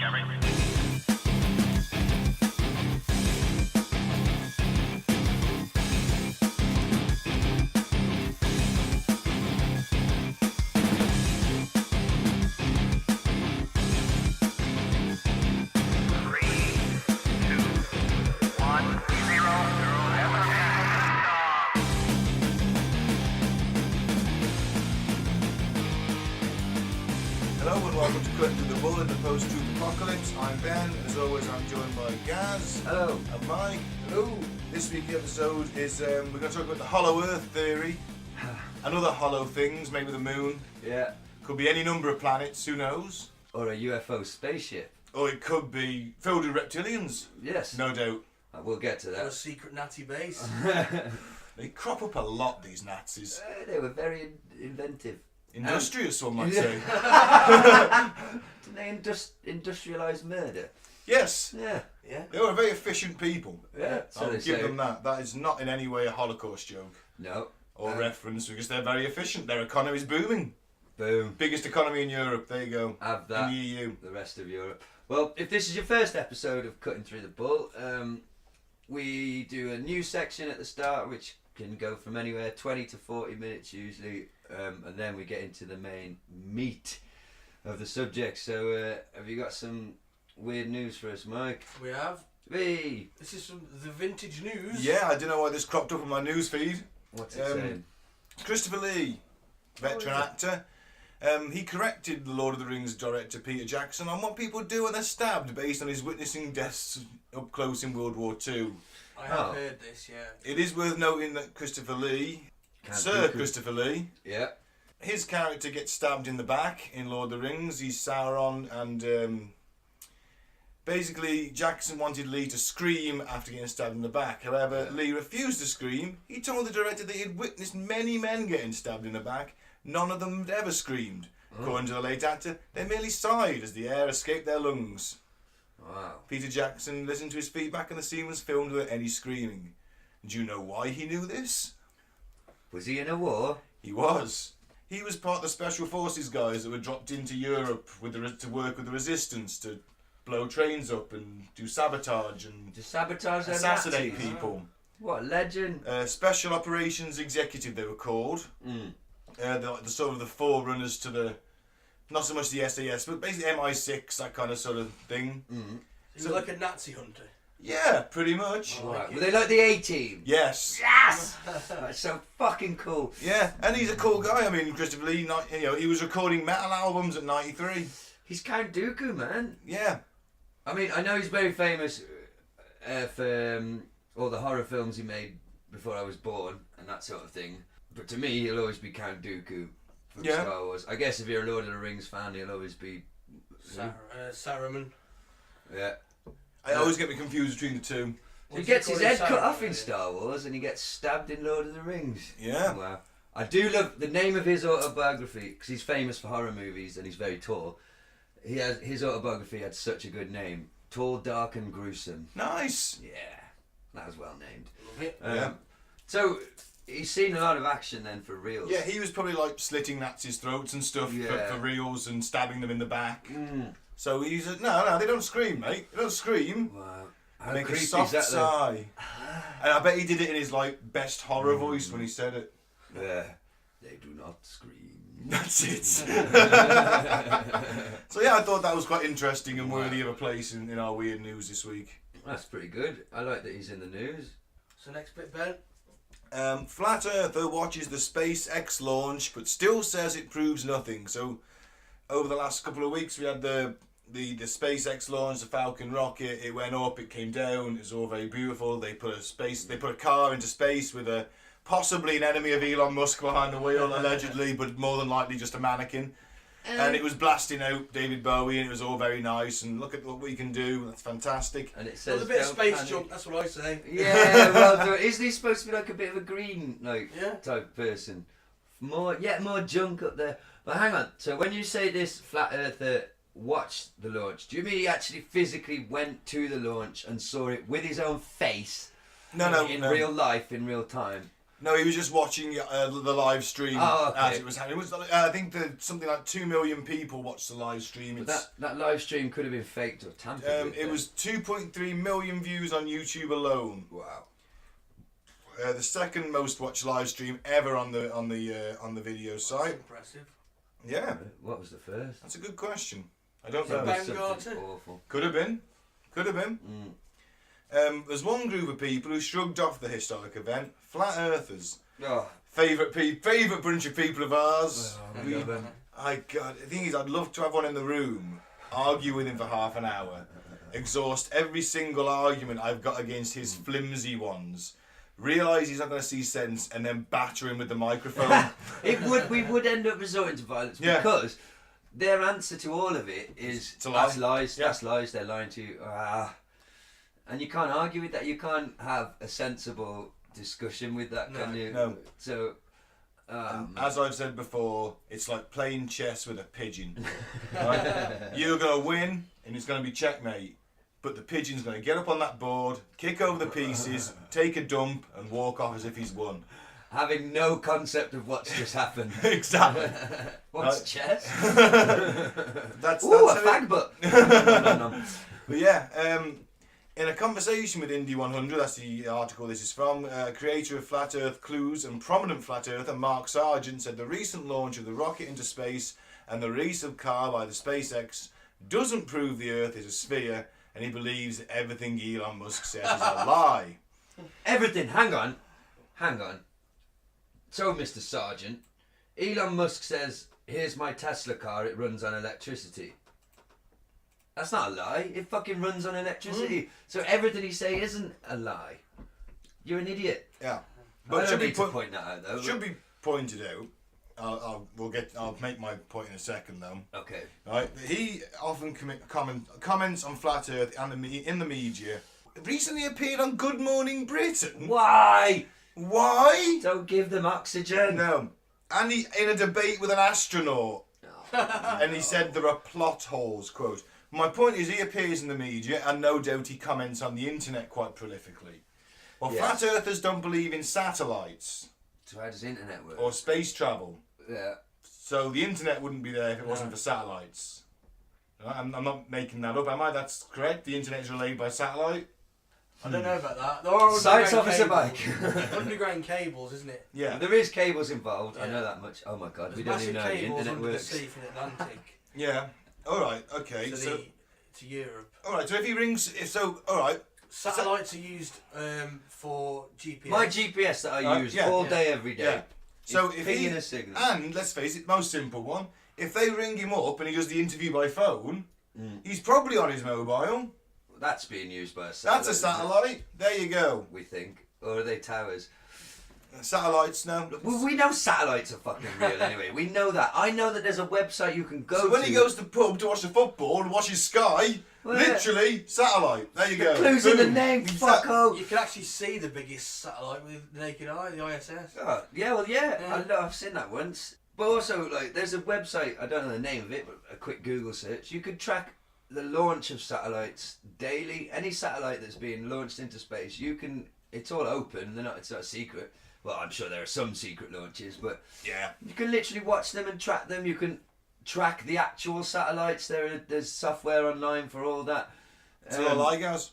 Discovery. Hello and welcome to Cutting Through the Bull in the Post-Truth Apocalypse. I'm Ben. As always, I'm joined by Gaz. Hello. And Mike. Hello. This week's episode is we're going to talk about the hollow earth theory and other hollow things, maybe the moon. Yeah. Could be any number of planets, who knows? Or a UFO spaceship. Or it could be filled with reptilians. Yes. No doubt. We'll get to Or a that. secret natty base. They crop up a lot, these Nazis. They were very inventive. Industrious, one might say. Didn't they industrialise murder? Yes. Yeah. Yeah. They were very efficient people. Yeah. So I'll they give say. them that. That is not in any way a Holocaust joke No. or reference, because they're very efficient. Their economy's booming. Boom. Biggest economy in Europe. There you go. Have that. In the EU. The rest of Europe. Well, if this is your first episode of Cutting Through the Bull, we do a new section at the start, which can go from anywhere 20 to 40 minutes usually, and then we get into the main meat of the subject. So, have you got some weird news for us, Mike? We have. Hey, This is from the vintage news. Yeah, I don't know why this cropped up on my news feed. what's it saying? Christopher Lee, veteran actor. He corrected the Lord of the Rings director Peter Jackson on what people do when they're stabbed based on his witnessing deaths up close in World War II. I have heard this, yeah. It is worth noting that Christopher Lee, Christopher Lee, Yeah. his character gets stabbed in the back in Lord of the Rings. He's Sauron, and basically Jackson wanted Lee to scream after getting stabbed in the back. However, Lee refused to scream. He told the director that he had witnessed many men getting stabbed in the back. None of them had ever screamed. According to the late actor, they merely sighed as the air escaped their lungs. Wow. Peter Jackson listened to his feedback and the scene was filmed without any screaming. Do you know why he knew this? Was he in a war? He was. He was part of the Special Forces guys that were dropped into Europe to work with the resistance, to blow trains up and do sabotage and To sabotage them assassinate Nazis? people. What a legend. Special Operations Executive, they were called. The sort of the forerunners to the, not so much the SAS, but basically MI6, that kind of sort of thing. He was like a Nazi hunter. Yeah, pretty much. Right. Were they like the A-Team? Yes. Yes! That's so fucking cool. Yeah, and he's a cool guy. I mean, Christopher Lee, he was recording metal albums at 93. He's Count Dooku, man. Yeah. I mean, I know he's very famous for all the horror films he made before I was born and that sort of thing. But to me, he'll always be Count Dooku from Star Wars. I guess if you're a Lord of the Rings fan, he'll always be... Saruman. Yeah. I always get me confused between the two. So he gets his head cut off in Star Wars and he gets stabbed in Lord of the Rings. Yeah. Wow. I do love the name of his autobiography, because he's famous for horror movies and he's very tall. His autobiography had such a good name. Tall, Dark and Gruesome. Nice. Yeah. That was well named. Yeah. So... he's seen a lot of action then for reals. Yeah, he was probably like slitting Nazis' throats and stuff for reals and stabbing them in the back. So he's no, they don't scream, mate. They don't scream. Wow. They make a soft sigh. And I bet he did it in his like best horror voice when he said it. Yeah. They do not scream. That's it. So yeah, I thought that was quite interesting and worthy of a place in our weird news this week. That's pretty good. I like that he's in the news. So next bit, Ben. Flat Earther watches the SpaceX launch but still says it proves nothing. So over the last couple of weeks we had the SpaceX launch, the Falcon rocket. It went up, it came down, it was all very beautiful. They put a car into space with possibly an enemy of Elon Musk behind the wheel, allegedly, but more than likely just a mannequin. And it was blasting out David Bowie, and it was all very nice. And look at what we can do. That's fantastic. And it says Well, a bit of space panic. junk, that's what I say. Yeah, well, isn't he supposed to be like a bit of a green type person? More junk up there. But hang on. So when you say this flat earther watched the launch, do you mean he actually physically went to the launch and saw it with his own face? No. Real life, in real time. No, he was just watching the live stream Oh, okay. as it was happening. It was, I think something like 2 million people watched the live stream. But that live stream could have been faked or tampered with. It was 2.3 million views on YouTube alone. Wow. The second most watched live stream ever on the video That's site. impressive. Yeah, What was the first? that's a good question. I don't So know. Ben- Something Garter? awful. Could have been. Mm. There's one group of people who shrugged off the historic event. Flat Earthers. Oh, Favourite bunch of people of ours. there you go then. The thing is, I'd love to have one in the room, argue with him for half an hour, exhaust every single argument I've got against his flimsy ones, realise he's not going to see sense, and then batter him with the microphone. We would end up resorting to violence because their answer to all of it is It's a lie. that's lies. Yeah. That's lies. They're lying to you. And you can't argue with that. You can't have a sensible discussion with that, No. can you? No. So, As I've said before, it's like playing chess with a pigeon. Right? You're going to win, and it's going to be checkmate. But the pigeon's going to get up on that board, kick over the pieces, take a dump, and walk off as if he's won. having no concept of what's just happened. Exactly. What's Right. chess? That's Ooh, a how it- fag butt. No. But yeah, in a conversation with Indy 100, that's the article this is from, creator of Flat Earth Clues and prominent Flat Earther Mark Sargent said the recent launch of the rocket into space and the release of car by the SpaceX doesn't prove the Earth is a sphere, and he believes that everything Elon Musk says is a lie. Everything. Hang on. So, Mr. Sargent, Elon Musk says, here's my Tesla car, it runs on electricity. That's not a lie. It fucking runs on electricity. So everything he say isn't a lie. You're an idiot. Yeah, But I should don't be need to point that out, though. should be pointed out. I'll make my point in a second though. Okay. Right, he often comments on Flat Earth and in the media. Recently appeared on Good Morning Britain. Why? Why? Don't give them oxygen. No. And he in a debate with an astronaut, and he said there are plot holes. Quote. My point is, he appears in the media, and no doubt he comments on the internet quite prolifically. Well, Yes. Flat Earthers don't believe in satellites So how does the internet work? or space travel. Yeah. So the internet wouldn't be there if it wasn't for satellites. I'm not making that up, am I? That's correct. The internet is relayed by satellite. I don't know about that. There are Science underground officer cables. Mike. Underground cables, isn't it? Yeah. There is cables involved. I Yeah. know that much. Oh my god, There's we don't even massive know how the cables internet under the works. sea from the Atlantic Yeah. All right. Okay. to Europe. All right. So if he rings, all right. Satellites are used for GPS. My GPS that I use yeah. all Yeah. day, every day. Yeah. So is if pinging he a signal. and let's face it, most simple one. If they ring him up and he does the interview by phone, he's probably on his mobile. That's being used by a satellite. That's a isn't it? satellite. There you go. We think, or are they towers? Satellites now. Well, we know satellites are fucking real anyway. We know that. I know that there's a website you can go So when to. he goes to the pub to watch the football and watches Sky, Well, literally satellite. There you go. clues in the Boom. name, He's fucko. You can actually see the biggest satellite with the naked eye, the ISS. Oh, yeah, well, yeah. Yeah. I know, I've seen that once. But also, like, there's a website, I don't know the name of it, but a quick Google search. You could track the launch of satellites daily. Any satellite that's being launched into space, you can. It's all open. It's not a secret. Well, I'm sure there are some secret launches, but Yeah. you can literally watch them and track them. You can track the actual satellites. There's software online for all that. It's all a lie, guys.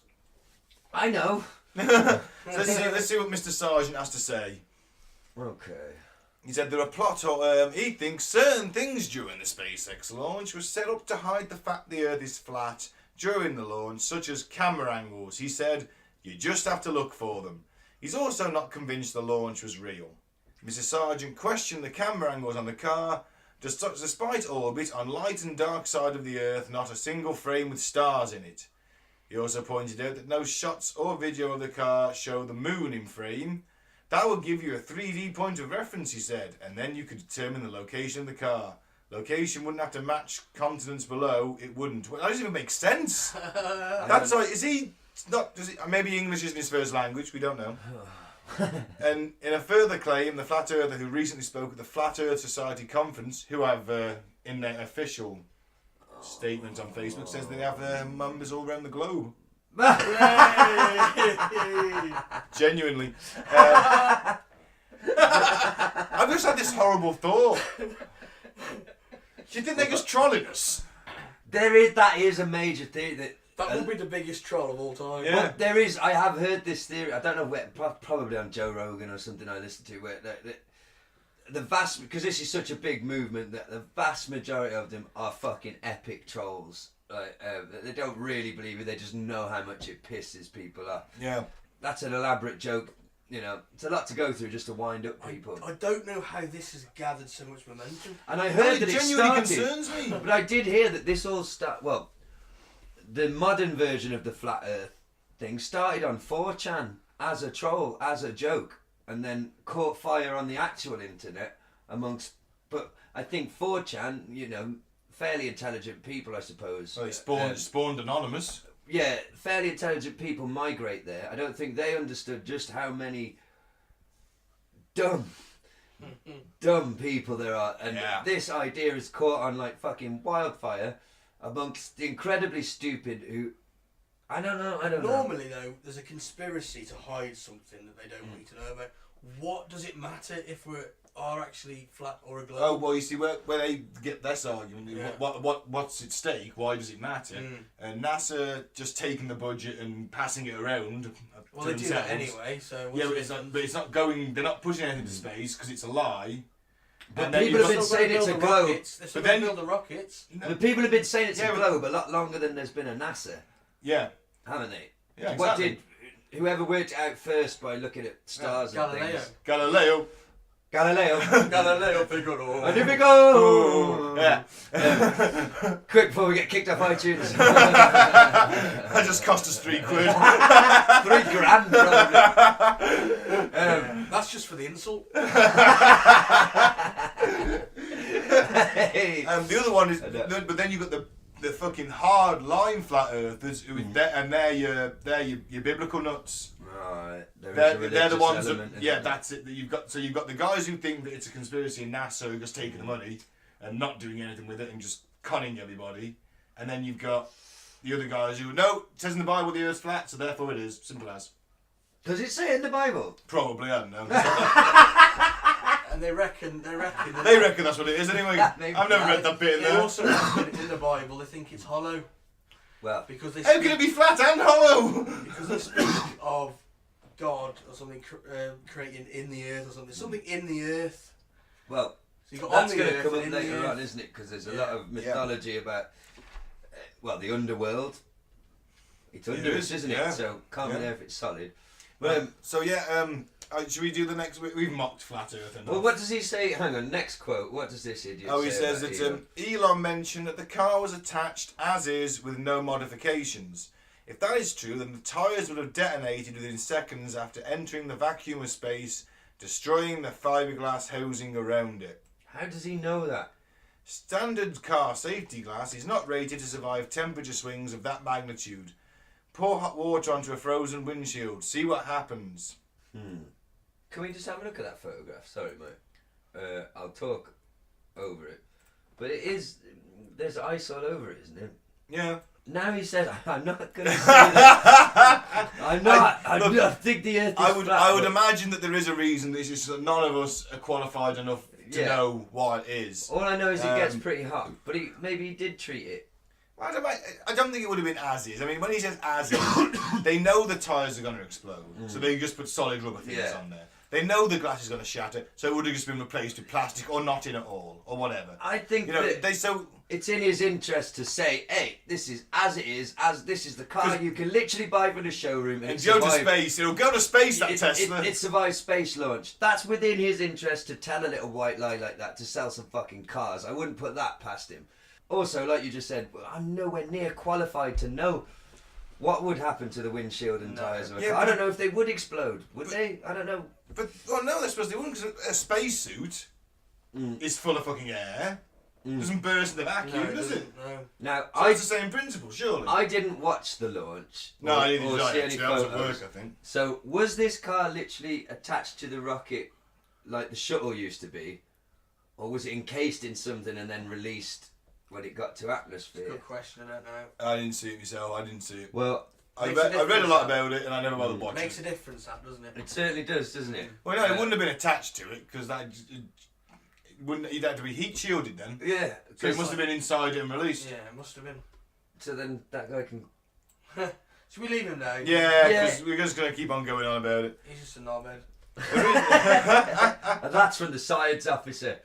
I know. Let's see what Mr. Sargent has to say. Okay. He said there are plot holes. He thinks certain things during the SpaceX launch were set up to hide the fact the Earth is flat during the launch, such as camera angles. He said, you just have to look for them. He's also not convinced the launch was real. Mr. Sargent questioned the camera angles on the car. Despite orbit on light and dark side of the Earth, not a single frame with stars in it. He also pointed out that no shots or video of the car show the moon in frame. That would give you a 3D point of reference, he said, and then you could determine the location of the car. Location wouldn't have to match continents below. It wouldn't. Well, that doesn't even make sense. That's like, is he not? Does he? Maybe English isn't his first language. We don't know. And in a further claim, the flat earther who recently spoke at the Flat Earth Society conference, who have in their official statement on Facebook, says they have members all around the globe. Genuinely. I've just had this horrible thought. Do you think they're just trolling us? That is a major theory that. That would be the biggest troll of all time. Yeah. Well, there is. I have heard this theory. I don't know where. Probably on Joe Rogan or something I listen to. Where the vast, because this is such a big movement, that the vast majority of them are fucking epic trolls. Like they don't really believe it. They just know how much it pisses people off. Yeah. That's an elaborate joke. You know, it's a lot to go through just to wind up people. I don't know how this has gathered so much momentum. And I heard that it genuinely started. concerns me. But I did hear that this all well, the modern version of the flat Earth thing started on 4chan as a troll, as a joke, and then caught fire on the actual internet but I think 4chan, you know, fairly intelligent people, I suppose. Well, they spawned anonymous. Yeah, fairly intelligent people migrate there. I don't think they understood just how many dumb people there are, and this idea is caught on like fucking wildfire amongst the incredibly stupid who I don't know. Normally though, there's a conspiracy to hide something that they don't want you to know about. What does it matter if we are actually flat or a globe? Oh well, you see where they get this argument. What's at stake? Why does it matter? And NASA just taking the budget and passing it around. Well, they do that anyway. So yeah, but it's not going. They're not pushing anything to space because it's a lie. But people have been saying it's a globe. But then build the rockets. But people have been saying it's a globe a lot longer than there's been a NASA. Yeah, haven't they? Yeah, exactly. What did whoever worked it out first by looking at stars and things? Galileo. Galileo Figaro. Magnifico! Yeah. Quick before we get kicked off iTunes. That just cost us £3. $3,000 probably. That's just for the insult. The other one is, but then you got the fucking hard line flat earthers and they're your biblical nuts. Right. They're the ones that that's it. That you've got the guys who think that it's a conspiracy and NASA are just taking the money and not doing anything with it and just conning everybody, and then you've got the other guys who no, it says in the Bible the Earth's flat, so therefore it is. Simple as. Does it say in the Bible? Probably, I don't know. And they reckon that's what it is anyway. I've never read that bit in there. They also reckon in the Bible they think it's hollow. Well, because they how can it be flat and hollow? Because they speak of God or something creating in the earth or something. Something in the earth. Well, so you got that's going to come up later on, isn't it? Because there's a lot of mythology about the underworld. It's under us, isn't it? So can't be there if it's solid. Should we do the next? We've mocked flat Earth. Well, what does he say? Hang on, next quote. What does this idiot say? He says that Elon mentioned that the car was attached as is with no modifications. If that is true, then the tyres would have detonated within seconds after entering the vacuum of space, destroying the fiberglass housing around it. How does he know that? Standard car safety glass is not rated to survive temperature swings of that magnitude. Pour hot water onto a frozen windshield. See what happens. Can we just have a look at that photograph? Sorry, mate. I'll talk over it. But it is... There's ice all over it, isn't it? Yeah. Now he says, I'm not going to say that. I think the Earth is flat. I would imagine that there is a reason. This is that none of us are qualified enough to know what it is. All I know is it gets pretty hot. But maybe he did treat it. I don't think it would have been as is. I mean, when he says as is, they know the tyres are going to explode. So they just put solid rubber things on there. They know the glass is going to shatter, so it would have just been replaced with plastic or not in at all, or whatever. I think it's in his interest to say, hey, this is as it is, as this is the car you can literally buy from the showroom. And go to space. It'll go to space, that Tesla. It survived space launch. That's within his interest to tell a little white lie like that, to sell some fucking cars. I wouldn't put that past him. Also, like you just said, I'm nowhere near qualified to know what would happen to the windshield and tyres of a car. I don't know if they would explode. Would they? I don't know. No, I suppose they wouldn't, because a spacesuit is full of fucking air. Doesn't burst in the vacuum, does it? No. Now, so it's the same principle, surely. I didn't watch the launch. No, I didn't see any I was at photos. work, I think. So, was this car literally attached to the rocket like the shuttle used to be? Or was it encased in something and then released when it got to atmosphere? Good question, I don't know. I didn't see it myself, I didn't see it. Well, I Makes a read a difference, lot that. about it, and I never bothered watching. Makes a difference, that, doesn't it? It certainly does, doesn't it? Well, no, it wouldn't have been attached to it because that wouldn't. You'd have to be heat shielded then. Yeah. So it must have been inside and released. Yeah, it must have been. So then that guy can. Should we leave him now? Yeah, Yeah. because we're just going to keep on going on about it. He's just a knobhead. And that's from the science officer.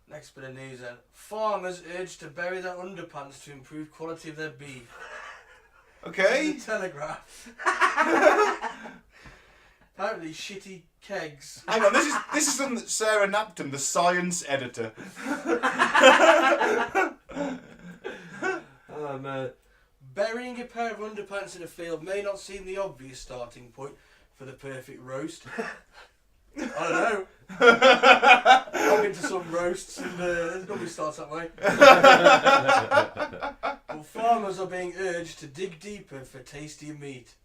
Next bit of news then. Farmers urged to bury their underpants to improve quality of their beef. Okay. The Telegraph. Apparently shitty kegs. Hang on, this is from Sarah Napton, the science editor. Oh man. Burying a pair of underpants in a field may not seem the obvious starting point for the perfect roast. I don't know. I've been to some roasts and it normally starts that way. But farmers are being urged to dig deeper for tastier meat.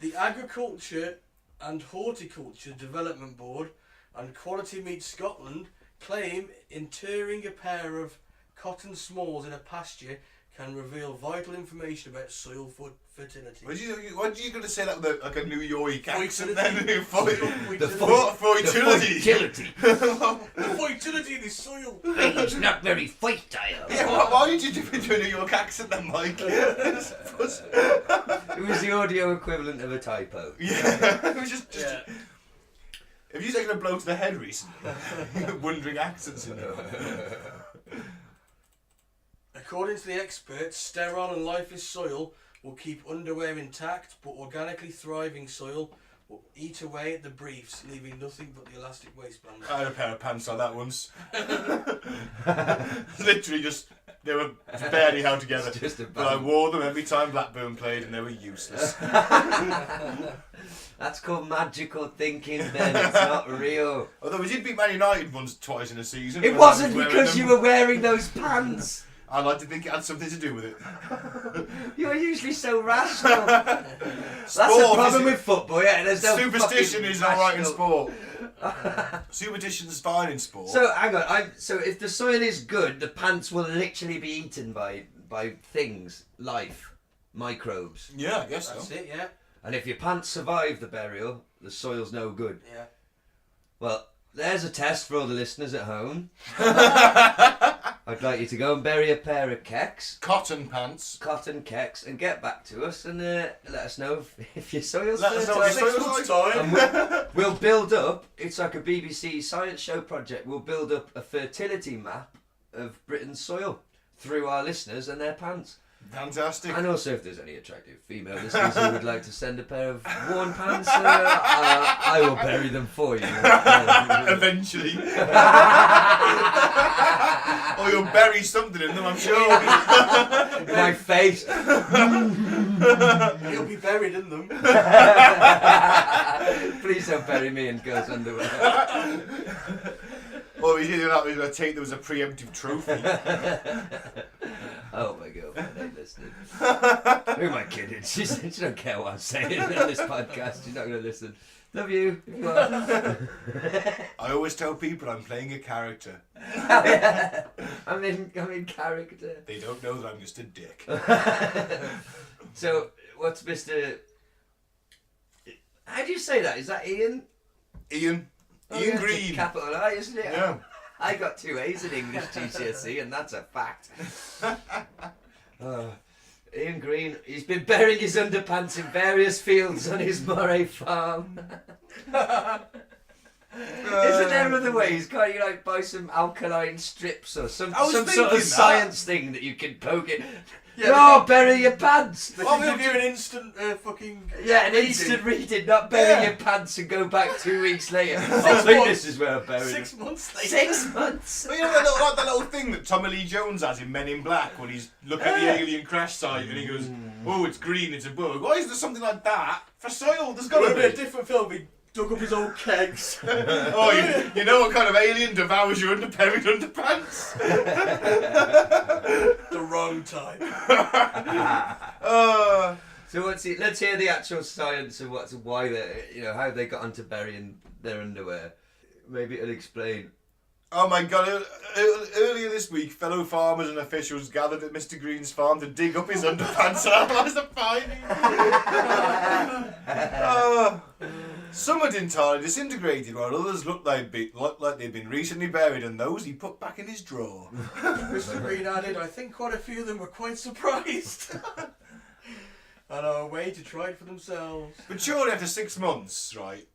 The Agriculture and Horticulture Development Board and Quality Meat Scotland claim interring a pair of cotton smalls in a pasture can reveal vital information about soil fertility. Why did you going to say that with like a New York accent Fertility. then? The Fertility. The fertility in the soil. It's not very fertile. Yeah, why did you do it to a New York accent then, Mike? It was the audio equivalent of a typo. Yeah, it was just Yeah. Have you taken a blow to the head recently? Wondering accents in there. According to the experts, sterile and lifeless soil will keep underwear intact, but organically thriving soil will eat away at the briefs, leaving nothing but the elastic waistband. I had a pair of pants like that once. Literally just, they were barely held together. Just a But I wore them every time Blackburn played and they were useless. That's called magical thinking, Ben. It's not real. Although we did beat Man United once, twice in a season. It when I was wasn't wearing because them. you were wearing those pants. I like to think it had something to do with it. You're usually so rational. That's Sport the problem is- with football, yeah. There's no Superstition fucking is alright in rational- sport. Superstition's fine in sport. So hang on. So if the soil is good, the pants will literally be eaten by things, life, microbes. yeah, I guess That's so. it, yeah. And if your pants survive the burial, the soil's no good. Yeah. Well, there's a test for all the listeners at home. I'd like you to go and bury a pair of keks, Cotton pants. cotton keks, and get back to us and let us know if your soil's Let us know what fertile. your soil's like. And we'll build up, it's like a BBC science show project, we'll build up a fertility map of Britain's soil through our listeners and their pants. Fantastic. And also if there's any attractive female listeners who would like to send a pair of worn pants, I will bury them for you. Eventually. Or you'll bury something in them, I'm sure. My face. He'll be buried in them. Please don't bury me in girls' underwear. Or we did that, we were going to take there was a preemptive trophy. Oh my god, man, ain't listening. Who am I kidding? She don't care what I'm saying on this podcast. She's not going to listen. Love you, if you are. I always tell people I'm playing a character. I'm in character. They don't know that I'm just a dick. So, what's Mr... How do you say that? Is that Ian? Ian. Oh, Ian yeah, it's a Green. capital I, isn't it? Yeah. I got 2 A's in English GCSE, and that's a fact. Ian Green, he's been burying his underpants in various fields on his Moray farm. Isn't there other ways? Can't you like buy some alkaline strips or some I was sort thinking of that. science thing that you can poke it? Yeah, No, bury your pants. They can give you an instant fucking... Yeah, an reading. instant reading, not bury Yeah. your pants and go back 2 weeks later. I 6 think months. this is where I buried 6 months later. 6 months. But you know that little thing that Tommy Lee Jones has in Men in Black when he's looking at the alien crash site and he goes, oh, it's green, it's a bug. Why is there something like that for soil? There's got Would to have been a be. different film. He dug up his old kegs. Oh, you know what kind of alien devours your buried underpants? The wrong time. So what's it? Let's hear the actual science of why they, how they got onto burying their underwear. Maybe it'll explain Oh my god, earlier this week, fellow farmers and officials gathered at Mr. Green's farm to dig up his underpants and analyse the findings. Some had entirely disintegrated, while others looked like they'd been recently buried, and those he put back in his drawer. Mr. Green added, I think quite a few of them were quite surprised. And are away to try it for themselves. But surely after 6 months, right,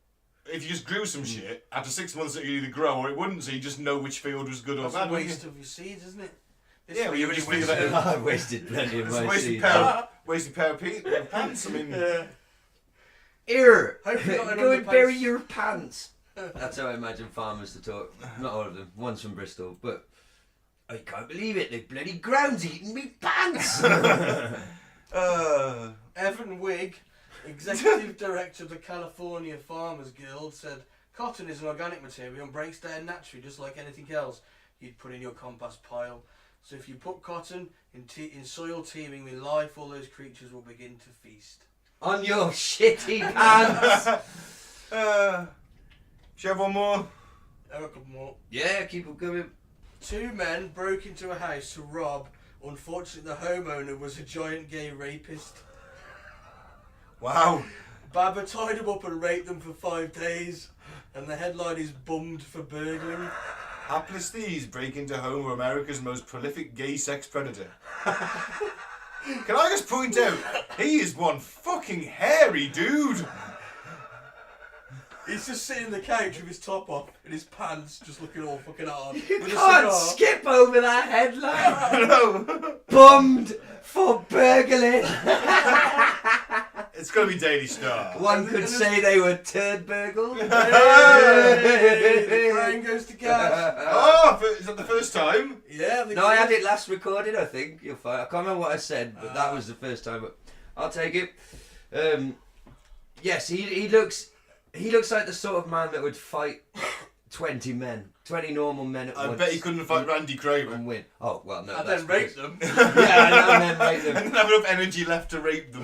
if you just grew some shit, after 6 months it could either grow or it wouldn't, so you just know which field was good or That's bad. a waste of your seeds, isn't it? Yeah, well, you would just feel that. I wasted plenty of It's a my wasted seeds. pair of pants. I mean, Here, Hopefully not an go and underpants. bury your pants. That's how I imagine farmers to talk. Not all of them. One's from Bristol, but I can't believe it. They bloody ground's eating me pants. Evan Wigg, Executive Director of the California Farmers Guild, said, cotton is an organic material and breaks down naturally just like anything else you'd put in your compost pile. So if you put cotton in soil teeming with life, all those creatures will begin to feast. On your shitty pants. Should you have one more? Have a couple more. Yeah, keep them going. 2 men broke into a house to rob. Unfortunately, the homeowner was a giant gay rapist. Wow. Baba tied them up and raped them for 5 days. And the headline is bummed for burglary. Hapless thieves break into home of America's most prolific gay sex predator. Can I just point out, he is one fucking hairy dude. He's just sitting on the couch with his top off and his pants just looking all fucking hard. You with a can't cigar. skip over that headline. No. Bummed for burgling. It's going to be Daily Star. One could say they were turd burgled. Hey, the crown goes to Gaz. Oh, is that the first time? Yeah. No, I had it last recorded, I think. You'll find. I can't remember what I said, but that was the first time. But I'll take it. Yes, he looks like the sort of man that would fight 20 normal men at I once. bet he couldn't fight Randy Kramer. And win. Oh, well, no. And that's then rape because- them. Yeah, and then rape I them. didn't have enough energy left to rape them.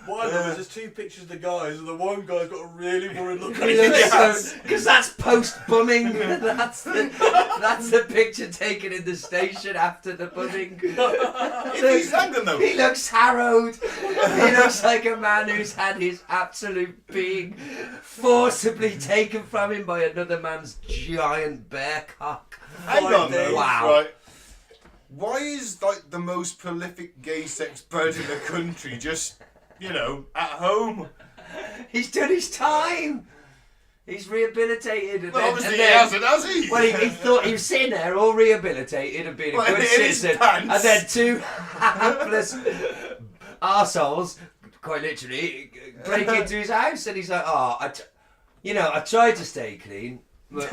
One of them is just 2 pictures of the guys, and the one guy's got a really worried look on his face. Yes. Because that's post-bumming. That's the picture taken in the station after the bumming. He's hanging though. He looks harrowed. He looks like a man who's had his absolute being forcibly taken from him by another man's giant bear cock. Hang on though. Wow. Right. Why is like the most prolific gay sex predator in the country just, at home? He's done his time. He's rehabilitated. And Well, then, obviously and he then, hasn't, has he? Well, he thought he was sitting there all rehabilitated and being a Well, good in his citizen. pants. And then 2 hapless arseholes, quite literally, break into his house. And he's like, I tried to stay clean, but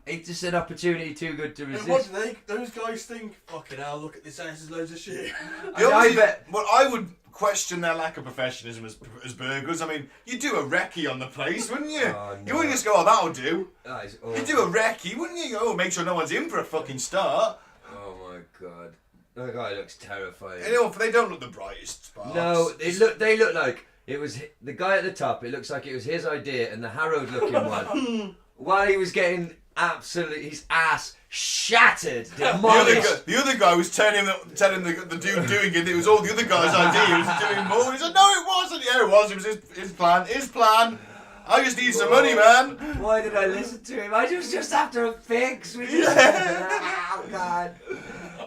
it's just an opportunity too good to And resist. what do those guys think? Fucking hell, look at this house, there's loads of shit. I bet. Well, I would question their lack of professionalism as burglars. I mean, you'd do a recce on the place, wouldn't you? Oh, no. You wouldn't just go, that'll do. That is You'd do a recce, wouldn't you? Go, make sure no one's in for a fucking start. Oh my god. That guy looks terrifying. They don't look the brightest sparks. No, they look like it was the guy at the top. It looks like it was his idea, and the harrowed looking one, while he was getting absolutely his ass shattered, demolished. The other guy was telling the dude doing it was all the other guy's idea. He was doing more. He said, no, it wasn't. Yeah, it was. It was his plan. His plan. I just need some money, man. Why did I listen to him? I was just after a fix. Oh God.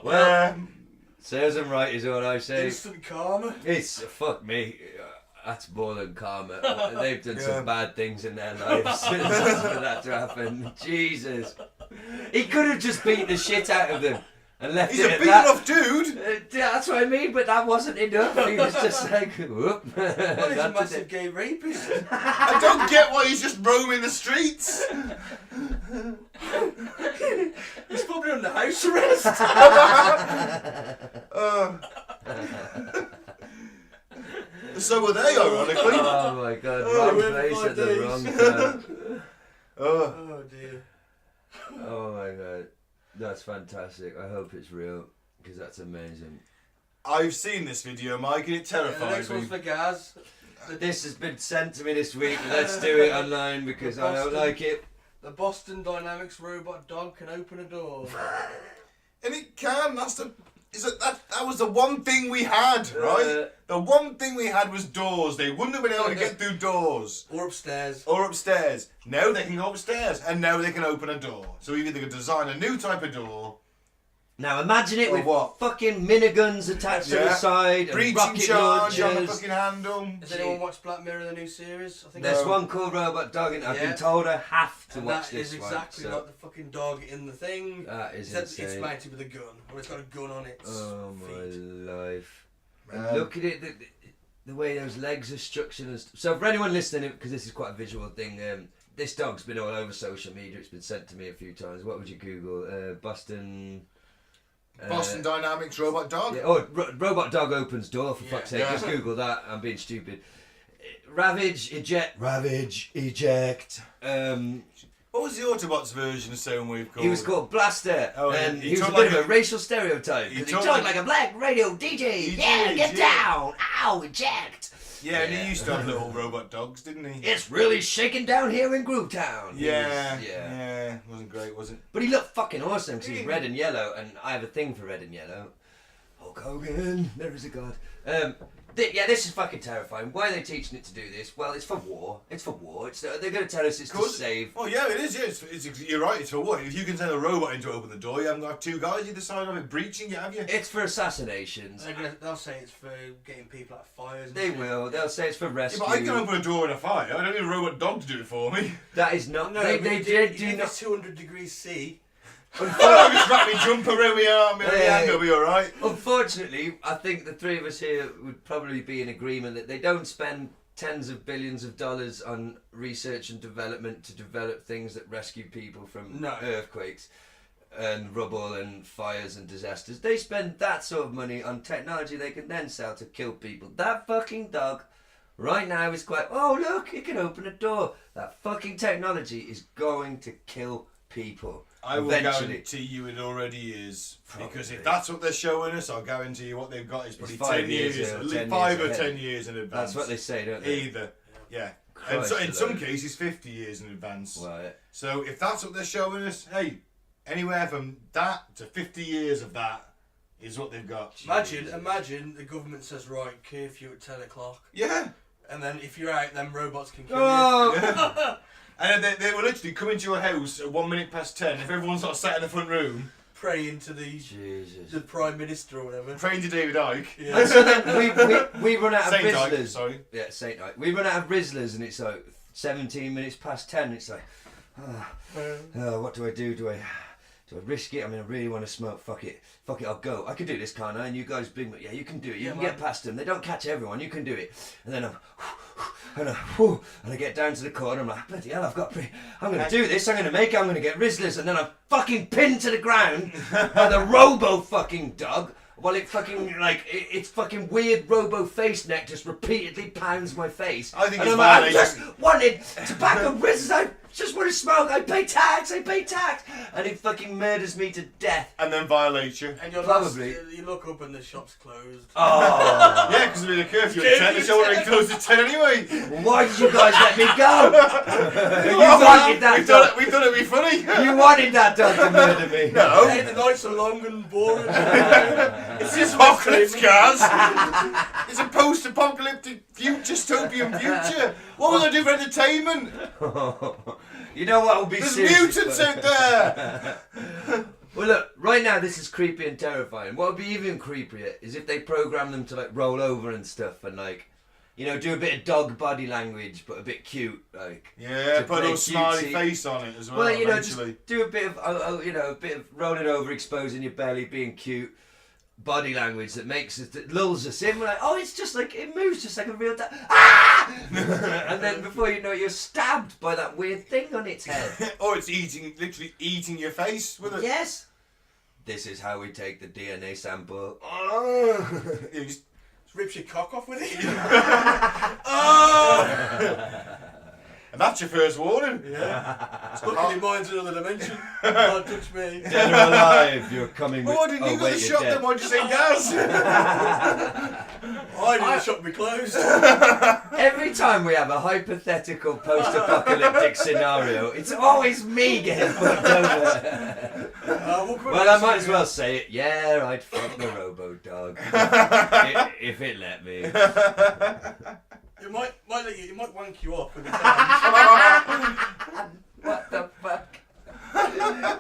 Well, serves him right is what I say. Instant karma. It's fuck me. That's more than karma. They've done some bad things in their lives for that to happen. Jesus. He could have just beat the shit out of them and left He's it a at big that. enough dude. That's what I mean, but that wasn't enough. He was just like, whoop. Well, he's a That did massive it. gay rapist. I don't get why he's just roaming the streets. He's probably under house arrest. So were they, ironically. Oh my god, Oh, wrong we're place 5 at the days. wrong time. Oh dear. Oh my god. That's fantastic. I hope it's real, because that's amazing. I've seen this video, Mike, and it The terrifies next me. one's for Gaz. This has been sent to me this week. Let's do it online because I don't like it. The Boston Dynamics robot dog can open a door. And it can. That was the one thing we had, right? The one thing we had was doors. They wouldn't have been able to get through doors. Or upstairs. Now they can go upstairs, and now they can open a door. So we either could design a new type of door. Now imagine it Or with what? fucking miniguns attached to the side and breaching rocket charge on the launchers. fucking handle. Has anyone watched Black Mirror, the new series? I think There's No. one called Robot Dog, and I've Yeah. been told I have to and watch that this is one. exactly So like the fucking dog in the thing. that is Except it's insane. mounted with a gun, or it's got a gun on its Oh my feet. life! Man. Look at it, the way those legs are structured. And so for anyone listening, because this is quite a visual thing, this dog's been all over social media. It's been sent to me a few times. What would you Google? Boston Dynamics robot dog. Yeah, oh, robot dog opens door, for fuck's sake. Yeah. Just Google that. I'm being stupid. Ravage, eject. What was the Autobots version of Soundwave called? He was called Blaster, Oh, and he he was a talked bit like of a racial stereotype. Because he talked talked like- like a black radio DJ. He Yeah, did, get yeah. down. Ow, eject. Yeah, and Yeah. he used to have little robot dogs, didn't he? It's really shaking down here in Groovetown. He Yeah, was- yeah. Wasn't great, was it? But he looked fucking awesome because he's red and yellow, and I have a thing for red and yellow. Hulk Hogan, there is a god. This is fucking terrifying. Why are they teaching it to do this? Well, it's for war. They're going to tell us it's to save. Oh yeah, it is. Yeah, you're right. It's for what? If you can send a robot in to open the door, you haven't got two guys either side of it breaching you, have you? It's for assassinations. They'll say it's for getting people out of fires. And They shit. will. They'll say it's for Yeah, rescue. but I can open a door in a fire. I don't need a robot dog to do it for me. That is not. No, they but they if did do it's not. 200 degrees C. I'll just wrap my jumper around my arm and my hand, it'll be alright. Unfortunately, I think the three of us here would probably be in agreement that they don't spend tens of billions of dollars on research and development to develop things that rescue people from No. earthquakes and rubble and fires and disasters. They spend that sort of money on technology they can then sell to kill people. That fucking dog right now is quite, oh look, it can open a door. That fucking technology is going to kill people. I will eventually. guarantee you it already is. Probably. Because if that's what they're showing us, I'll guarantee you what they've got is probably 5 10 years years, or at least 10 5 years or ahead. 10 years in advance. That's what they say, don't they? Either, yeah. Christ And so, in some alone. cases, 50 years in advance. Right. So if that's what they're showing us, hey, anywhere from that to 50 years of that is what they've got. Imagine the government says, right, curfew at 10 o'clock. Yeah. And then if you're out, then robots can kill Oh! And they will literally come into your house at 1 minute past 10 if everyone's sort of sat in the front room you. Pray into the Jesus. Prime Minister or whatever. praying to David Icke. Yeah. And so then we run out of Saint Icke, Rizzlers. sorry. Yeah, Saint Icke. We run out of Rizzlers and it's like 17 minutes past 10. It's like, what do I do? Do I risk it? I mean, I really want to smoke. Fuck it, I'll go. I can do this, can't I? And you guys big, yeah, you can do it. You can get past them. They don't catch everyone. You can do it. And then and I get down to the corner. I'm like, bloody hell, I'm going to do this. I'm going to make it. I'm going to get Rizzlers. And then I'm fucking pinned to the ground by the robo fucking dog. While it fucking, its fucking weird robo face neck just repeatedly pounds my face. I think and it's I'm like, I violation. just wanted tobacco Rizzlers. I just want to smoke. I pay tax. And it fucking murders me to death. And then violates you. And you're Probably. you look up and the shop's closed. Oh. Yeah, because there'll be a curfew at 10. The show already closed at 10 anyway. Why did you guys let me go? You wanted that dog. We've done it to be funny. You wanted that dog to murder me. No. Hey, the nights are long and boring. It's this apocalypse, guys. It's a post-apocalyptic dystopian future. What will I do for entertainment? You know what will be There's seriously mutants funny? out there. Well, look, right now this is creepy and terrifying. What would be even creepier is if they program them to roll over and stuff and do a bit of dog body language, but a bit cute, Yeah, to put a play little smiley cutesy. face on it as well. Well, eventually. just do a bit of, a bit of rolling over, exposing your belly, being cute. Body language that lulls us in. We're like, oh, it's just it moves just like a real dog. Ah! And then before you know it, you're stabbed by that weird thing on its head. Or it's literally eating your face with it. Yes. This is how we take the DNA sample. You just- Rips your cock off with it. And that's your first warning. Yeah. Luckily mine's another dimension. Don't touch me. Dead or alive, you're coming with. Oh, didn't you go to the wait, you're shop dead. then? Why'd you say Gaz? I need to shop me clothes. Every time we have a hypothetical post-apocalyptic scenario, it's always me getting fucked over. Well, I might as well say it. Yeah, I'd fuck the robo-dog. if it let me. It might let you. It might wank you off with its hands. What the fuck?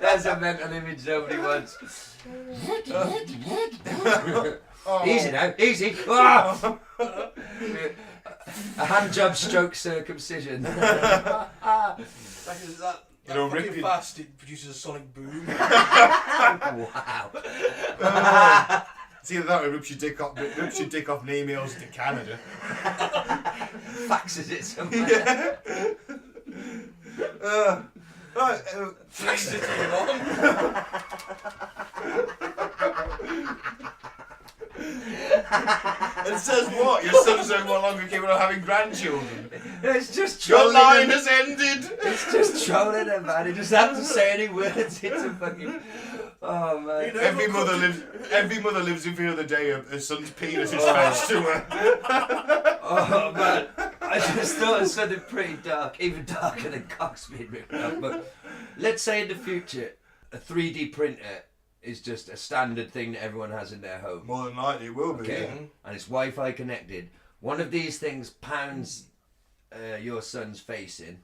That's a mental image nobody wants. Easy now, easy. Oh! A hand job stroke circumcision. That Rip fucking it. fast, it produces a sonic boom. Wow. It's either that or rips your dick off and emails to Canada. Faxes it somewhere. Right, Faxes it to your mom. it says what? Your son's no longer capable of having grandchildren. It's just Your trolling line him. has ended. It's just trolling him, man. He doesn't have to say any words. It's a fucking... Oh, man. You know, Every mother lives in fear of the day her son's penis is fetched to her. Oh, man. I just thought of something pretty dark, even darker than cocks being ripped up. But let's say in the future, a 3D printer is just a standard thing that everyone has in their home. More than likely it will be. Okay, Yeah. and it's Wi-Fi connected. One of these things pounds your son's face in,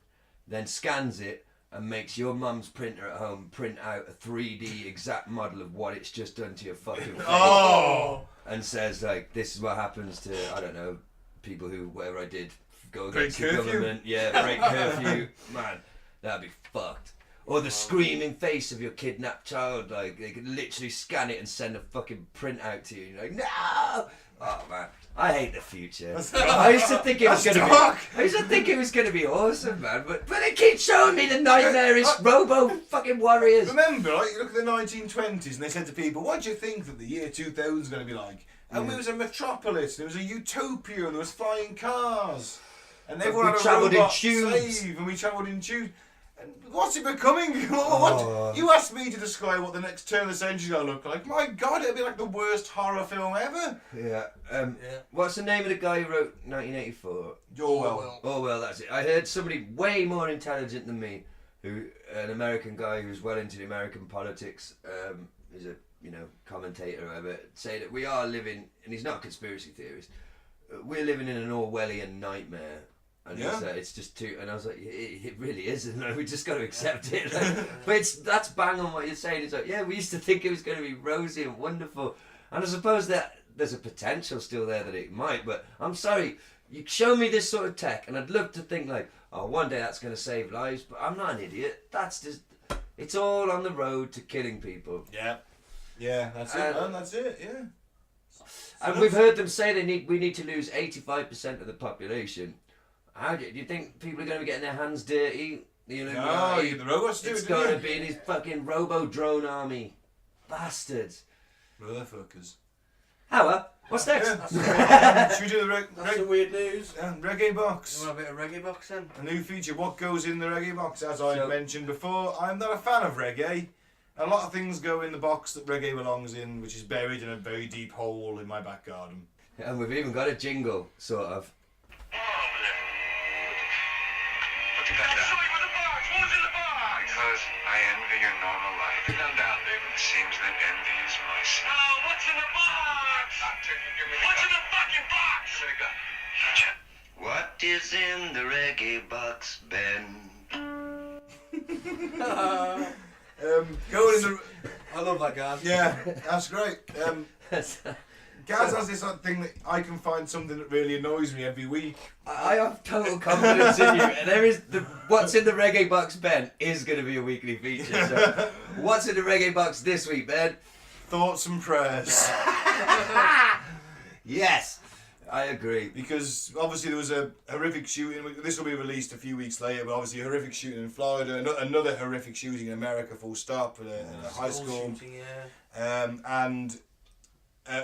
then scans it and makes your mum's printer at home print out a 3D exact model of what it's just done to your fucking face. Oh! And says like, this is what happens to, I don't know, people who, whatever I did, go against Break the curfew. government. Yeah, break curfew. Man, that'd be fucked. Or the screaming face of your kidnapped child, like they could literally scan it and send a fucking print out to you. You're like, no! Oh man, I hate the future. I used to think it was gonna dark. be. I used to think it was gonna be awesome, man. But they keep showing me the nightmarish robo fucking warriors. Remember, like, you look at the 1920s and they said to people, what do you think that the year 2000 is going to be like? And it was a metropolis, there was a utopia, and there was flying cars. And everyone had a travelled in robot tubes. slave, and we travelled in tubes. And what's it becoming? What? You asked me to describe what the next turn of the century is going to look like. My God, it'll be like the worst horror film ever. Yeah. What's the name of the guy who wrote 1984? Orwell. Oh well, that's it. I heard somebody way more intelligent than me, an American guy who's well into the American politics, is a commentator or whatever, say that we are living, and he's not a conspiracy theorist. We're living in an Orwellian nightmare, and it's just too. And I was like, it really is, and we just got to accept it. Like, but that's bang on what you're saying. It's like, yeah, we used to think it was going to be rosy and wonderful, and I suppose that there's a potential still there that it might. But I'm sorry. You show me this sort of tech, and I'd love to think like, oh, one day that's going to save lives. But I'm not an idiot. That's just, it's all on the road to killing people. Yeah, that's it, man. That's it. Yeah. And we've heard them say we need to lose 85% of the population. How do you think people are going to be getting their hands dirty? The robots do it. It's going to be this fucking robo drone army, bastards. Motherfuckers. However, what's next? Should we do the That's some weird news. reggae box? You want a bit of reggae box then? A new feature. What goes in the reggae box? As I mentioned before, I'm not a fan of reggae. A lot of things go in the box that reggae belongs in, which is buried in a very deep hole in my back garden. And we've even got a jingle, sort of. Because I envy your normal life. No doubt, baby. It seems that envy is my sin. Oh, what's in the box? What's in the fucking box? What is in the reggae box, Ben? Going in the... I love that guy. Yeah, that's great. Gaz has this thing that I can find something that really annoys me every week. I have total confidence in you. And there is what's in the reggae box, Ben, is going to be a weekly feature. So, what's in the reggae box this week, Ben? Thoughts and prayers. Yes, I agree. Because obviously there was a horrific shooting. This will be released a few weeks later, but obviously a horrific shooting in Florida, another horrific shooting in America, full stop, at a high school. Shooting, yeah. And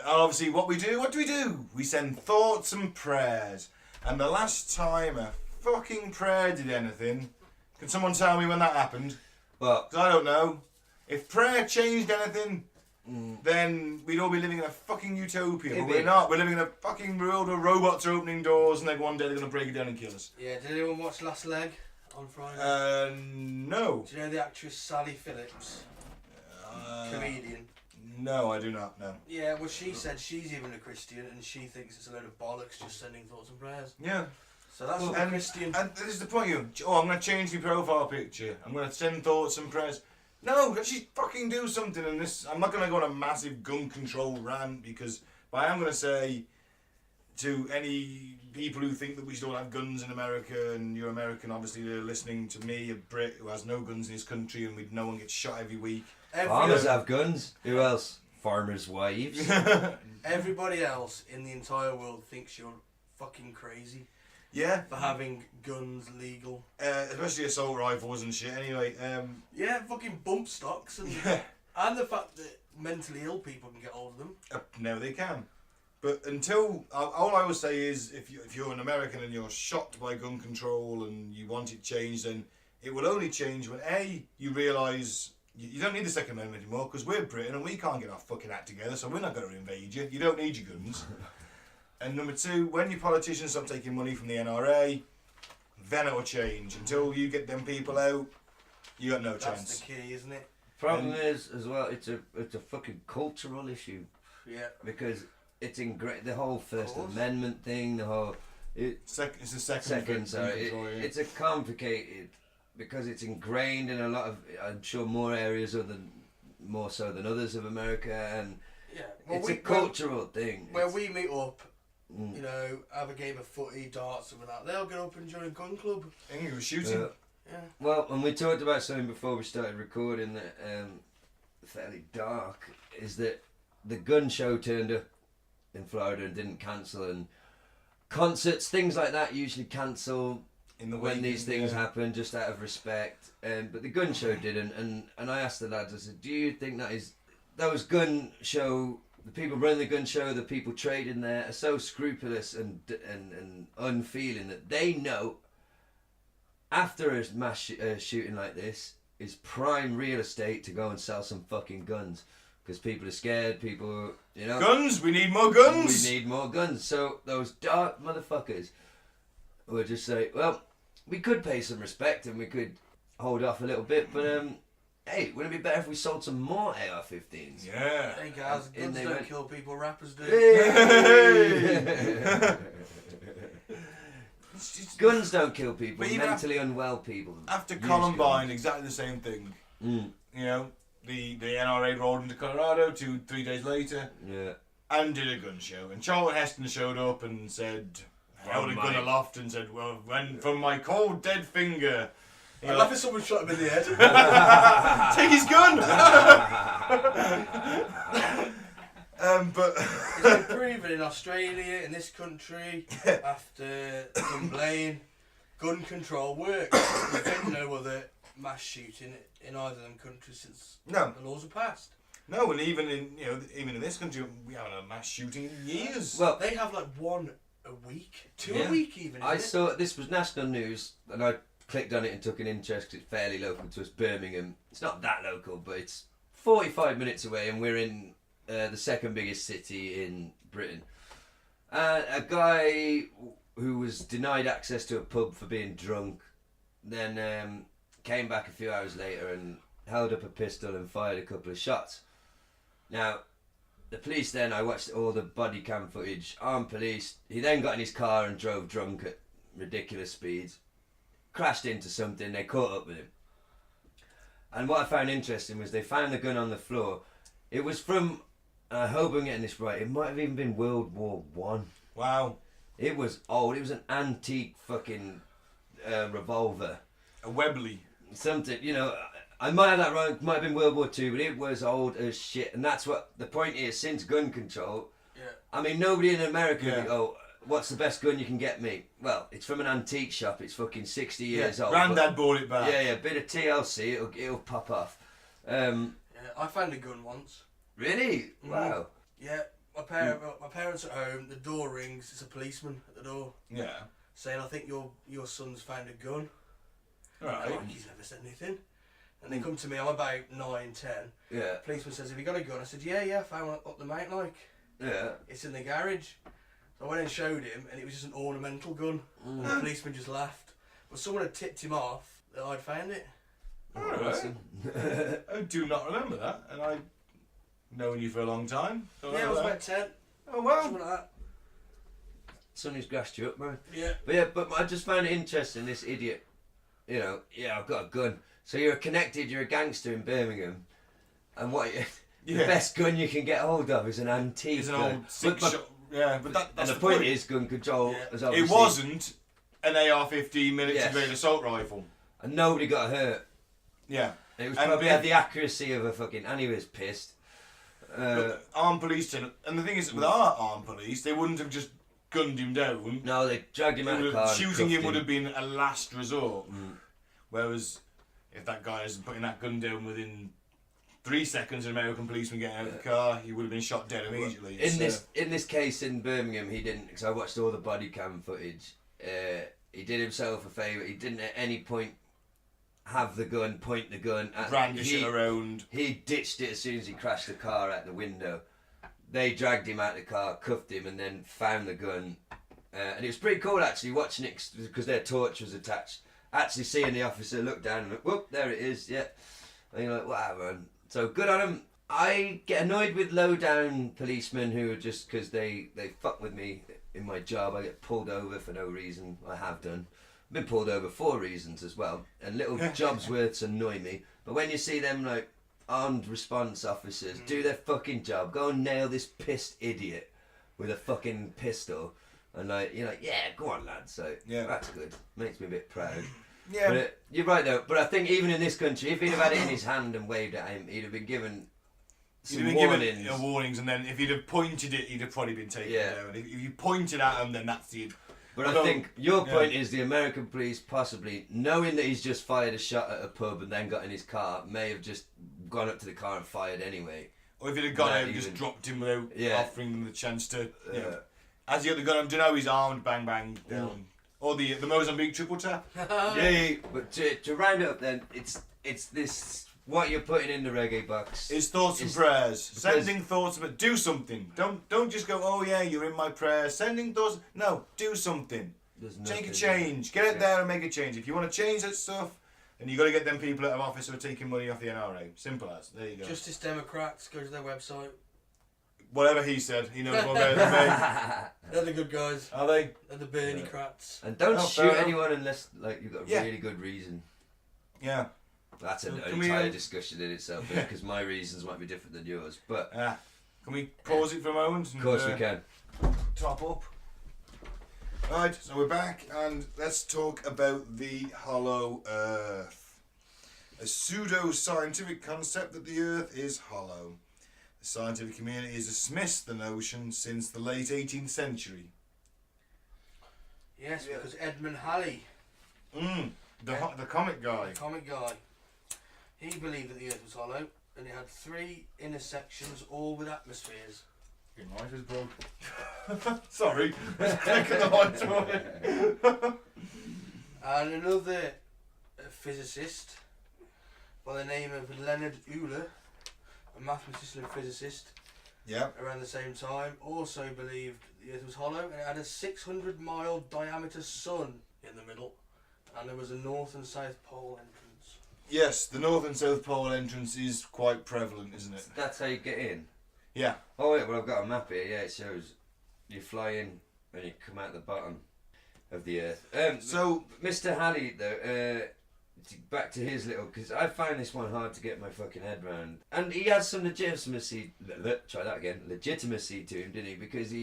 obviously what do we do? We send thoughts and prayers. And the last time a fucking prayer did anything, can someone tell me when that happened? Well, 'Cause I don't know. If prayer changed anything, then we'd all be living in a fucking utopia. But Maybe. we're not. We're living in a fucking world where robots are opening doors and then one day they're going to break it down and kill us. Yeah, did anyone watch Last Leg on Friday? No. Do you know the actress Sally Phillips? Comedian. No, I do not, no. Yeah, well, she said she's even a Christian and she thinks it's a load of bollocks just sending thoughts and prayers. Yeah. So that's what And, Christian. and this is the point, I'm going to change my profile picture. I'm going to send thoughts and prayers. No, actually fucking do something in this. I'm not going to go on a massive gun control rant because, but I am going to say to any people who think that we should all have guns in America, and you're American, obviously they're listening to me, a Brit who has no guns in his country and no one gets shot every week. Farmers have guns. Who else? Farmers' wives. Everybody else in the entire world thinks you're fucking crazy Yeah. for having guns legal. Especially assault rifles and shit. Anyway, Yeah, fucking bump stocks and yeah. and the fact that mentally ill people can get hold of them. No, they can. But until all I would say is, if you're an American and you're shocked by gun control and you want it changed, then it will only change when you realise you don't need the Second Amendment anymore because we're Britain and we can't get our fucking act together, so we're not going to invade you. You don't need your guns. And number two, when your politicians stop taking money from the NRA, then it'll change. Until you get them people out, you got no That's chance. the key, isn't it? Problem is, as well, it's a fucking cultural issue Yeah. because it's ingrained. The whole First course. Amendment thing, the whole It's the second sorry, control, yeah. it's a complicated because it's ingrained in a lot of, I'm sure, more areas more so than others of America, and Yeah. Well, it's a cultural thing. Where It's- we meet up, you know, have a game of footy, darts, something like that, they'll get up and join a gun club. And you were shooting. Yeah. Well, and we talked about something before we started recording that fairly dark, is that the gun show turned up in Florida and didn't cancel, and concerts, things like that usually cancel In the when week, these things yeah. happen just out of respect, but the gun show didn't, and I asked the lads, I said, do you think those gun show, the people running the gun show, the people trading there are so scrupulous and unfeeling that they know after a mass shooting like this is prime real estate to go and sell some fucking guns because people are scared, people, you know. Guns? We need more guns! We need more guns. So those dark motherfuckers will just say, well, we could pay some respect and we could hold off a little bit, but hey, wouldn't it be better if we sold some more AR-15s? Yeah. Hey guys, And guns they don't went- kill people, rappers do. Guns don't kill people, But even mentally unwell people. After use Columbine, guns. exactly the same thing. Mm, You know, the NRA rolled into Colorado 2-3 days later yeah. and did a gun show. And Charlton Heston showed up and said, held a gun Mike. aloft and said, well, when from my cold dead finger. I love if someone shot him in the head. Take his gun! But It's been proven in Australia, in this country, after Dunblane, gun control works. There's been no other mass shooting in either of them countries since no, the laws were passed. no, and even in this country, we haven't had a mass shooting in years. Well, They have like one a week, two Yeah. a week even. I isn't it? saw, this was national news, and I clicked on it and took an interest because it's fairly local to us, Birmingham. It's not that local, but it's 45 minutes away, and we're in the second biggest city in Britain. A guy who was denied access to a pub for being drunk, then came back a few hours later and held up a pistol and fired a couple of shots. Now, the police then, I watched all the body cam footage, armed police. He then got in his car and drove drunk at ridiculous speeds, crashed into something, they caught up with him. And what I found interesting was they found the gun on the floor. It was from, I hope I'm getting this right, it might have even been World War One. Wow. It was old, it was an antique fucking revolver. A Webley. Something, you know, I might have that wrong, it might have been World War Two, but it was old as shit. And that's what the point is, since gun control, Yeah. I mean, nobody in America Yeah. would go, what's the best gun you can get me? Well, it's from an antique shop, it's fucking 60 years old. Granddad bought it back. Yeah, bit of TLC, it'll pop off. Yeah, I found a gun once. Really? Mhm. Wow. Yeah, my parents at home. The door rings. It's a policeman at the door Yeah. saying, "I think your son's found a gun." I'm Right. like, he's never said anything. And they come to me, I'm about 9, 10. Yeah. Policeman says, have you got a gun? I said, yeah, I found one up the mountain, like. Yeah. It's in the garage. So I went and showed him, and it was just an ornamental gun. And the policeman just laughed. But someone had tipped him off that I'd found it. Alright. I do not remember that, and I've known you for a long time. Don't Yeah, I remember was that. about 10. Oh wow. Something like that. Somebody's grassed you up, man. Yeah. But I just found it interesting, this idiot. You know, yeah, I've got a gun. So you're a gangster in Birmingham, and what? The best gun you can get hold of is an antique. It's an gun. old six-shot. Yeah, but that's and the point is, gun control is it obviously... wasn't an AR-15 military Yes. grade assault rifle. And nobody got hurt. Yeah. It was And probably the- had the accuracy of a fucking... And he was pissed. But armed police, and the thing is, with our armed police, they wouldn't have just gunned him down. No, they dragged him out of the car and Shooting him cuffed would have been a last resort. Whereas, if that guy is putting that gun down within 3 seconds, an American policeman getting out of the car, he would have been shot dead immediately. In this case in Birmingham, he didn't, because I watched all the body cam footage. He did himself a favour. He didn't at any point have the gun, point the gun at brandish it around. He ditched it as soon as he crashed the car out the window. They dragged him out of the car, cuffed him, and then found the gun. And it was pretty cool actually watching it because their torch was attached. Actually seeing the officer look down and look, whoop, there it is, yeah. And you're like, whatever. So good on him. I get annoyed with low down policemen who are just because they fuck with me in my job. I get pulled over for no reason. I have done. I've been pulled over for reasons as well. And little jobs words annoy me. But when you see them like armed response officers do their fucking job, go and nail this pissed idiot with a fucking pistol. And like you're like, yeah, go on, lad. So Yeah. that's good. Makes me a bit proud. Yeah. But you're right though. But I think even in this country, if he'd have had it in his hand and waved at him, he'd have been given some He'd have been warnings. given warnings, and then if he'd have pointed it, he'd have probably been taken Yeah. down. If you pointed at him, then that's the. But Although- I think your point is the American police possibly, knowing that he's just fired a shot at a pub and then got in his car, may have just gone up to the car and fired anyway. Or if he'd have gone Not out and just even- dropped him without offering them the chance to. You know, as he got the gun, I don't know, he's armed, bang bang down. Or the Mozambique triple tap. Yeah, but to round it up then, it's this, what you're putting in the reggae box. It's thoughts and It's- prayers. Sending thoughts, but do something. Don't just go, oh yeah, you're in my prayers. Sending thoughts. No, do something. There's Take a nothing- change. Get out there and make a change. If you want to change that stuff, then you got to get them people out of office who are taking money off the NRA. Simple as. There you go. Justice Democrats, go to their website. Whatever he said, he knows more better than me. They're the good guys. Are they? They're the Bernie-crats. And don't Oh, shoot fair enough. anyone unless like you've got a Yeah. really good reason. Yeah. That's an Can we, entire discussion in itself because my reasons might be different than yours. But Can we pause it for a moment? of course we can. Top up. Right, so we're back and let's talk about the hollow earth. A pseudo-scientific concept that the earth is hollow. The scientific community has dismissed the notion since the late 18th century. Yes, because Edmund Halley, The comic guy. the comic guy, he believed that the earth was hollow and it had 3 inner sections, all with atmospheres. Your knife is broke. Sorry, just clicking the lights on it. And another physicist by the name of Leonard Euler, a mathematician and physicist, Yeah. around the same time, also believed the earth was hollow and it had a 600-mile diameter sun in the middle, and there was a north and south pole entrance. Yes, the North and South Pole entrance is quite prevalent, isn't it? That's how you get in. Yeah. Oh wait, well I've got a map here. Yeah, it shows you fly in and you come out the bottom of the earth. So, Mr. Halley though, back to his little, because I find this one hard to get my fucking head round. And he has some legitimacy. Try that again. Legitimacy to him, didn't he? Because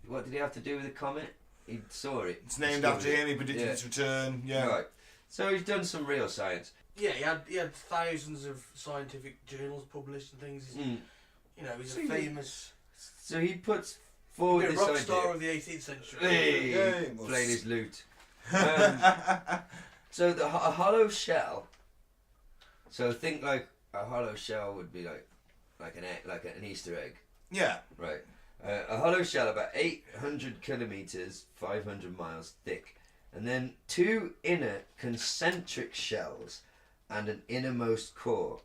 what did he have to do with the comet? He saw it. it's named Discovered after it. him, he predicted Yeah. its return. Yeah. Right. So he's done some real science. Yeah, he had thousands of scientific journals published and things. You know, he's So a he- famous So he puts forward a this rock idea. star of the 18th century. Hey, Yeah, playing his lute. So a hollow shell. So think like a hollow shell would be like an egg, like an Easter egg, Yeah. right? A hollow shell about 800 kilometers, 500 miles thick, and then 2 inner concentric shells and an innermost core.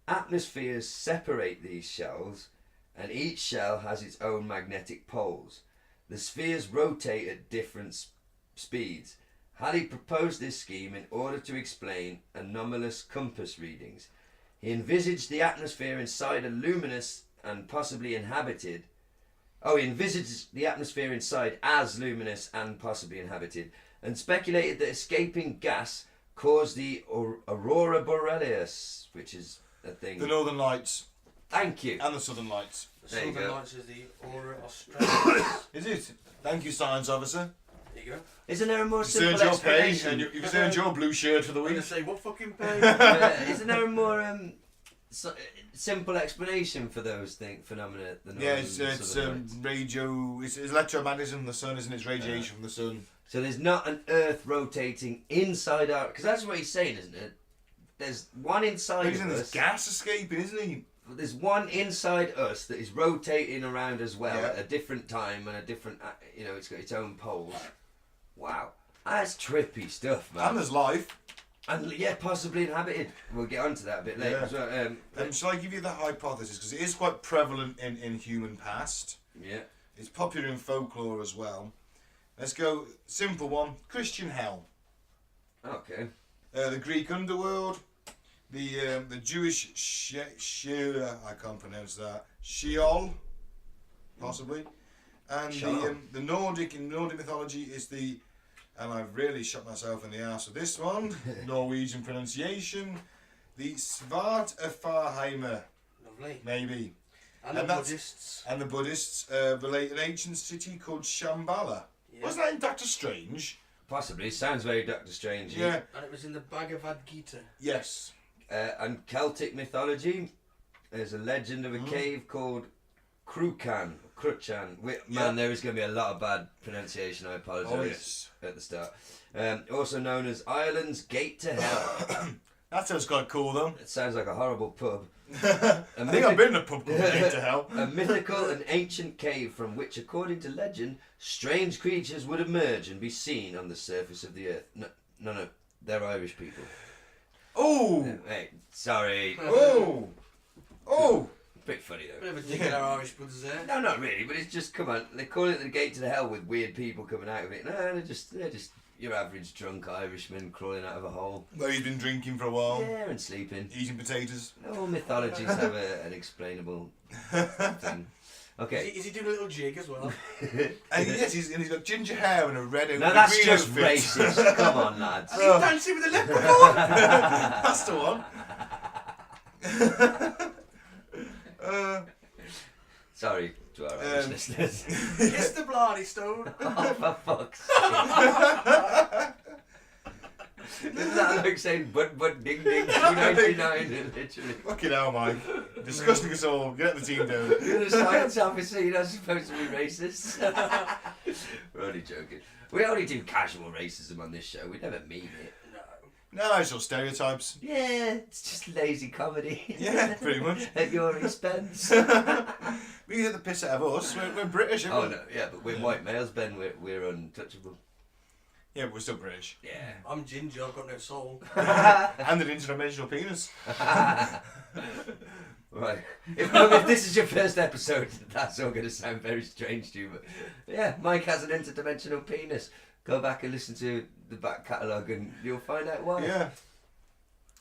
Atmospheres separate these shells, and each shell has its own magnetic poles. The spheres rotate at different speeds. Halley proposed this scheme in order to explain anomalous compass readings. He envisaged the atmosphere inside a luminous and possibly inhabited. He envisaged the atmosphere inside as luminous and possibly inhabited, and speculated that escaping gas caused the aurora borealis, which is a thing. The Northern Lights. Thank you. And the Southern Lights. The There you Southern go. Lights is the Aurora Australis. Is it? Thank you, science officer. There you go. Isn't there a more You've simple earned your pay, explanation? and you've earned your blue shirt for the I'm gonna week. say what fucking pay? Isn't there a more simple explanation for those phenomena? The Yeah, northern it's and southern lights? radio. It's electromagnetism from the sun, isn't it? It's radiation from the sun. So there's not an Earth rotating inside our... Because that's what he's saying, isn't it? There's one inside He's in of this us. gas escaping, isn't he? There's one inside us that is rotating around as well Yeah. at a different time and a different... it's got its own poles. Wow. That's trippy stuff, man. And there's life. And yeah, possibly inhabited. We'll get onto that a bit later Yeah. as well. Shall I give you the hypothesis? Because it is quite prevalent in human past. Yeah. It's popular in folklore as well. Let's go simple one. Christian hell. Okay. The Greek underworld. The Jewish I can't pronounce that. Sheol, possibly. And Sheol. the Nordic, in Nordic mythology, is the... And I've really shot myself in the arse with this one. Norwegian pronunciation. The Svartafarheimer, Lovely. maybe. And the that's- Buddhists. And the Buddhists relate an ancient city called Shambhala. Yeah. Wasn't that in Doctor Strange? Possibly. Sounds very Doctor Strange. Yeah. And it was in the Bhagavad Gita. Yes. And Celtic mythology, there's a legend of a cave called Cruachan. Man, there is going to be a lot of bad pronunciation. I apologise Oh, yes. at the start. Also known as Ireland's Gate to Hell. That sounds quite cool, though. It sounds like a horrible pub. I think I've been in a pub called Gate to Hell. A mythical and ancient cave from which, according to legend, strange creatures would emerge and be seen on the surface of the earth. No, they're Irish people. Oh! Hey, sorry. Oh! Oh! Bit funny though. Bit of a dig at our Irish brothers there. No, not really, but it's just, come on, they call it the gate to the hell with weird people coming out of it. No, they're just your average drunk Irishman crawling out of a hole. Where he's been drinking for a while. Yeah, and sleeping. Eating potatoes. All mythologies have an explainable thing. Okay. Is he doing a little jig as well? And yes, he's got ginger hair and a red and Now a that's green just outfit. racist. Come on, lads. And he's dancing with a leprechaun! That's the one. Sorry to our Irish listeners. Kiss the Blarney Stone! Oh, for fuck's sake. Isn't that like saying but ding ding 299 literally? Fucking hell, Mike. Disgusting us all. Get the team down. You're a science officer, you're not supposed to be racist. We're only joking. We only do casual racism on this show, we never mean it. No, it's all stereotypes. Yeah, it's just lazy comedy. Yeah, pretty much. At your expense. We get the piss out of us. We're British, aren't Oh we? no, yeah, but we're white males, Ben, we're untouchable. Yeah, but we're still British. Yeah. I'm ginger, I've got no soul. And an interdimensional penis. Right. If this is your first episode, that's all going to sound very strange to you. But yeah, Mike has an interdimensional penis. Go back and listen to the back catalogue and you'll find out why. Yeah.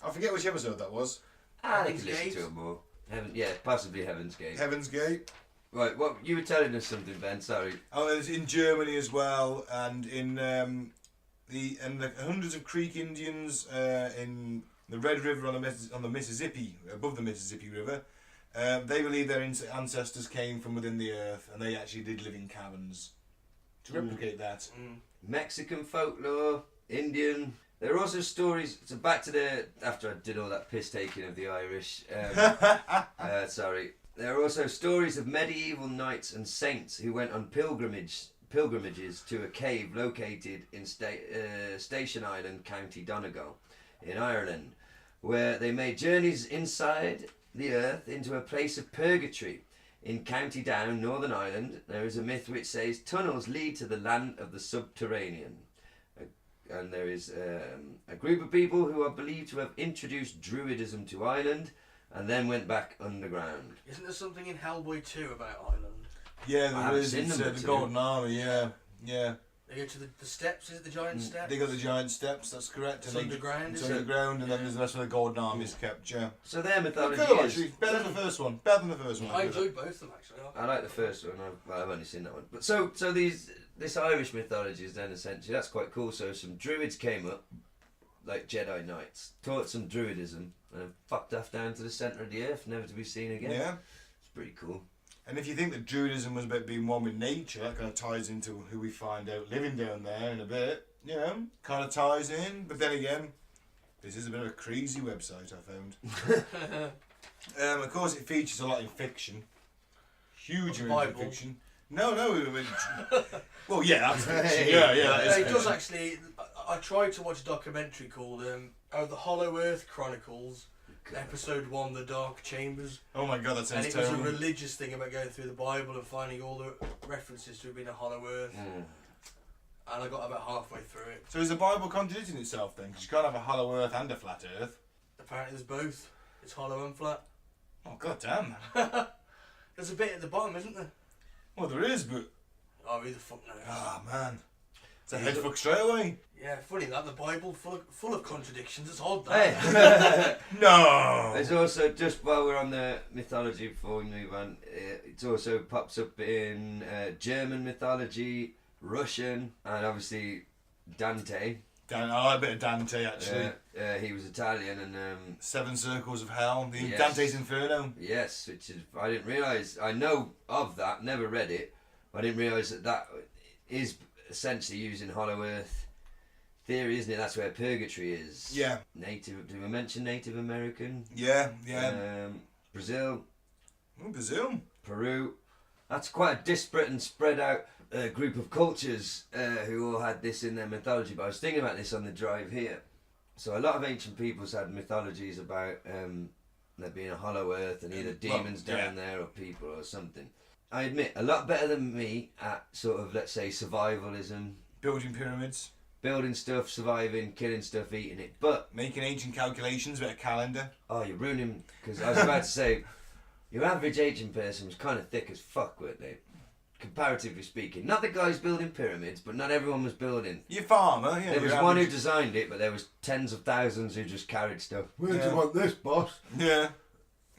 I forget which episode that was. I Heaven's can listen Gate. to it more. Possibly Heaven's Gate. Heaven's Gate. Right, well, you were telling us something, Ben, sorry. Oh, it's in Germany as well, and in the hundreds of Creek Indians in the Red River on the Mississippi, above the Mississippi River. They believe their ancestors came from within the earth, and they actually did live in caverns. To replicate that. Mexican folklore, Indian. There are also stories. So back to after I did all that piss taking of the Irish. Sorry. There are also stories of medieval knights and saints who went on pilgrimages to a cave located in Station Island, County Donegal, in Ireland, where they made journeys inside the earth into a place of purgatory. In County Down, Northern Ireland, there is a myth which says tunnels lead to the land of the subterranean. and there is a group of people who are believed to have introduced Druidism to Ireland and then went back underground. Isn't there something in Hellboy 2 about Ireland? Yeah, I there haven't is. seen It's number the two. Golden Army. Yeah. They go to the steps, is it the giant steps? They got the giant steps. That's correct. It's and underground, It's is it? underground, and then there's the rest of the Golden Army's kept. Yeah. So their mythology Good, is... actually. Better than the first one. Better than the first one. I enjoyed both of them actually. I like the first one. I've only seen that one. But so this Irish mythology is then essentially, that's quite cool. So some druids came up, like Jedi Knights, taught some druidism, and have fucked off down to the centre of the earth, never to be seen again. Yeah. It's pretty cool. And if you think that Druidism was about being one with nature, that kind of ties into who we find out living down there in a bit. You know, kind of ties in. But then again, this is a bit of a crazy website I found. Of course, it features a lot in fiction. Huge amount of Bible. fiction. No, I mean, well, yeah, that's fiction. Hey. Yeah, that Yeah, is it does fiction. actually. I tried to watch a documentary called The Hollow Earth Chronicles, Episode 1, The Dark Chambers. Oh my god, that And sounds it was a terrible. religious thing about going through the Bible and finding all the references to it being a hollow earth. And I got about halfway through it. So is the Bible contradicting itself then? Because you can't have a hollow earth and a flat earth. Apparently there's both. It's hollow and flat. Oh god damn. There's a bit at the bottom, isn't there? Well, there is, but Oh, who the fuck knows? ah man, it's a head fuck straight away. Yeah, funny that, the Bible full of contradictions. It's odd that. Hey! No. There's also, just while we're on the mythology before we move on, it also pops up in German mythology, Russian, and obviously Dante. I like a bit of Dante actually. He was Italian, and Seven Circles of Hell, the Yes. Dante's Inferno. yes, which is, I didn't realise, I know of that, never read it, but I didn't realise that is essentially using Hollow Earth theory, isn't it? That's where purgatory is. Yeah. Native, did we mention Native American? Yeah. Brazil, Oh, Brazil. Peru. That's quite a disparate and spread out group of cultures who all had this in their mythology. But I was thinking about this on the drive here. So a lot of ancient peoples had mythologies about there being a hollow earth and either demons down there or people or something. I admit, a lot better than me at sort of, let's say, survivalism, Building pyramids. building stuff, surviving, killing stuff, eating it. But, Making ancient calculations with a calendar. oh, you're ruining, because I was about to say, your average ancient person was kind of thick as fuck, weren't they? Comparatively speaking. Not the guys building pyramids, but not everyone was building. Your farmer, yeah. There was your one who average- designed it, but there was tens of thousands who just carried stuff. Where do Yeah. you want this, boss? Yeah.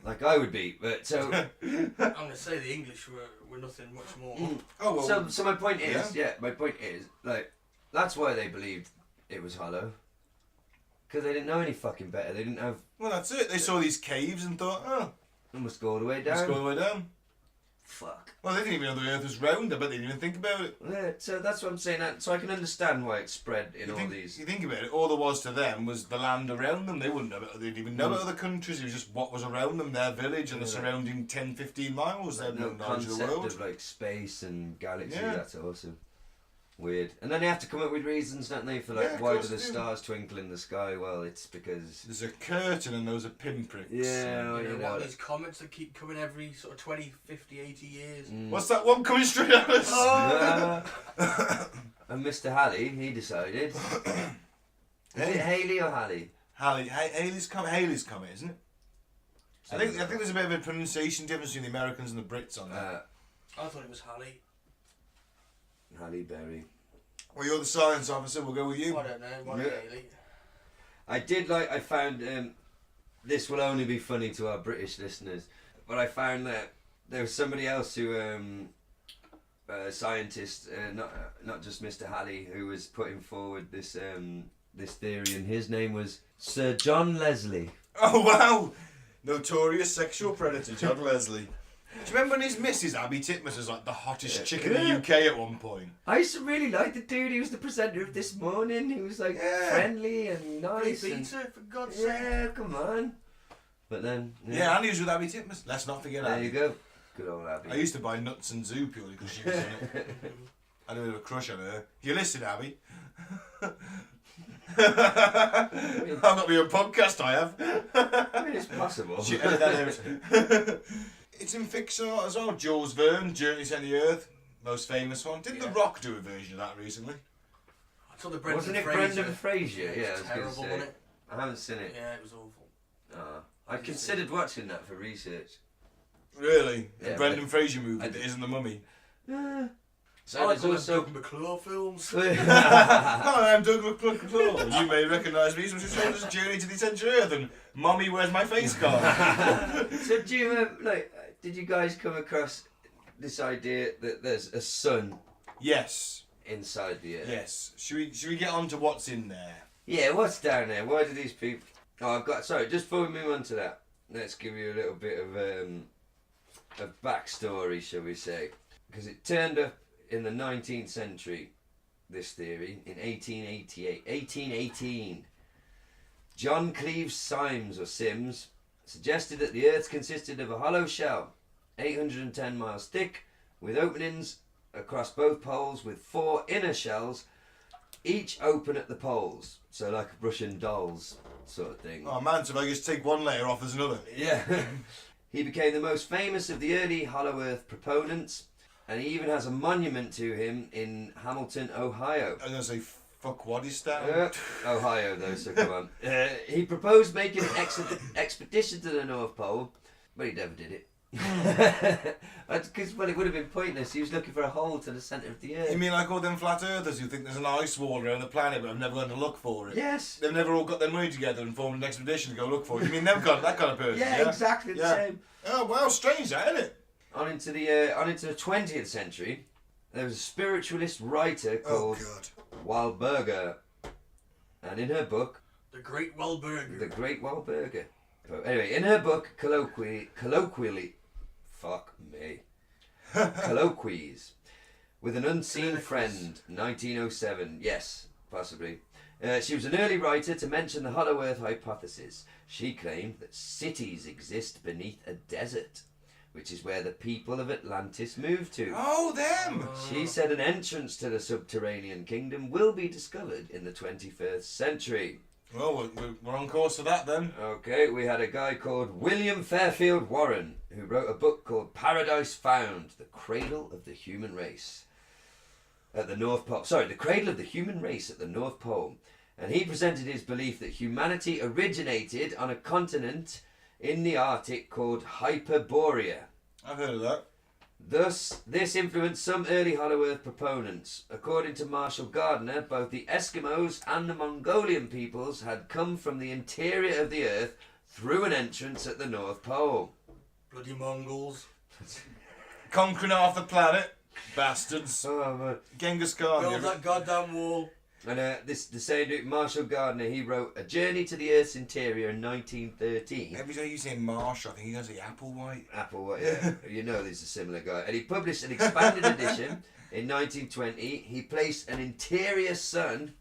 Like I would be, but so I'm going to say the English were nothing much more. Oh well. so my point is, my point is, like, that's why they believed it was hollow. Because they didn't know any fucking better. They didn't have. Well, that's it. They saw these caves and thought, oh, They must go all the way down. let's go all the way down. Fuck. Well, they didn't even know the Earth was round. I bet they didn't even think about it. Yeah, so that's what I'm saying. So I can understand why it's spread in all these. You think about it, all there was to them was the land around them. They wouldn't know about, they didn't even know about other countries. It was just what was around them, their village and the surrounding 10, 15 miles. They had no No knowledge of the concept world. of like space and galaxy. Yeah. That's awesome. Weird. And then they have to come up with reasons, don't they, for like Yeah, of why do course the they do. stars twinkle in the sky? Well, it's because. There's a curtain and those are pinpricks. Yeah, well, You you know, know. what, these comments that keep coming every sort of 20, 50, 80 years. What's that one coming straight at us? And Mr. Halley, he decided. Is it Haley or Halley? Haley's coming, isn't it? I think there's a bit of a pronunciation difference between the Americans and the Brits on that. I thought it was Halley. Halle Berry. Well, you're the science officer. We'll go with you. I don't know. Why Haley? I found, this will only be funny to our British listeners, but I found that there was somebody else who, a scientist, not just Mr. Halley, who was putting forward this theory, and his name was Sir John Leslie. Oh wow! Notorious sexual predator John Leslie. Do you remember when his missus Abby Titmuss was like the hottest chick in the UK at one point? I used to really like the dude. He was the presenter of This Morning. He was like friendly and nice. Free and- pizza, for God's sake. yeah, come on. But then, Yeah, and he was with Abby Titmuss. Let's not forget there Abby. you go. Good old Abby. I used to buy Nuts and Zoo purely because she was in it. I had a bit of a crush on her. You listen, Abby? I've got my own podcast, I have. I mean, it's possible. She edit that out. It's in fiction as well. Jules Verne, Journey to the Earth, most famous one. Didn't The Rock do a version of that recently? I I saw the Brendan Wasn't it Fraser. Brendan Fraser? Yeah, I It was was going to terrible, say. wasn't it? I haven't seen it. Yeah, it was awful. I considered watching that for research. Really? Yeah, A Brendan Fraser movie I that did- isn't The Mummy. So I like there's all also. Doug McClure films. Hi, I'm Douglas McClure. You may recognise me from Shoulders Journey to the Central Earth and Mommy, Where's My Face card? So do you did you guys come across this idea that there's a sun Yes. inside the earth? Yes. Should we get on to what's in there? Yeah, what's down there? Why do these people... Sorry, just before we move on to that, let's give you a little bit of backstory, shall we say. Because it turned up in the 19th century, this theory, in 1818. John Cleves Symes, or Sims, suggested that the Earth consisted of a hollow shell, 810 miles thick, with openings across both poles, with 4 inner shells, each open at the poles. So like Russian dolls sort of thing. Oh man, so if I just take one layer off, there's another. Yeah. He became the most famous of the early Hollow Earth proponents, and he even has a monument to him in Hamilton, Ohio. I'm going to say Fuckwadistan. Ohio, though, so come on. He proposed making an expedition to the North Pole, but he never did it. Because, well, it would have been pointless. He was looking for a hole to the centre of the Earth. You mean like all them flat earthers who think there's an ice wall around the planet but have never gone to look for it? Yes. They've never all got their money together and formed an expedition to go look for it. You mean they've got that kind of person? Yeah, exactly the same. Oh, well, strange that, isn't it? On into the 20th century, there was a spiritualist writer called Walburga, and in her book, The Great Wahlburger. The Great Wahlburger. Anyway, in her book, colloquially, Colloquies with an Unseen Friend, 1907. Yes, possibly. She was an early writer to mention the Hollow Earth hypothesis. She claimed that cities exist beneath a desert, which is where the people of Atlantis moved to. Oh, them! She said an entrance to the subterranean kingdom will be discovered in the 21st century. Well, we're on course for that then. Okay, we had a guy called William Fairfield Warren who wrote a book called Paradise Found, The Cradle of the Human Race at the North Pole. Sorry, The Cradle of the Human Race at the North Pole. And he presented his belief that humanity originated on a continent in the Arctic called Hyperborea. I've heard of that. Thus, this influenced some early Hollow Earth proponents. According to Marshall Gardner, both the Eskimos and the Mongolian peoples had come from the interior of the Earth through an entrance at the North Pole. Bloody Mongols. Conquering half the planet. Bastards. Oh, man. Genghis Khan. Build that goddamn wall. And the same dude, Marshall Gardner, he wrote A Journey to the Earth's Interior in 1913. Every time you say Marsh, I think he goes the Applewhite. Apple, yeah. You know there's a similar guy. And he published an expanded edition in 1920. He placed an interior sun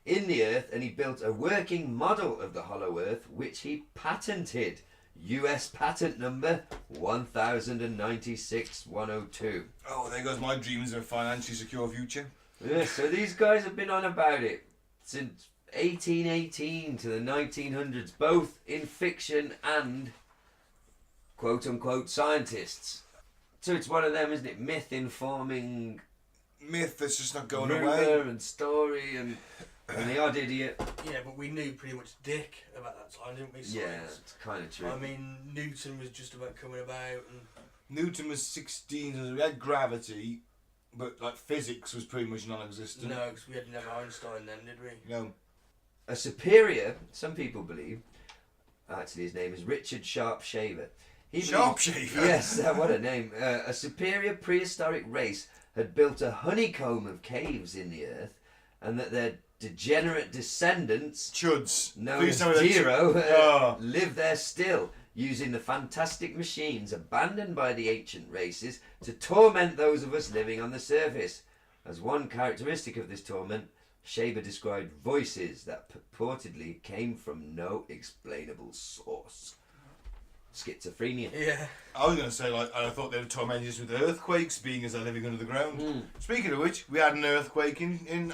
in the Earth and he built a working model of the Hollow Earth, which he patented. US patent number 1096-102. Oh, there goes my dreams of a financially secure future. Yeah, so these guys have been on about it since 1818 to the 1900s, both in fiction and quote-unquote scientists. So it's one of them, isn't it? Myth informing Myth that's just not going rumour away. and story and the odd idiot. Yeah, but we knew pretty much dick about that time, didn't we? Yeah, Science. it's kind of true. I mean, Newton was just about coming about, and Newton was 16, so we had gravity, but like physics was pretty much non-existent. no, because we had never Einstein then, did we? No. A superior, some people believe, actually his name is Richard Sharpshaver. He believed- Sharpshaver? Yes, what a name. A superior prehistoric race had built a honeycomb of caves in the earth, and that their degenerate descendants, Chuds. known Please as tell me they're Zero, Oh. live there still, using the fantastic machines abandoned by the ancient races to torment those of us living on the surface. As one characteristic of this torment, Shaber described voices that purportedly came from no explainable source. Schizophrenia. Yeah. I was going to say, like, I thought they were tormenting us with earthquakes, being as they're living under the ground. Speaking of which, we had an earthquake in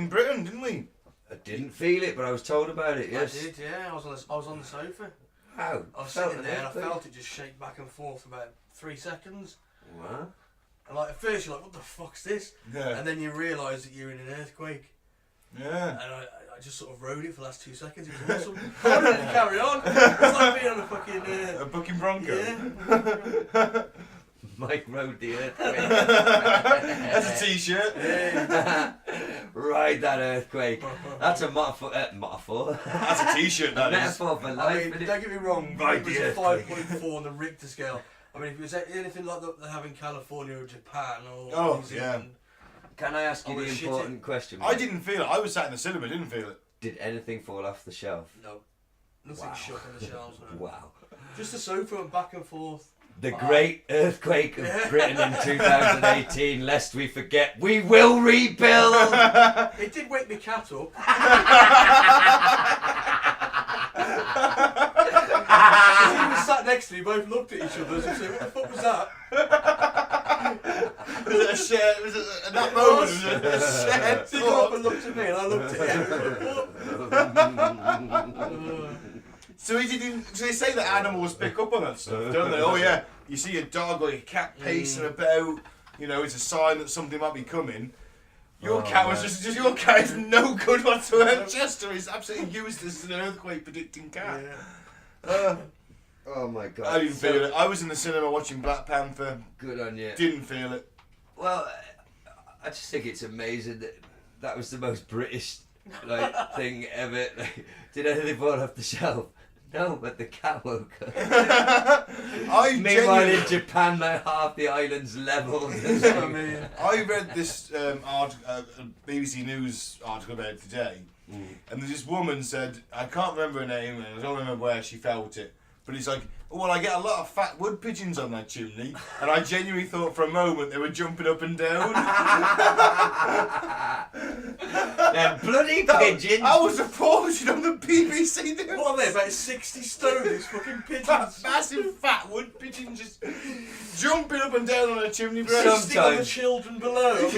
Britain, didn't we? I didn't feel it, but I was told about it, yes. I did, yeah. I was on the sofa. Wow. I was Felt sitting an there and I earthquake. felt it just shake back and forth for about 3 seconds. What? And like at first you're like, what the fuck's this? Yeah. And then you realise that you're in an earthquake. Yeah. And I just sort of rode it for the last 2 seconds. It was awesome. I wanted to carry on. It's like being on a fucking... A fucking Bronco. Yeah. Mike rode the earthquake. That's a t-shirt. Yeah. Ride that earthquake. That's a metaphor. That's a t-shirt, that is. Metaphor for I life. mean, innit? don't get me wrong, Right, it was the a earthquake. 5.4 on the Richter scale. I mean, if it was anything like that they have in California or Japan or Oh, New Zealand, Can I ask you Oh, the shit, important question? I mate? didn't feel it. I was sat in the cinema, didn't feel it. Did anything fall off the shelf? no. Nothing Wow. shook on the shelves, no. Wow. Just the sofa went back and forth. The great earthquake of Britain in 2018, lest we forget, we will rebuild! It did wake the cat up. He was sat next to me, both looked at each other and said, what the fuck was that? Was it a shared... Was it, at that moment, was it a shared He got up thought? and looked at me and I looked at him. So he didn't... So they say that animals pick up on that stuff, don't they? Oh, yeah. You see a dog or your cat pacing about, you know, it's a sign that something might be coming. Your cat was just your cat is no good whatsoever. Chester is absolutely useless as an earthquake predicting cat. Yeah. Oh my god. I didn't feel it. I was in the cinema watching Black Panther. Good on you. Didn't feel it. Well, I just think it's amazing that that was the most British thing ever. Like, did anything fall off the shelf? No, but the cat woke up. Meanwhile, in Japan, like half the island's leveled. I mean, I read this BBC News article about it today, and this woman said, I can't remember her name, and I don't remember where she felt it, but it's like, oh, well, I get a lot of fat wood pigeons on that chimney, and I genuinely thought for a moment they were jumping up and down. Them bloody pigeons. I was reported on the BBC News. what are they, about 60 stone, these fucking pigeons? Massive fat wood pigeon just jumping up and down on a chimney breast. Feasting on the Sometimes. children below.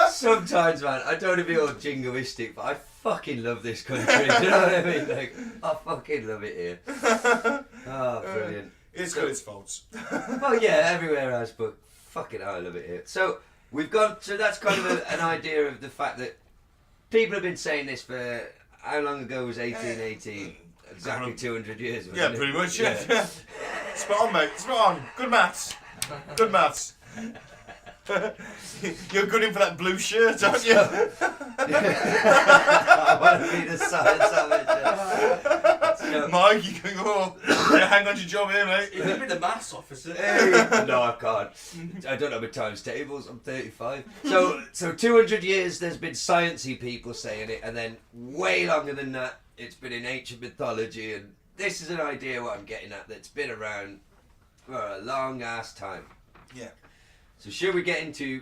Sometimes, man, I don't want to be all jingoistic, but I fucking love this country. Do you know what I mean? Like, I fucking love it here. Oh, brilliant. It's got its faults. Well, yeah, everywhere else, but fucking hell, I love it here. So we've got. So that's kind of an idea of the fact that people have been saying this for how long ago was 1818? Exactly 200 years. Yeah, wasn't it? pretty much. Yeah. Spot on, mate. Spot on. Good maths. Good maths. You're good in for that blue shirt, aren't you? I want to be the science amateur. So, Mike, you can go. Hang on to your job here, mate. You could be the maths officer. no, I can't. I don't know my times tables. I'm 35. So 200 years there's been sciencey people saying it, and then way longer than that it's been in ancient mythology, and this is an idea what I'm getting at that's been around for a long ass time. Yeah. So should we get into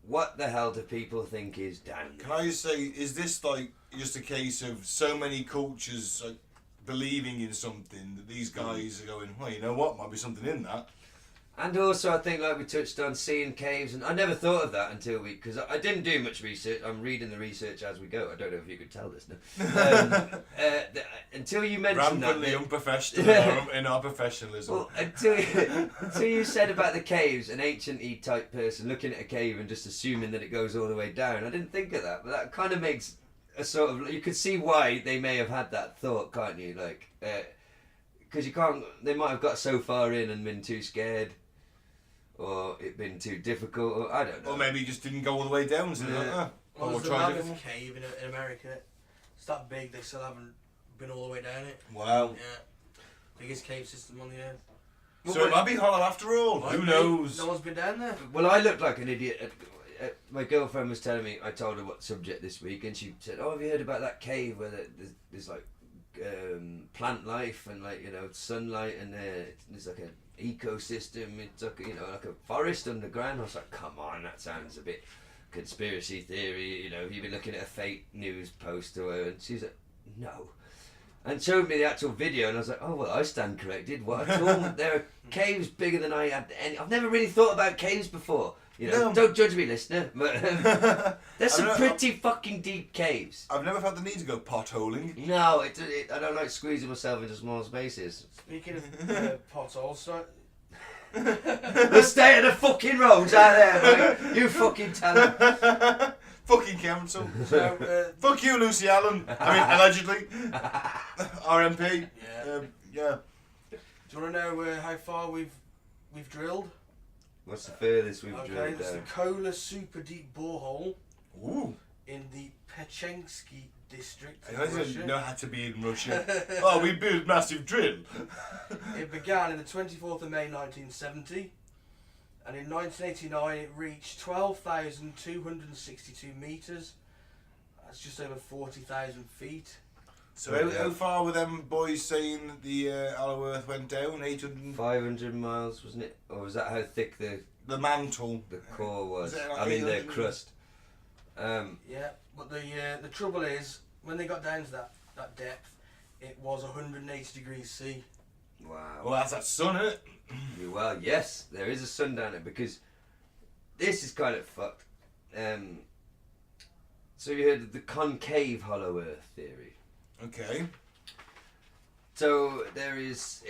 what the hell do people think is dung? Can I just say, is this like just a case of so many cultures like believing in something that these guys are going, well, you know what, might be something in that. And also, I think, like we touched on, seeing caves, and I never thought of that until because I didn't do much research. I'm reading the research as we go. I don't know if you could tell this now. Until you mentioned Rampantly that. unprofessional in our professionalism. Well, until you said about the caves, an ancient-y type person looking at a cave and just assuming that it goes all the way down. I didn't think of that, but that kind of makes a sort of. You could see why they may have had that thought, can't you? Like, because you can't. They might have got so far in and been too scared. Or it been too difficult, or I don't know. Or maybe he just didn't go all the way down, so they're like, Well, we'll there's the try Mammoth it. Cave in America. It's that big, they still haven't been all the way down it. Wow. Yeah. Biggest cave system on the earth. So it might be hollow after all. Might Who be. knows? No one's been down there. Well, I looked like an idiot. My girlfriend was telling me, I told her what subject this week, and she said, "Oh, have you heard about that cave where there's like plant life and like sunlight and there's like an ecosystem? It's like like a forest underground." I was like, "Come on, that sounds a bit conspiracy theory. You've been looking at a fake news post or whatever." And she's like, "No." And showed me the actual video, and I was like, "Oh well, I stand corrected. What at all? There are caves bigger than I had any. I've never really thought about caves before. No. Don't judge me, listener. But there's some I don't- pretty fucking deep caves. I've never felt the need to go potholing. No, I don't like squeezing myself into small spaces. Speaking of potholes, so The state of the fucking roads out there, mate. You fucking tell them. Fucking council. So, Fuck you, Lucy Allen. I mean, allegedly. RMP. yeah. Yeah. Do you want to know how far we've drilled? What's the furthest we've Okay, drilled it's the down? Kola Super Deep Borehole Ooh. in the Pechensky district I of don't even Russia. know how to be in Russia. Oh, we built massive drill. It began on the 24th of May 1970, and in 1989 it reached 12,262 metres. That's just over 40,000 feet. So how far were them boys saying that the Hollow Earth went down? 800. 500 miles, wasn't it? Or was that how thick the mantle. core was? Was it like I mean, the 800? crust. Yeah, but the trouble is, when they got down to that depth, it was 180 degrees C. Wow. Well, that's that sun, isn't it? Well, yes, there is a sun down there because this is kind of fucked. So you heard of the concave hollow Earth theory? Okay. So there is,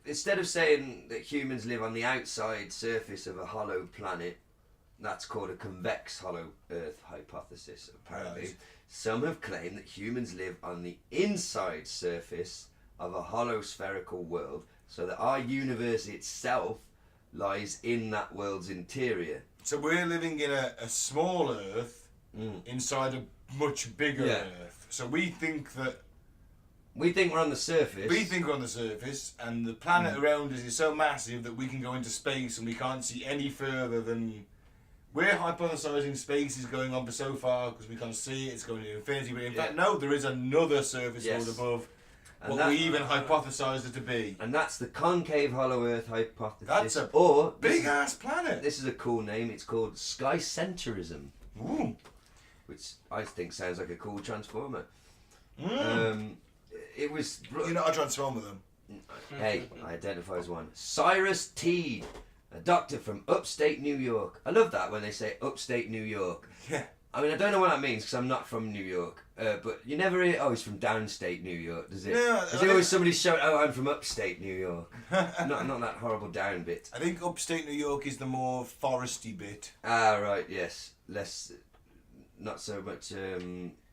instead of saying that humans live on the outside surface of a hollow planet, that's called a convex hollow Earth hypothesis, apparently. Right. Some have claimed that humans live on the inside surface of a hollow spherical world, so that our universe itself lies in that world's interior. So we're living in a small Earth inside a much bigger Earth. So we think that We think we're on the surface. we think we're on the surface, and the planet around us is so massive that we can go into space and we can't see any further than. We're hypothesizing space is going on for so far because we can't see it, it's going to infinity, but in fact, no, there is another surface world above And what that- we even hypothesized it to be. And that's the concave hollow Earth hypothesis. That's a or Big ass planet! This is a cool name. It's called sky-centrism, Ooh. which I think sounds like a cool transformer. It was. You're not a transformer then? Hey, I identify as one. Cyrus Teed, a doctor from upstate New York. I love that when they say upstate New York. Yeah. I mean, I don't know what that means because I'm not from New York. But you never hear, oh, he's from downstate New York, does it? No, There's always somebody shouting, oh, I'm from upstate New York. not that horrible down bit. I think upstate New York is the more foresty bit. Ah, right, yes. Less, not so much a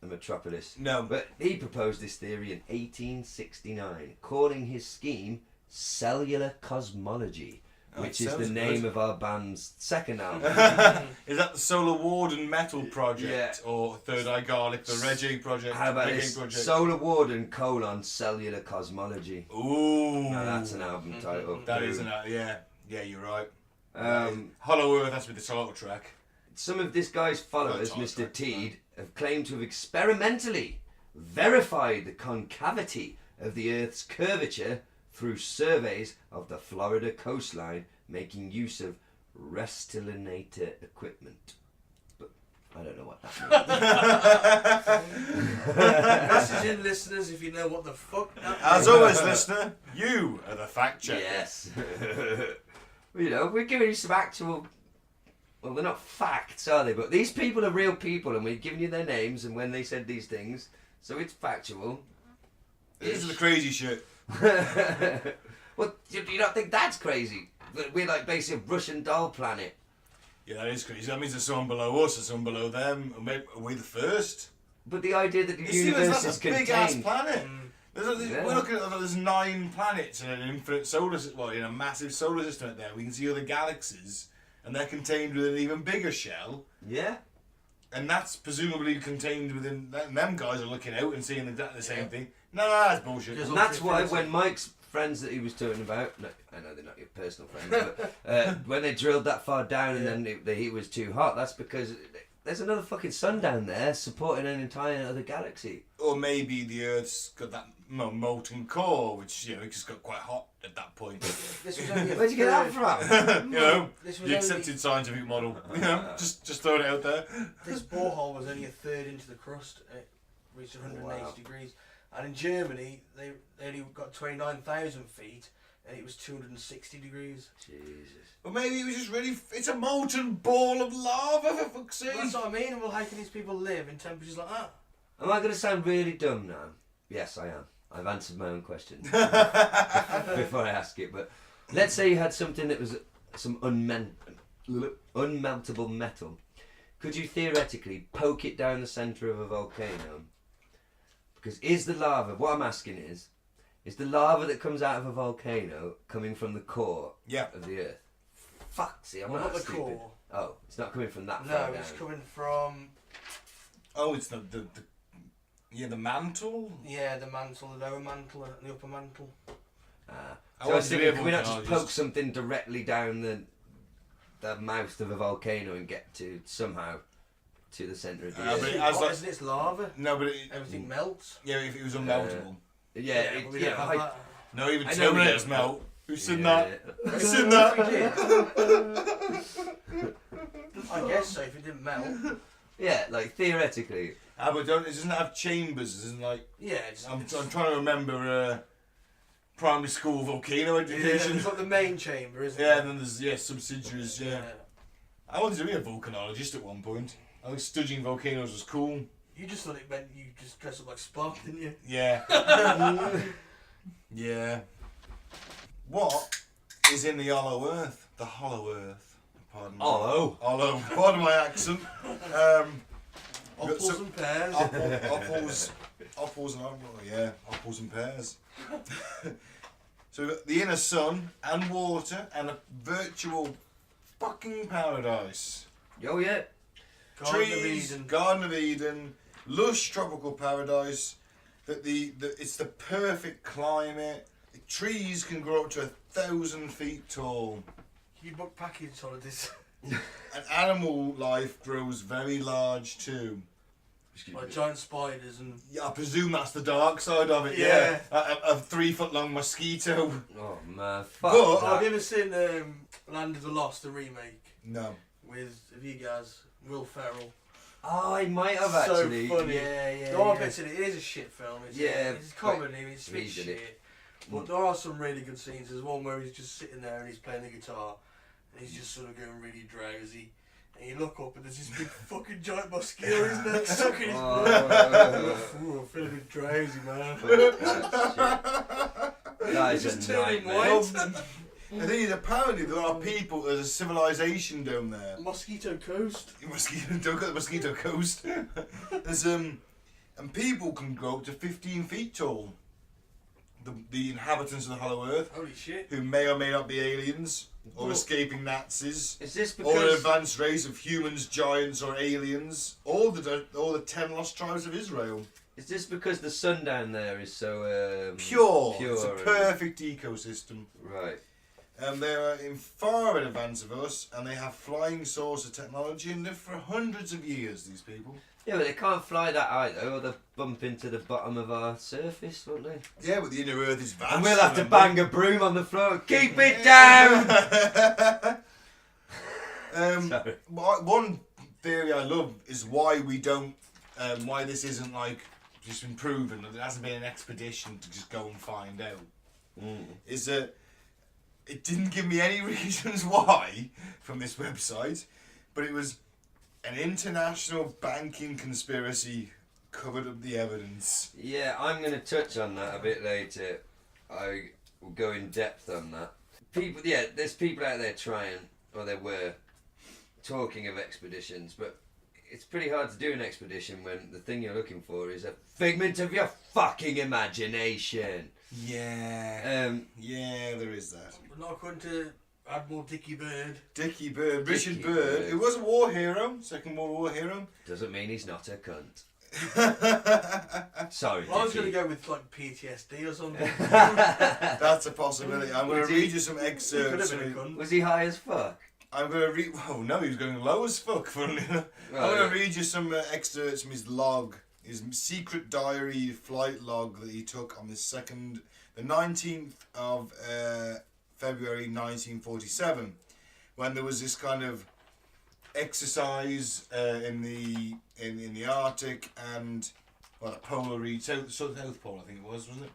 metropolis. No. But he proposed this theory in 1869, calling his scheme cellular cosmology, which is the sounds name good. of our band's second album. Is that the Solar Warden Metal Project? Yeah. Or Third Eye Garlic, the Reggae Project? How about Reggae this? Project? Solar Warden : cellular cosmology. Ooh. Now that's an album title. That Boom. is an yeah. Yeah, you're right. Hollow Earth, that's with the title track. Some of this guy's followers, Well, Mr. it's Teed, have claimed to have experimentally verified the concavity of the Earth's curvature through surveys of the Florida coastline, making use of Restylinator equipment. But I don't know what that means. Message in, listeners, if you know what the fuck that As always, listener, you are the fact checker. Yes. You know, we're giving you some actual. Well, they're not facts, are they? But these people are real people, and we're giving you their names and when they said these things, so it's factual. This is the crazy shit. Well, do you not think that's crazy? That we're like basically a Russian doll planet. Yeah, that is crazy. That means there's someone below us, there's someone below them. Are we the first? But the idea that the You see, universe that's is a big ass contained. planet. Yeah. We're looking at there's 9 planets in an infinite solar system. Well, in a massive solar system out there. We can see other galaxies, and they're contained within an even bigger shell. Yeah. And that's presumably contained within. And them guys are looking out and seeing exactly the same thing. No, that's bullshit. Just And that's why when Mike's friends that he was talking about, no, I know they're not your personal friends, but when they drilled that far down and then the heat was too hot, that's because there's another fucking sun down there supporting an entire other galaxy. Or maybe the Earth's got that molten core, which it just got quite hot at that point. This was only a Where'd you get that third- from? You know, This was the only- accepted scientific model. You know, just throwing it out there. This borehole was only a third into the crust. It reached 180 Wow. degrees. And in Germany, they only got 29,000 feet, and it was 260 degrees. Jesus. Well, maybe it was just really. It's a molten ball of lava, for fuck's sake. That's what I mean. Well, how can these people live in temperatures like that? Am I going to sound really dumb now? Yes, I am. I've answered my own question before I ask it. But let's say you had something that was some unmeltable metal. Could you theoretically poke it down the centre of a volcano? Because is the lava, what I'm asking is the lava that comes out of a volcano coming from the core Yeah. of the earth? Fuck, see, I'm Well, not not the stupid. core. Oh, it's not coming from that far No, down. it's coming from Oh, it's the mantle. the mantle, the lower mantle, and the upper mantle. Ah. I So I want was to be thinking, a can we not just volcanologist. poke something directly down the mouth of a volcano and get to somehow to the centre of the but earth? it has like- Isn't it lava? No, but Everything melts. yeah, if it was unmeltable. Yeah, but we don't have that. No, even I know we Terminators don't. melt. Who's seen yeah. that? Who's seen that? I guess so, if it didn't melt. Yeah, like theoretically. But it doesn't have chambers. It isn't like Yeah, it's, I'm trying to remember primary school volcano education. it's like the main chamber, isn't Yeah, it? and then there's subsidiaries. Yeah, I wanted to be a volcanologist at one point. I think studying volcanoes was cool. You just thought it meant you just dress up like Spock, didn't you? Yeah. Yeah. What is in the hollow earth? The hollow earth. Pardon me. Hollow. Hollow. Pardon my accent. Apples so- and pears. Apples and pears. So we've got the inner sun and water and a virtual fucking paradise. Oh yeah. Garden of Trees, Eden. Garden of Eden, lush tropical paradise. That it's the perfect climate. Trees can grow up to 1,000 feet tall. You book package holidays. And animal life grows very large too. Like giant spiders and... Yeah, I presume that's the dark side of it. Yeah, a 3 foot long mosquito. Oh man, fuck But- that. Have you ever seen Land of the Lost, the remake? No. With Gaz, Will Ferrell. Oh, I might have So actually. funny. Yeah. No, I bet it is a shit film. It's it's a comedy, it's a bit he's in it. shit. But there are some really good scenes. There's one where he's just sitting there and he's playing the guitar and he's just sort of going really drowsy. And you look up and there's this big fucking giant mosquito, isn't there? Sucking his blood. Ooh, I'm feeling a bit drowsy, man. That is Just a turning nightmare. white. The thing is, apparently there are people, there's a civilization down there. Mosquito Coast. Don't go to the mosquito coast. There's and people can grow up to 15 feet tall. The inhabitants of the Hollow Earth, Holy shit. who may or may not be aliens or Well, escaping Nazis, Is this or an because? advanced race of humans, giants, or aliens, all the 10 lost tribes of Israel. Is this because the sun down there is so Pure. It's a and- perfect ecosystem. Right. They are in far in advance of us, and they have flying saucer technology and live for hundreds of years. These people. Yeah, but they can't fly that high though, or they'll bump into the bottom of our surface, won't they? Yeah, but the inner Earth is vast. And we'll have to remember? bang a broom on the floor. Keep it down. Sorry. One theory I love is why we don't, why this isn't like just been proven, that there hasn't been an expedition to just go and find out. Is that it didn't give me any reasons why from this website, but it was an international banking conspiracy covered up the evidence. Yeah, I'm going to touch on that a bit later. I will go in depth on that. There's people out there trying, or there were, talking of expeditions, but it's pretty hard to do an expedition when the thing you're looking for is a figment of your fucking imagination. Yeah. Yeah, there is that. But not according to Admiral Byrd. Dickie Byrd, Richard Dickie Byrd, Byrd. who was a war hero, Second World War hero. Doesn't mean he's not a cunt. Sorry, Well, I was going to Dickie. go with like PTSD or something. That's a possibility. I'm going Was to he- read you some Could excerpts. have been a cunt. Was he high as fuck? I'm going to read. Oh no, he was going low as fuck. Funnily enough. I'm going to read you some excerpts from his log, his secret diary flight log that he took on the 19th of February 1947, when there was this kind of exercise in the Arctic and the polar region, South Pole, I think it was, wasn't it?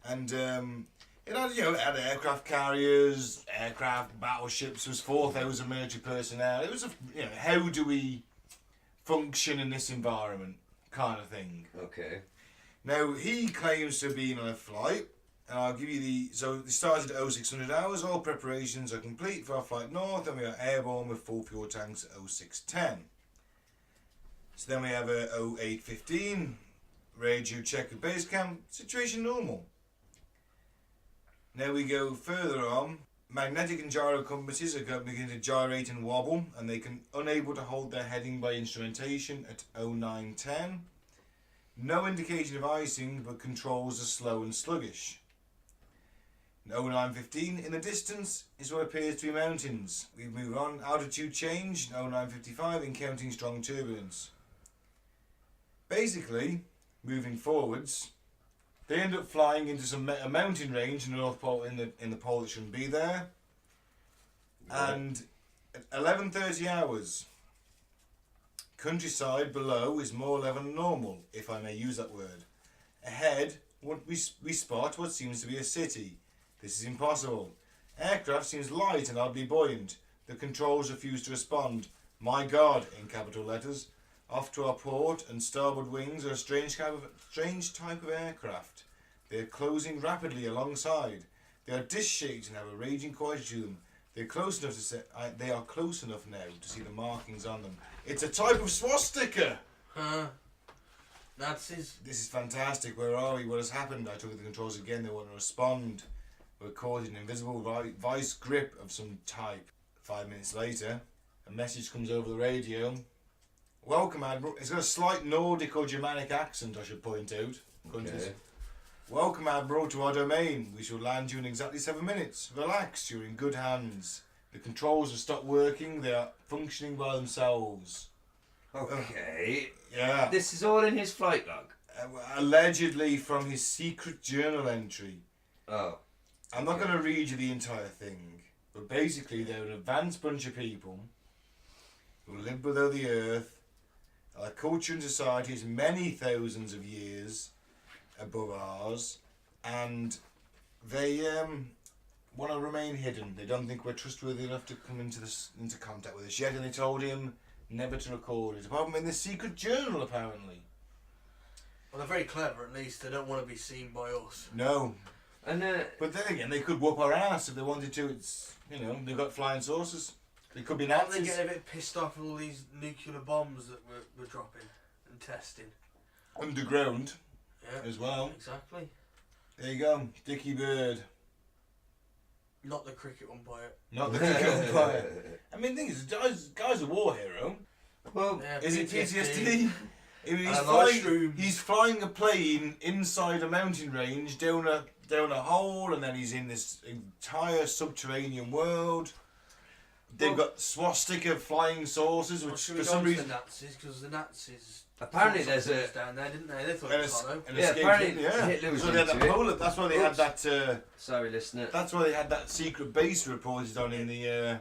And it had, it had aircraft carriers, aircraft, battleships. There was 4,000 military personnel. It was how do we function in this environment kind of thing. Okay. Now he claims to have been on a flight. And I'll give you so it started at 0600 hours, all preparations are complete for our flight north, and we are airborne with full fuel tanks at 0610. So then we have a 0815, radio check at base camp, situation normal. Now we go further on. Magnetic and gyro compasses are beginning to gyrate and wobble, and they can unable to hold their heading by instrumentation at 0910. No indication of icing, but controls are slow and sluggish. 0915 in the distance is what appears to be mountains. We move on. Altitude change 0955, encountering strong turbulence. Basically, moving forwards, they end up flying into a mountain range in the North Pole, in the pole that shouldn't be there. Right. And at 11:30 hours, countryside below is more level than normal, if I may use that word. Ahead, we spot what seems to be a city. This is impossible. Aircraft seems light and oddly buoyant. The controls refuse to respond. My God, in capital letters. Off to our port and starboard wings are a strange type of aircraft. They are closing rapidly alongside. They are dish-shaped and have a raging quality to them. They are close enough now to see the markings on them. It's a type of swastika. Nazis. This is fantastic. Where are we? What has happened? I took the controls again. They want to respond. We're caught in an invisible vice grip of some type. 5 minutes later, a message comes over the radio. Welcome, Admiral. It's got a slight Nordic or Germanic accent, I should point out. Okay. Welcome, Admiral, to our domain. We shall land you in exactly 7 minutes. Relax, you're in good hands. The controls have stopped working. They are functioning by themselves. Okay. Yeah. This is all in his flight log? Allegedly from his secret journal entry. Oh. I'm not going to read you the entire thing, but basically they're an advanced bunch of people who live below the earth. Our culture and society is many thousands of years above ours, and they want to remain hidden. They don't think we're trustworthy enough to come into contact with us yet, and they told him never to record it. Apart from in the secret journal, apparently. Well, they're very clever, at least. They don't want to be seen by us. No. And but then again, they could whoop our ass if they wanted to. It's, they've got flying saucers. They could be Nazis. Aren't they getting a bit pissed off with all these nuclear bombs that we're dropping and testing? Underground, as well. Exactly. There you go, Dickie Byrd. Not the cricket umpire. Not the cricket umpire. I mean, the thing is, guy's a war hero. Well, is it PTSD? He's flying a plane inside a mountain range down a hole, and then he's in this entire subterranean world. They've got swastika flying saucers, which for some reason the Nazis, because the Nazis apparently there's a down there, didn't they? They thought it was hollow. Apparently Hitler was into it. That's why they had that. Sorry, listener. That's why they had that secret base reported on in the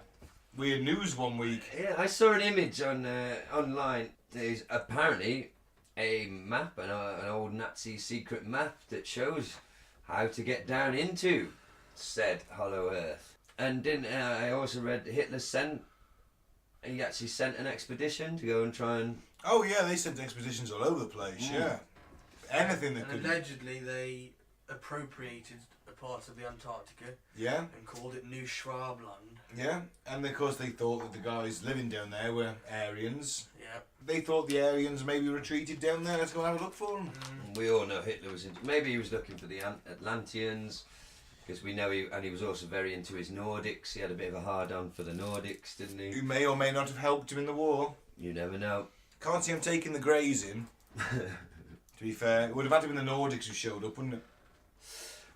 Weird News one week. Yeah, I saw an image on online. There's apparently a map, an old Nazi secret map that shows how to get down into said hollow earth. And I also read Hitler he actually sent an expedition to go and try and... Oh yeah, they sent expeditions all over the place, yeah. Anything that could... Allegedly they appropriated a part of the Antarctica. Yeah. And called it New Schwabland. Yeah, and of course they thought that the guys living down there were Aryans. Yeah. They thought the Aryans maybe retreated down there. Let's go and have a look for them. We all know Hitler was maybe he was looking for the Atlanteans, because we know he was also very into his Nordics. He had a bit of a hard-on for the Nordics, didn't he? Who may or may not have helped him in the war. You never know. Can't see him taking the Greys in. To be fair, it would have had to be the Nordics who showed up, wouldn't it?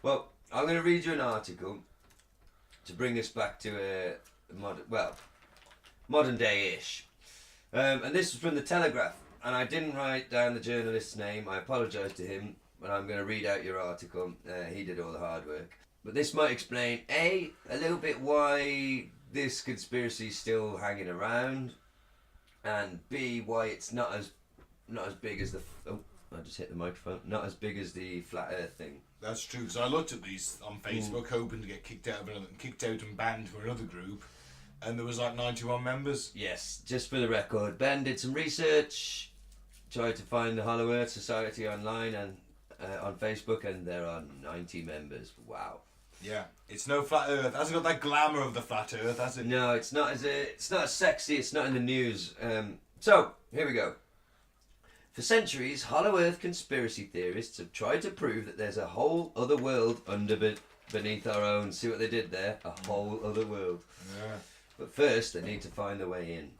Well, I'm going to read you an article to bring us back to modern day-ish. And this was from the Telegraph, and I didn't write down the journalist's name. I apologise to him, but I'm going to read out your article. He did all the hard work. But this might explain a little bit why this conspiracy is still hanging around, and B, why it's not as big as the... Oh, I just hit the microphone. Not as big as the flat Earth thing. That's true, because I looked at these on Facebook hoping to get kicked out and banned for another group, and there was like 91 members. Yes, just for the record, Ben did some research, tried to find the Hollow Earth Society online and on Facebook, and there are 90 members. Wow. Yeah, it's no flat Earth. It hasn't got that glamour of the flat Earth, has it? No, it's not as sexy. It's not in the news. So here we go. For centuries, Hollow Earth conspiracy theorists have tried to prove that there's a whole other world beneath our own. See what they did there? A whole other world. Yeah. But first, they need to find their way in.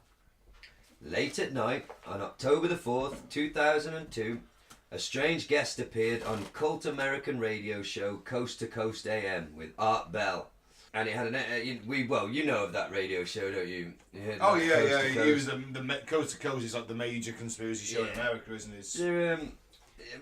Late at night, on October the 4th, 2002, a strange guest appeared on cult American radio show Coast to Coast AM with Art Bell. And it had you know of that radio show, don't you? Oh yeah. He was the Coast to Coast is like the major conspiracy show in America, isn't it? Their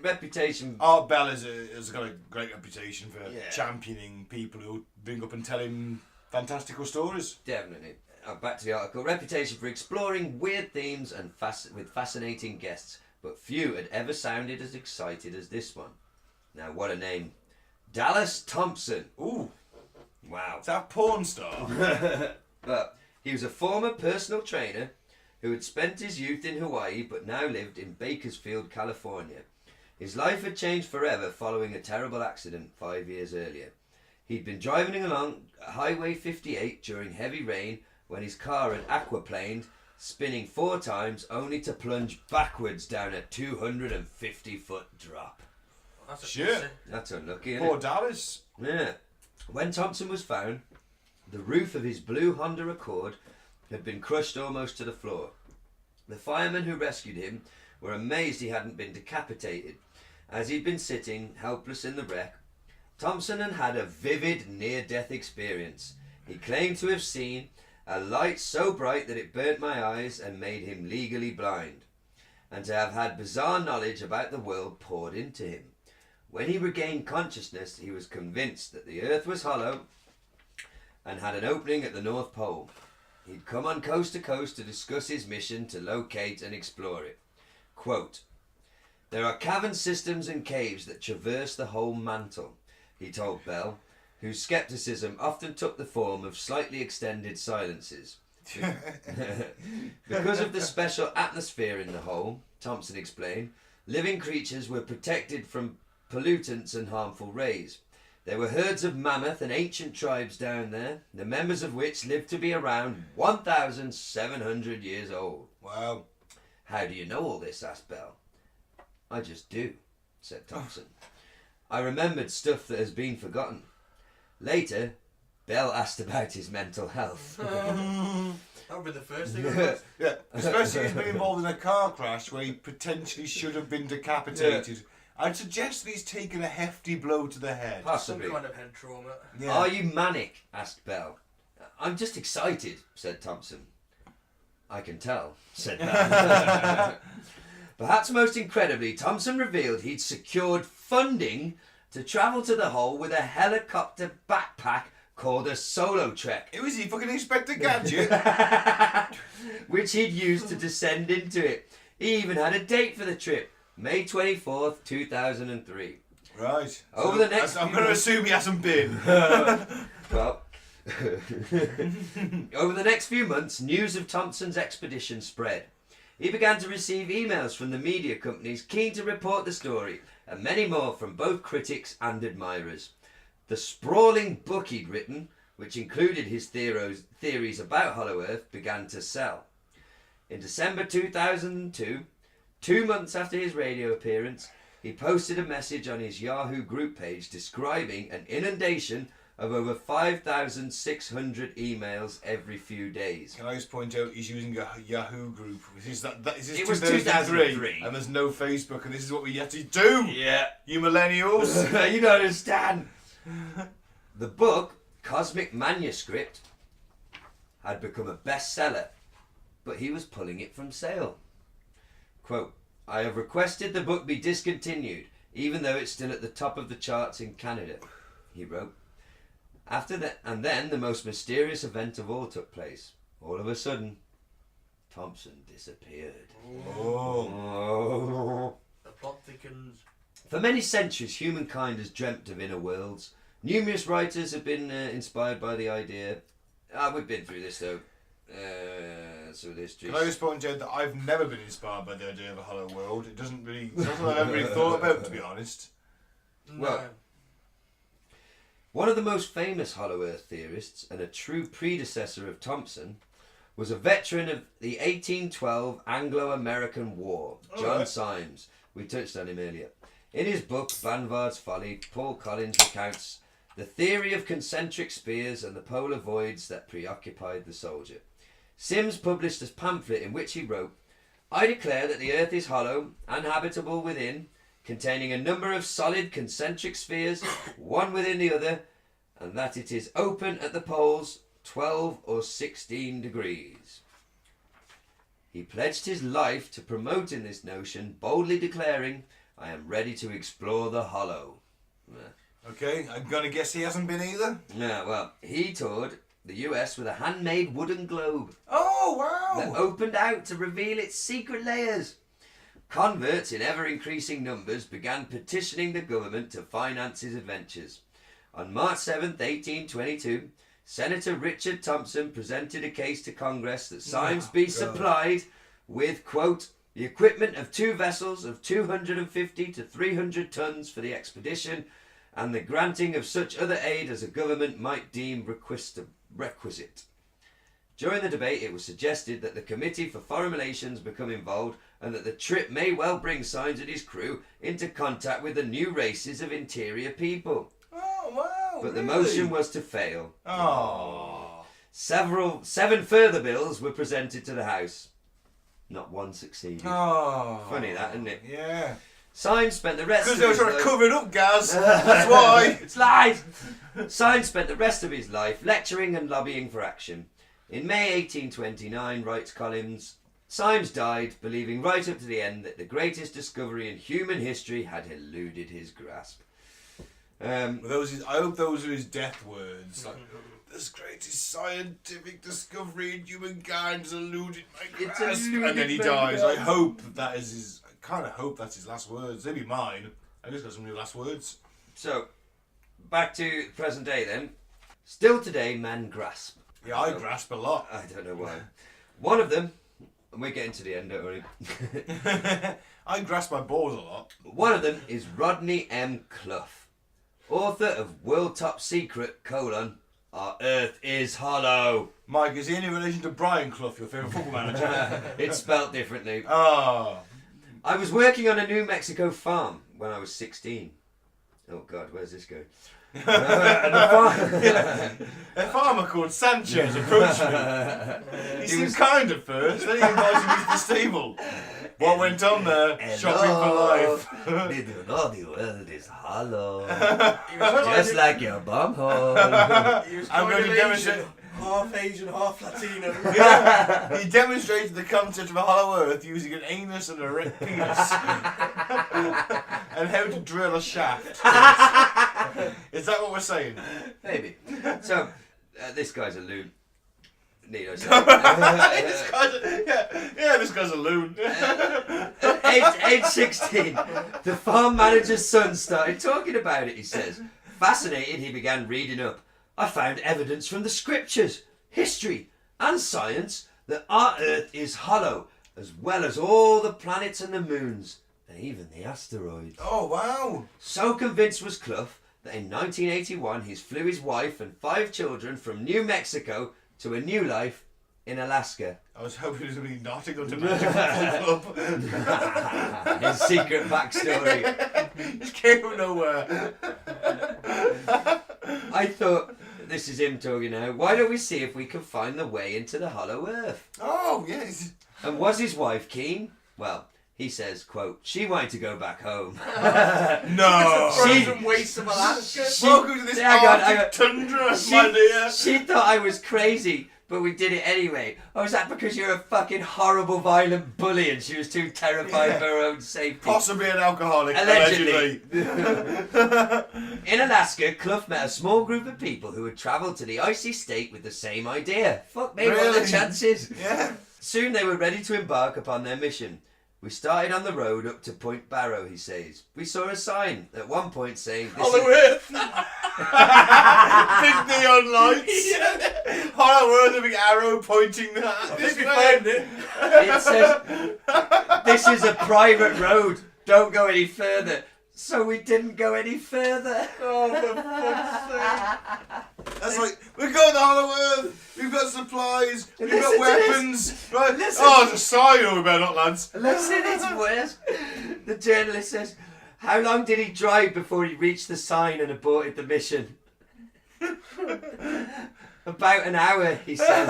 reputation. Art Bell has got a great reputation for championing people who bring up and tell him fantastical stories. Definitely. Back to the article. Reputation for exploring weird themes and with fascinating guests, but few had ever sounded as excited as this one. Now, what a name. Dallas Thompson. Ooh. Wow. Is that a porn star? But he was a former personal trainer who had spent his youth in Hawaii but now lived in Bakersfield, California. His life had changed forever following a terrible accident 5 years earlier. He'd been driving along Highway 58 during heavy rain when his car had aquaplaned, spinning 4 times only to plunge backwards down a 250-foot drop. That's Shit. That's unlucky, isn't Poor it? Dallas. Yeah. When Thompson was found, the roof of his blue Honda Accord had been crushed almost to the floor. The firemen who rescued him were amazed he hadn't been decapitated, as he'd been sitting helpless in the wreck. Thompson had had a vivid near-death experience. He claimed to have seen a light so bright that it burnt my eyes and made him legally blind, and to have had bizarre knowledge about the world poured into him. When he regained consciousness, he was convinced that the Earth was hollow and had an opening at the North Pole. He'd come on Coast to Coast to discuss his mission to locate and explore it. Quote, "There are cavern systems and caves that traverse the whole mantle," he told Bell, whose scepticism often took the form of slightly extended silences. Because of the special atmosphere in the hole, Thompson explained, living creatures were protected from pollutants and harmful rays. There were herds of mammoth and ancient tribes down there, the members of which lived to be around 1,700 years old. Wow. "How do you know all this?" asked Bell. "I just do," said Thompson. "I remembered stuff that has been forgotten." Later, Bell asked about his mental health. That would be the first thing I would. Yeah, especially he's been involved in a car crash where he potentially should have been decapitated. I'd suggest that he's taken a hefty blow to the head. Some Possibly. kind of head trauma. Yeah. "Are you manic?" asked Bell. "I'm just excited," said Thompson. "I can tell," said Bell. Perhaps most incredibly, Thompson revealed he'd secured funding to travel to the hole with a helicopter backpack called a solo trek, Who is he, fucking Inspector Gadget? which he'd used to descend into it. He even had a date for the trip, May 24th, 2003. Right. Over the next I'm few going to months- assume he hasn't been. Well, over the next few months, news of Thompson's expedition spread. He began to receive emails from the media companies keen to report the story, and many more from both critics and admirers. The sprawling book he'd written, which included his theories about Hollow Earth, began to sell. In December 2002, 2 months after his radio appearance, he posted a message on his Yahoo group page describing an inundation of over 5,600 emails every few days. Can I just point out he's using a Yahoo group? Is this It was 2003 and there's no Facebook and this is what we have to do? Yeah. You millennials. You don't understand. The book, Cosmic Manuscript, had become a bestseller, but he was pulling it from sale. Quote, "I have requested the book be discontinued, even though it's still at the top of the charts in Canada," he wrote. After that, and then the most mysterious event of all took place. All of a sudden, Thompson disappeared. Oh. The plot thickens. For many centuries, humankind has dreamt of inner worlds. Numerous writers have been inspired by the idea. We've been through this though. So history. Can I just point out that I've never been inspired by the idea of a hollow world? It's not something I've ever really thought about, to be honest. Well, one of the most famous Hollow Earth theorists and a true predecessor of Thompson was a veteran of the 1812 Anglo-American War, John Alright. Symes. We touched on him earlier. In his book, Banvard's Folly, Paul Collins recounts the theory of concentric spheres and the polar voids that preoccupied the soldier. Sims published a pamphlet in which he wrote, I declare that the earth is hollow, uninhabitable within, containing a number of solid concentric spheres, one within the other, and that it is open at the poles, 12 or 16 degrees. He pledged his life to promoting this notion, boldly declaring, I am ready to explore the hollow. Okay, I'm gonna guess he hasn't been either. Yeah, well, he toured the US with a handmade wooden globe Oh, that wow. opened out to reveal its secret layers. Converts in ever-increasing numbers began petitioning the government to finance his adventures. On March 7th, 1822, Senator Richard Thompson presented a case to Congress that Symes be supplied with, quote, the equipment of 2 vessels of 250 to 300 tons for the expedition and the granting of such other aid as a government might deem requisite. During the debate, it was suggested that the Committee for Foreign Relations become involved and that the trip may well bring Symes and his crew into contact with the new races of interior people. Oh, wow. But the really? motion was to fail. Oh. 7 further bills were presented to the House. Not one succeeded. Oh. Funny that, isn't it? Yeah. Symes spent the rest Because of they were his trying to life... cover it up, Gaz. That's why. It's lies! Symes spent the rest of his life lecturing and lobbying for action. In May 1829, writes Collins, Symes died, believing right up to the end that the greatest discovery in human history had eluded his grasp. I hope those are his death words. Like, this greatest scientific discovery in humankind has eluded my grasp. And then he dies. I hope that is his... I kind of hope that's his last words. Maybe mine. I just got some new last words. So, back to present day then. Still today, men grasp. Yeah, I grasp a lot. I don't know why. One of them, and we're getting to the end, don't worry. I grasp my balls a lot. One of them is Rodney M. Clough, author of World Top Secret, Our Earth is Hollow. Mike, is he any relation to Brian Clough, your favourite football manager? It's spelt differently. Oh. I was working on a New Mexico farm when I was 16. Oh God, where's this going? A farmer called Sanchez approached me. He seemed kind at first, then he invited me to the stable. What went on there? Shopping for life. Did you know the world is hollow? He was Just like your bumhole. I'm going to demonstrate. half Asian, half Latino. Yeah, he demonstrated the concept of a hollow earth using an anus and a erect penis. And how to drill a shaft. Is that what we're saying? Maybe. So, this guy's a loon. Neat, I say. This guy's a loon. At age 16, the farm manager's son started talking about it, he says. Fascinated, he began reading up. I found evidence from the scriptures, history, and science that our Earth is hollow, as well as all the planets and the moons, and even the asteroids. Oh, wow. So convinced was Clough that in 1981 he flew his wife and 5 children from New Mexico to a new life in Alaska. I was hoping it was going to be Nottingham to Magic Football Club. His secret backstory. Just came from nowhere. I thought, this is him talking now, why don't we see if we can find the way into the hollow earth? Oh, yes. And was his wife keen? Well, he says, quote, she wanted to go back home. No. Frozen waste of Alaska. Welcome to this Arctic tundra, my dear. She thought I was crazy, but we did it anyway. Oh, is that because you're a fucking horrible, violent bully and she was too terrified of her own safety? Possibly an alcoholic, Allegedly. allegedly. In Alaska, Clough met a small group of people who had travelled to the icy state with the same idea. Fuck me, what are Really? the chances? Yeah. Soon they were ready to embark upon their mission. We started on the road up to Point Barrow, he says. We saw a sign at one point saying... Hollow Earth. Big neon lights. Hollow Earth, a big arrow pointing that. This we found it. It says, this is a private road. Don't go any further. So we didn't go any further. Oh, for fuck's sake. That's like, we're going to Hollow Earth. We've got supplies. We've Listen got to weapons. Right? Listen. Oh, there's a sign. Oh, we better not, lads. Listen, it's worse. The journalist says, how long did he drive before he reached the sign and aborted the mission? About an hour, he says.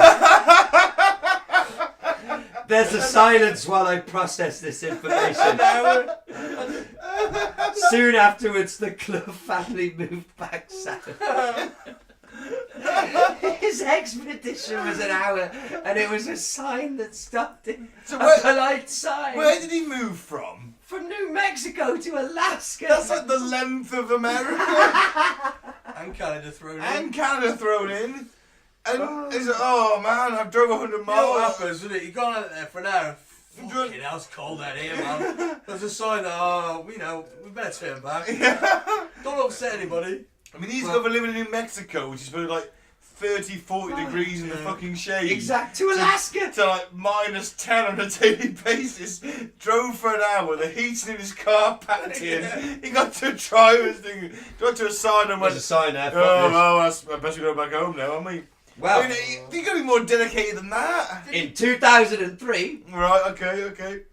There's a silence while I process this information. Soon afterwards, the Clough family moved back south. His expedition was an hour, and it was a sign that stopped him. So A polite sign. Where did he move from? From New Mexico to Alaska. That's like the length of America. And Canada thrown in. And Canada thrown in. And he's like, oh man, I've drove 100 You know what miles. happens, isn't it? You gone out there for an hour. Fucking hell, it's cold out here, man. There's a sign that, we better turn back. Don't upset anybody. I mean, these guys are living in New Mexico, which is probably like 30, 40 degrees in the fucking shade. Exact to Alaska. To like -10 on a daily basis. Drove for an hour, the heating in his car packed in. He got to a driver's thing, got to a sign and went, There's a sign there. oh, well, I best we go back home now, aren't we? Well, I mean, you got to be more dedicated than that. in 2003, Right, okay.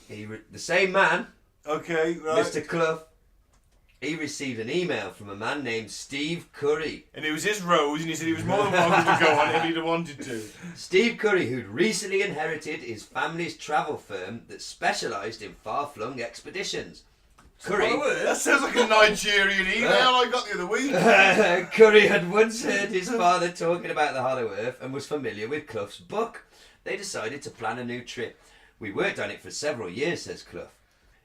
the same man, Okay, right. Mr. Clough, he received an email from a man named Steve Curry. And it was his rose, and he said he was more than welcome to go on it if he'd have wanted to. Steve Curry, who'd recently inherited his family's travel firm that specialised in far-flung expeditions. Curry, That sounds like a Nigerian email I got the other week. Curry had once heard his father talking about the Hollow Earth and was familiar with Clough's book. They decided to plan a new trip. We worked on it for several years, says Clough.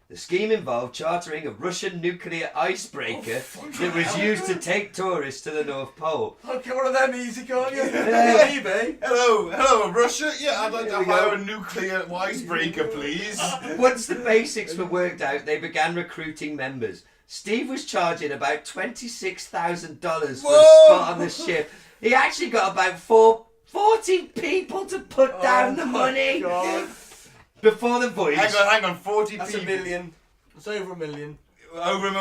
The scheme involved chartering a Russian nuclear icebreaker that was used to take tourists to the North Pole. I'll get one of them easy, can't you? eBay. Hello, Russia. Yeah, I'd like to we hire go. a nuclear icebreaker, please. Once the basics were worked out, they began recruiting members. Steve was charging about $26,000 for a spot on the ship. He actually got about 40 people to put down the money. God. Before the voyage. Hang on, 40 That's people. $1 million. It's over $1 million. Over $1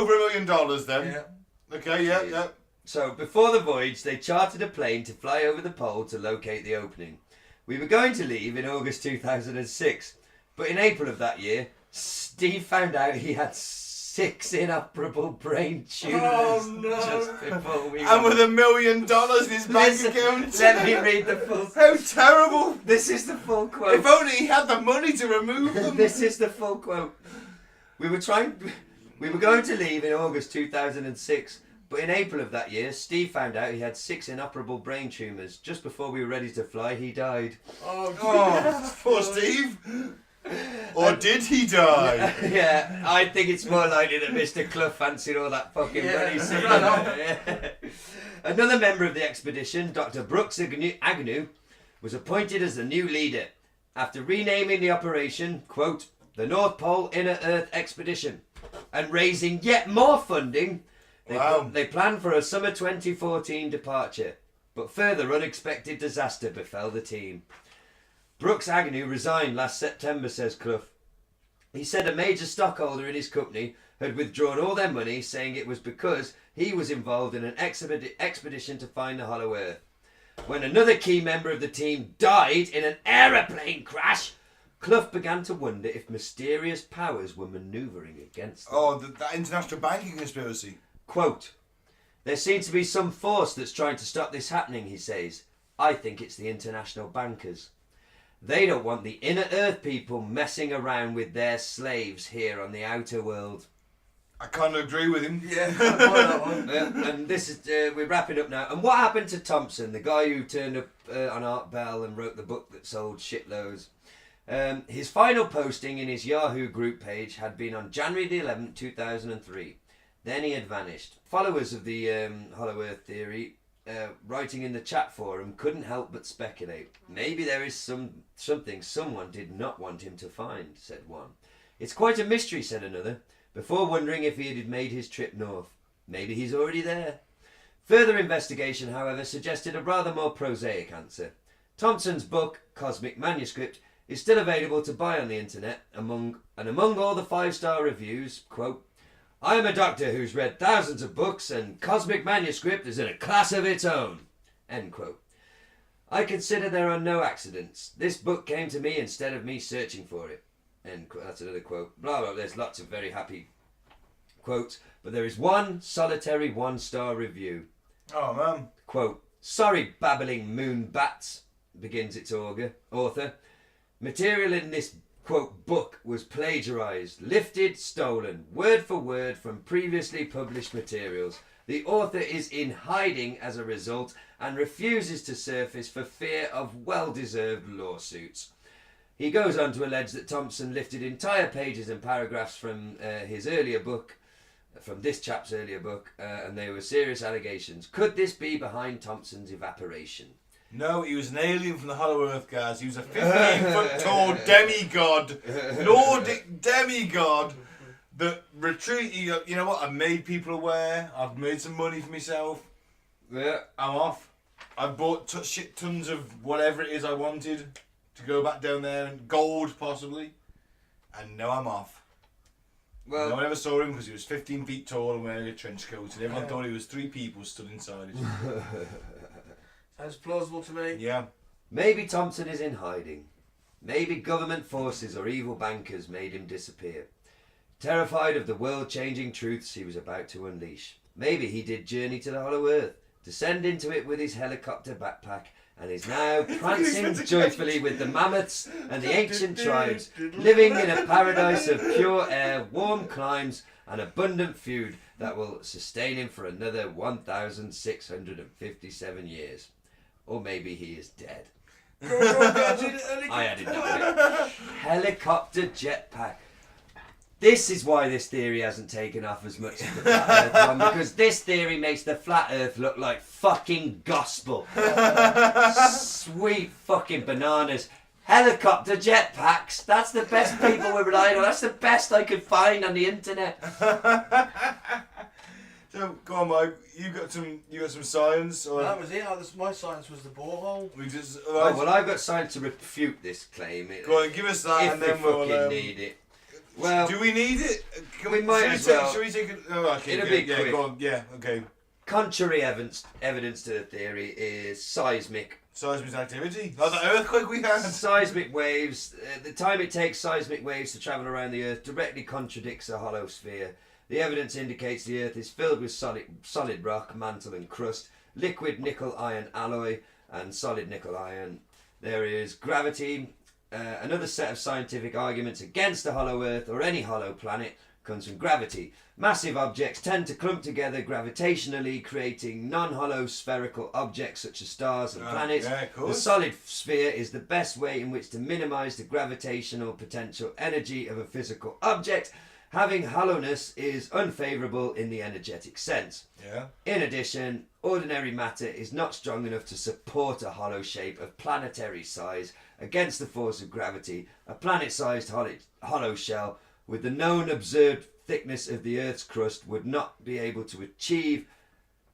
million then. Yeah. Okay, yeah. So, before the voyage, they chartered a plane to fly over the pole to locate the opening. We were going to leave in August 2006, but in April of that year, Steve found out he had 6 inoperable brain tumours just before we And went. with $1 million in his bank Listen, account. let me read the full... How terrible. This is the full quote. If only he had the money to remove them. This is the full quote. We were going to leave in August 2006, but in April of that year, Steve found out he had 6 inoperable brain tumours. Just before we were ready to fly, he died. Oh, poor Steve. Or did he die? Yeah, I think it's more likely that Mr. Clough fancied all that fucking money. Yeah. Another member of the expedition, Dr. Brooks Agnew, was appointed as the new leader. After renaming the operation, quote, the North Pole Inner Earth Expedition, and raising yet more funding, they planned for a summer 2014 departure. But further unexpected disaster befell the team. Brooks Agnew resigned last September, says Clough. He said a major stockholder in his company had withdrawn all their money, saying it was because he was involved in an expedition to find the Hollow Earth. When another key member of the team died in an aeroplane crash, Clough began to wonder if mysterious powers were manoeuvring against them. Oh, that international banking conspiracy. Quote, there seems to be some force that's trying to stop this happening, he says. I think it's the international bankers. They don't want the inner earth people messing around with their slaves here on the outer world. I can't agree with him. Yeah, I buy that one. And this is, we're wrapping up now. And what happened to Thompson, the guy who turned up on Art Bell and wrote the book that sold shitloads? His final posting in his Yahoo group page had been on January the 11th, 2003. Then he had vanished. Followers of the Hollow Earth theory, writing in the chat forum, couldn't help but speculate. Maybe there is something someone did not want him to find, said one. It's quite a mystery, said another, before wondering if he had made his trip north. Maybe he's already there. Further investigation, however, suggested a rather more prosaic answer. Thompson's book, Cosmic Manuscript, is still available to buy on the internet. Among all the 5-star reviews, quote, I am a doctor who's read thousands of books and Cosmic Manuscript is in a class of its own, end quote. I consider there are no accidents. This book came to me instead of me searching for it. End quote. That's another quote. Blah, blah. There's lots of very happy quotes, but there is one solitary 1-star review. Oh, man. Quote, "Sorry, babbling moon bats," begins its author. "Material in this, quote, book was plagiarised, lifted, stolen, word for word from previously published materials. The author is in hiding as a result and refuses to surface for fear of well-deserved lawsuits." He goes on to allege that Thompson lifted entire pages and paragraphs from his earlier book, from this chap's earlier book, and they were serious allegations. Could this be behind Thompson's evaporation? No, he was an alien from the Hollow Earth, guys. He was a 15-foot tall demigod, Nordic demigod that retreated. You know what? I've made people aware. I've made some money for myself. Yeah. I'm off. I bought shit tons of whatever it is I wanted to go back down there, and gold possibly. And now I'm off. Well, no one ever saw him because he was 15 feet tall and wearing a trench coat, and everyone thought he was 3 people stood inside it. Sounds plausible to me. Yeah. maybe Thompson is in hiding. Maybe government forces or evil bankers made him disappear, terrified of the world-changing truths he was about to unleash. Maybe he did journey to the Hollow Earth, descend into it with his helicopter backpack, and is now prancing joyfully with the mammoths and the ancient tribes, living in a paradise of pure air, warm climes, and abundant food that will sustain him for another 1,657 years. Or maybe he is dead. I added that. Helicopter jetpack. This is why this theory hasn't taken off as much as the flat earth one, because this theory makes the flat earth look like fucking gospel. Sweet fucking bananas. Helicopter jetpacks. That's the best people we're relying on. That's the best I could find on the internet. So go on, Mike. You got some science, or That was it. My science was the borehole. we just? Oh, well, I've got science to refute this claim. Go on, give us that, If and we then we'll. fucking need it. Well, do we need it? we might as well. Should we take it? Oh, okay. It'll Yeah, be quick. go on. Yeah. Okay. Contrary evidence to the theory is seismic. Seismic activity. Like the earthquake we had. Seismic waves. The time it takes seismic waves to travel around the Earth directly contradicts a hollow sphere. The evidence indicates the Earth is filled with solid rock, mantle and crust, liquid nickel-iron alloy and solid nickel-iron. There is gravity. Another set of scientific arguments against a hollow Earth or any hollow planet comes from gravity. Massive objects tend to clump together gravitationally, creating non-hollow spherical objects such as stars and planets. Yeah, of course. The solid sphere is the best way in which to minimise the gravitational potential energy of a physical object. Having hollowness is unfavourable in the energetic sense. Yeah. In addition, ordinary matter is not strong enough to support a hollow shape of planetary size against the force of gravity. A planet-sized hollow shell with the known observed thickness of the Earth's crust would not be able to achieve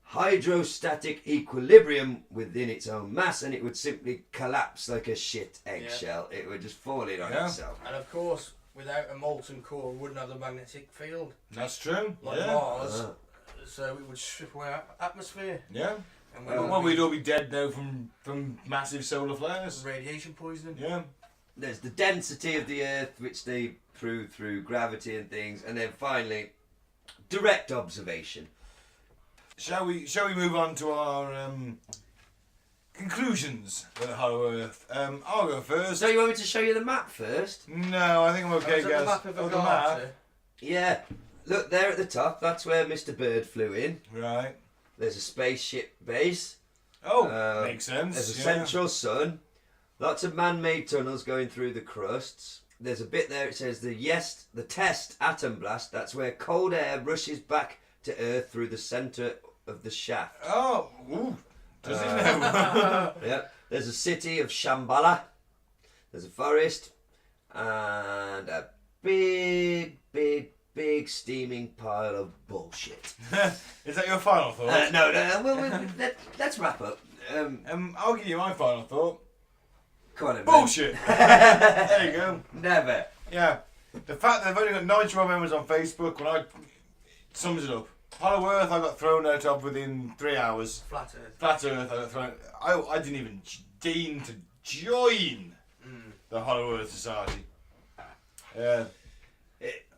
hydrostatic equilibrium within its own mass, and it would simply collapse like a shit eggshell. It would just fall in on itself. And of course, without a molten core, we wouldn't have the magnetic field That's true. like Mars, so it would strip away our atmosphere. Yeah. And Well, we'd all be dead now from massive solar flares. radiation poisoning. Yeah. There's the density of the Earth, which they prove through gravity and things, and then finally, direct observation. Shall we move on to our conclusions for the Hollow Earth? I'll go first. So you want me to show you the map first? No, I think I'm okay, Is that guys. the map of Oh, the Avocado? map. Yeah. Look, there at the top, that's where Mr. Byrd flew in. Right. There's a spaceship base. Oh, makes sense. There's a yeah. central sun. Lots of man-made tunnels going through the crusts. There's a bit there, it says the test atom blast. That's where cold air rushes back to Earth through the centre of the shaft. Oh, ooh. Does it now? Yep. There's a city of Shambhala. There's a forest. And a big steaming pile of bullshit. Is that your final thought? No, let's wrap up. I'll give you my final thought. Come on, then, Bullshit. There you go. Never. Yeah. The fact that they've only got 91 members on Facebook, it sums it up. Hollow Earth I got thrown out of within 3 hours. Flat Earth. Flat Earth I got thrown. I didn't even deign to join the Hollow Earth Society.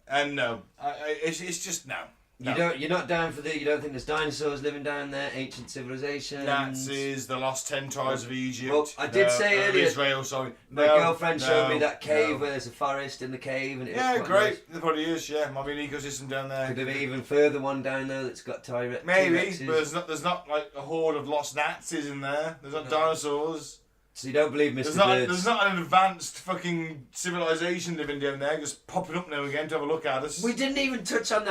And no, it's just no. You're not down for you don't think there's dinosaurs living down there, ancient civilizations? Nazis, the lost 10 tribes of Egypt. Well, I did say earlier, Israel, sorry. My girlfriend showed me that cave where there's a forest in the cave. And it was quite great. nice. There probably is, yeah. Might be an ecosystem down there. Could there be even further one down there that's got T-Rexes? Maybe, but there's not like a horde of lost Nazis in there. There's not dinosaurs. So you don't believe Mr. There's not an advanced fucking civilization living down there just popping up now and again to have a look at us. We didn't even touch on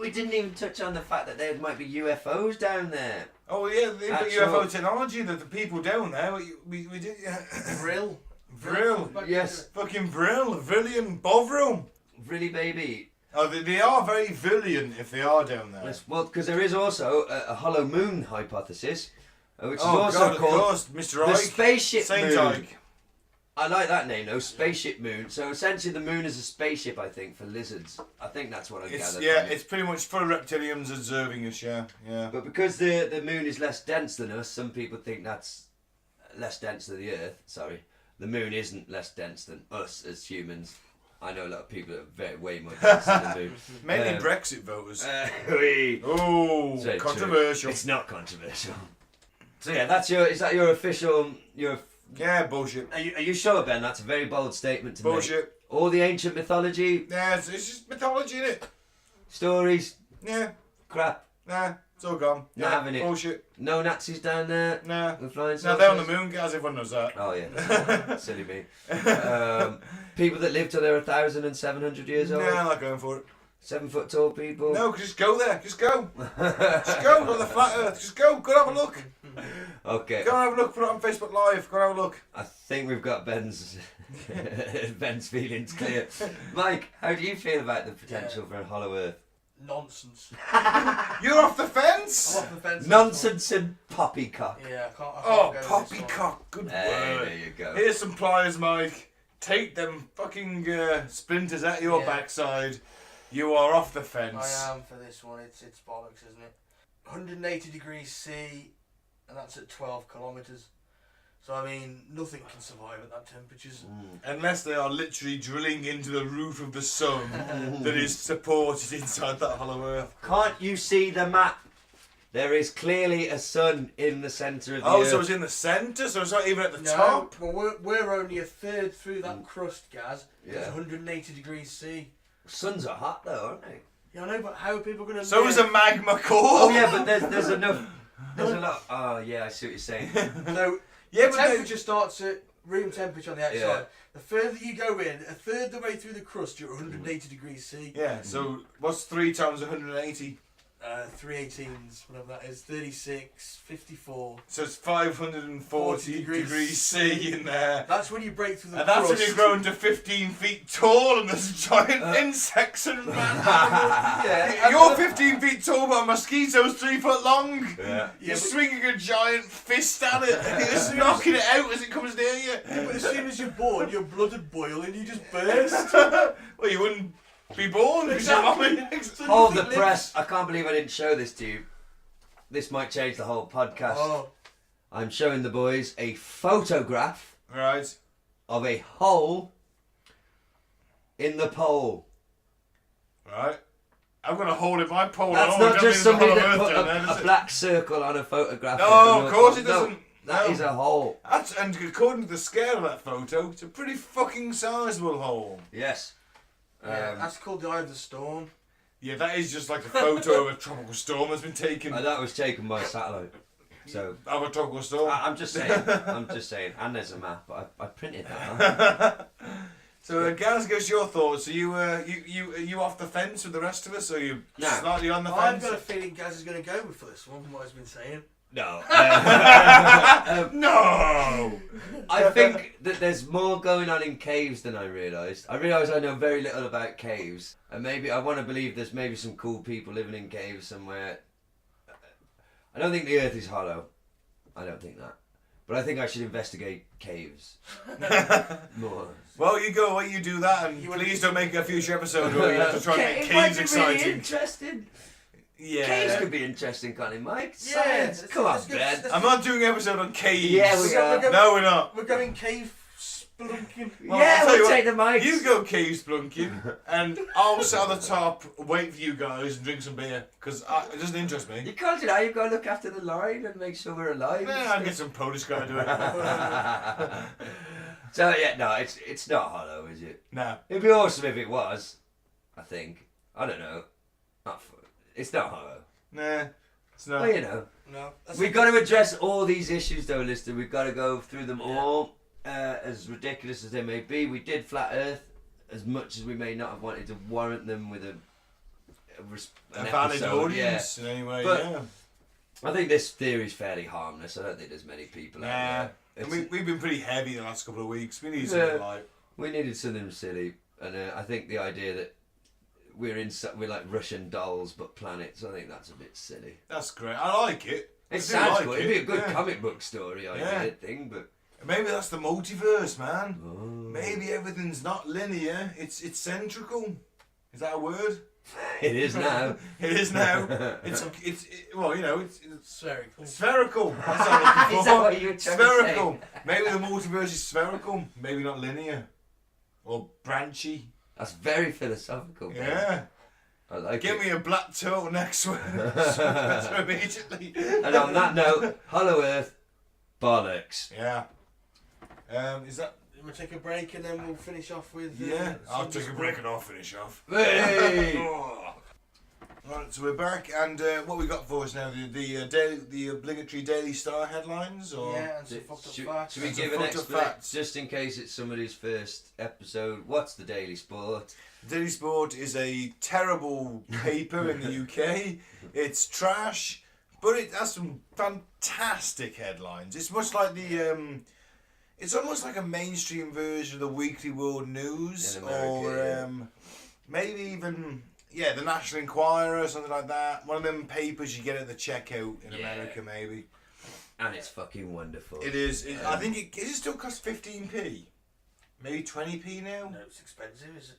we didn't even touch on the fact that there might be UFOs down there. Oh yeah, they've got UFO technology that the people down there, we did, yeah. Vril. Yes. Fucking Vril, Villian, Bovril. Really, baby. Oh, they are very Villian if they are down there. Yes, well, because there is also a hollow moon hypothesis, which is Oh also God, called of course, Mr. the Ike. spaceship Saint moon. Ike. I like that name though, spaceship moon. So essentially the moon is a spaceship, I think, for lizards. I think that's what I gathered. Yeah, from it. it's pretty much full of reptilians observing us, yeah. But because the moon is less dense than us, some people think that's less dense than the Earth. Sorry, the moon isn't less dense than us as humans. I know a lot of people that are way more dense than the moon. Mainly Brexit voters. Oh, controversial. It's not controversial. So yeah, is that your official Yeah, bullshit. Are you sure, Ben? That's a very bold statement to make. Bullshit. All the ancient mythology. Yeah, it's just mythology, innit? Stories. Yeah. Crap. Nah, it's all gone. Not having it. Bullshit. No Nazis down there. Nah. With flying No, saucers. they're on the moon, guys. Everyone knows that. Oh yeah, silly me. People that live till they're 1,700 years old. Nah, I'm not going for it. 7 foot tall people. No, just go there. Just go. Just go. Go to the flat Earth. Just go. Go and have a look. Okay. Go and have a look. Put it on Facebook Live. Go and have a look. I think we've got Ben's feelings clear. Mike, how do you feel about the potential for a hollow Earth? Nonsense. You're off the fence. I'm off the fence. Nonsense and poppycock. Yeah, I can't Oh, go with this poppycock. Good Hey, word. there you go. Here's some pliers, Mike. Take them fucking splinters out your backside. You are off the one. fence. I am for this one. It's bollocks, isn't it? 180 degrees C, and that's at 12 kilometres. So I mean, nothing can survive at that temperatures. Unless they are literally drilling into the roof of the sun that is supported inside that hollow earth. Can't you see the map? There is clearly a sun in the centre of the Oh, Earth. so it's in the centre? So it's not even at the No, top? well we're only a third through that crust, Gaz. Yeah. It's 180 degrees C. Suns are hot though, aren't they? Yeah, I know, but how are people going to So is a magma core. Oh yeah, but there's enough. There's a lot. Oh yeah, I see what you're saying. No, Yeah, the but temperature starts at room temperature on the outside. Yeah. The further you go in, a third the way through the crust, you're 180 degrees C. Yeah, so what's 3 times 180? 318s, whatever that is, 36, 54. So it's 540 degrees C in there. That's when you break through the And that's crust. when you've grown to 15 feet tall and there's giant insects and Yeah, You're 15 feet tall, but a mosquito's 3 foot long. Yeah. You're swinging a giant fist at it and you're just knocking it out as it comes near you. Yeah, but as soon as you're born, your blood would boil and you just burst. Well, you wouldn't be born because Exactly. you're Hold the Nothing press. I can't believe I didn't show this to you. This might change the whole podcast. Oh, I'm showing the boys a photograph Right. of a hole in the pole. Right. I'm going to hold it my pole. That's on. not Don't just mean there's somebody a that hollow put earth down there, does a it? black circle on a photograph. No, of course it No, doesn't. that No. is a hole. That's, and according to the scale of that photo, it's a pretty fucking sizable hole. Yes. yeah, that's called the Eye of the Storm. Yeah, that is just like a photo of a tropical storm that's been taken. And that was taken by satellite. So Of a tropical storm. I'm just saying. I'm just saying. And there's a map. I printed that. So, Gaz, give us your thoughts. Are you off the fence with the rest of us, or are you No. slightly on the I've fence? got a feeling Gaz is going to go for this one from what he's been saying. No. No! I think that there's more going on in caves than I realised. I realised I know very little about caves. And maybe I want to believe there's maybe some cool people living in caves somewhere. I don't think the earth is hollow. I don't think that. But I think I should investigate caves more. Well, you go away, you do that, and please don't make a future episode where you have to try and make It might caves be exciting. really interesting. Yeah. Caves could be interesting, can't it, Mike? Yeah, Science. Come on, let's go- Ben. I'm not doing an episode on caves. Yeah, we are. No, we're not. We're going cave spelunking. Well, Yeah, I'll tell we'll you what, take the mics. You go cave splunking, and I'll sit on the top, wait for you guys, and drink some beer, because it doesn't interest me. You can't do that. You've got to look after the line and make sure we're alive. Yeah, I'll get some Polish guy to do it. So yeah, no, it's not hollow, is it? Nah. It'd be awesome if it was. I think. I don't know. It's not hollow. Nah. It's not. Well, you know, No. we've got to address all these issues, though, Lister. We've got to go through them all, as ridiculous as they may be. We did Flat Earth, as much as we may not have wanted to warrant them with an valid episode, audience, in any way, But- yeah. I think this theory is fairly harmless. I don't think there's many people out Nah. there. And we've been pretty heavy the last couple of weeks. We need something light. We needed something silly, and I think the idea that we're like Russian dolls but planets, I think that's a bit silly. That's great. I like it. I It do sounds like cool. it. It'd be a good Yeah. comic book story idea thing, but Maybe that's the multiverse, man. oh. Maybe everything's not linear. It's centrical. Is that a word? It is now. It is now. Well, you know, it's Spherical. spherical. That's what I'm looking Is for. that what you were trying to Spherical. say? Maybe the multiverse is spherical. Maybe not linear. Or branchy. That's very philosophical. Ben. Yeah. I like Give it. me a black turtleneck sweater immediately. And on that note, Hollow Earth, bollocks. Yeah. Is that? We'll take a break and then we'll finish off with. Yeah. I'll Sunday take a Sport. break and I'll finish off. Hey! Right, so we're back, and what we got for us now? The obligatory Daily Star headlines, or Yeah, and some fucked up Should, facts. should we Some give an fucked up explanation, facts. just in case it's somebody's first episode? What's the Daily Sport? Daily Sport is a terrible paper in the UK. It's trash, but it has some fantastic headlines. It's much like it's almost like a mainstream version of the Weekly World News, In America, or maybe even the National Enquirer or something like that. One of them papers you get at the checkout in America, maybe. And it's fucking wonderful. It is. I think it still costs 15p, maybe 20p now. No, it's expensive, is it?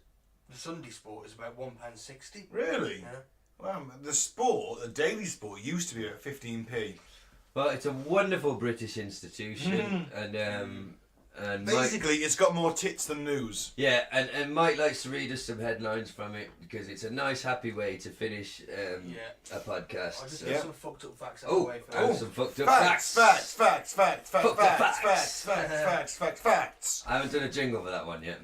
The Sunday Sport is about £1.60. Really? Yeah. Well, the Daily Sport used to be at 15p. Well, it's a wonderful British institution, and Mike, Basically, it's got more tits than news. and Mike likes to read us some headlines from it because it's a nice, happy way to finish a podcast. I'll just So- get some fucked up facts out of the way first. and some fucked up Facts. Fucked up Facts. I haven't done a jingle for that one yet.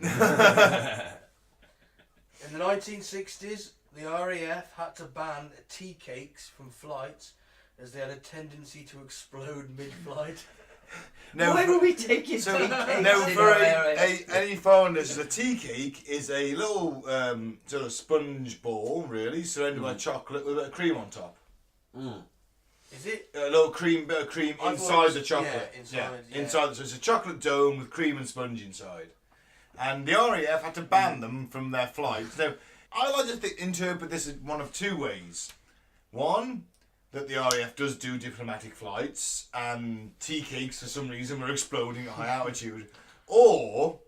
In the 1960s, the RAF had to ban teacakes from flights as they had a tendency to explode mid-flight. Now, Why were we taking so, tea cakes now in for our area? any foreigners, a tea cake is a little sort of sponge ball, really, surrounded by chocolate with a bit of cream on top. Mm. Is it? A little bit of cream I thought it inside was- the chocolate. yeah, inside, yeah. Inside. So it's a chocolate dome with cream and sponge inside. And the RAF had to ban them from their flights. Now, I like to interpret this in one of two ways. One, that the RAF does do diplomatic flights and tea cakes for some reason were exploding at high altitude. Or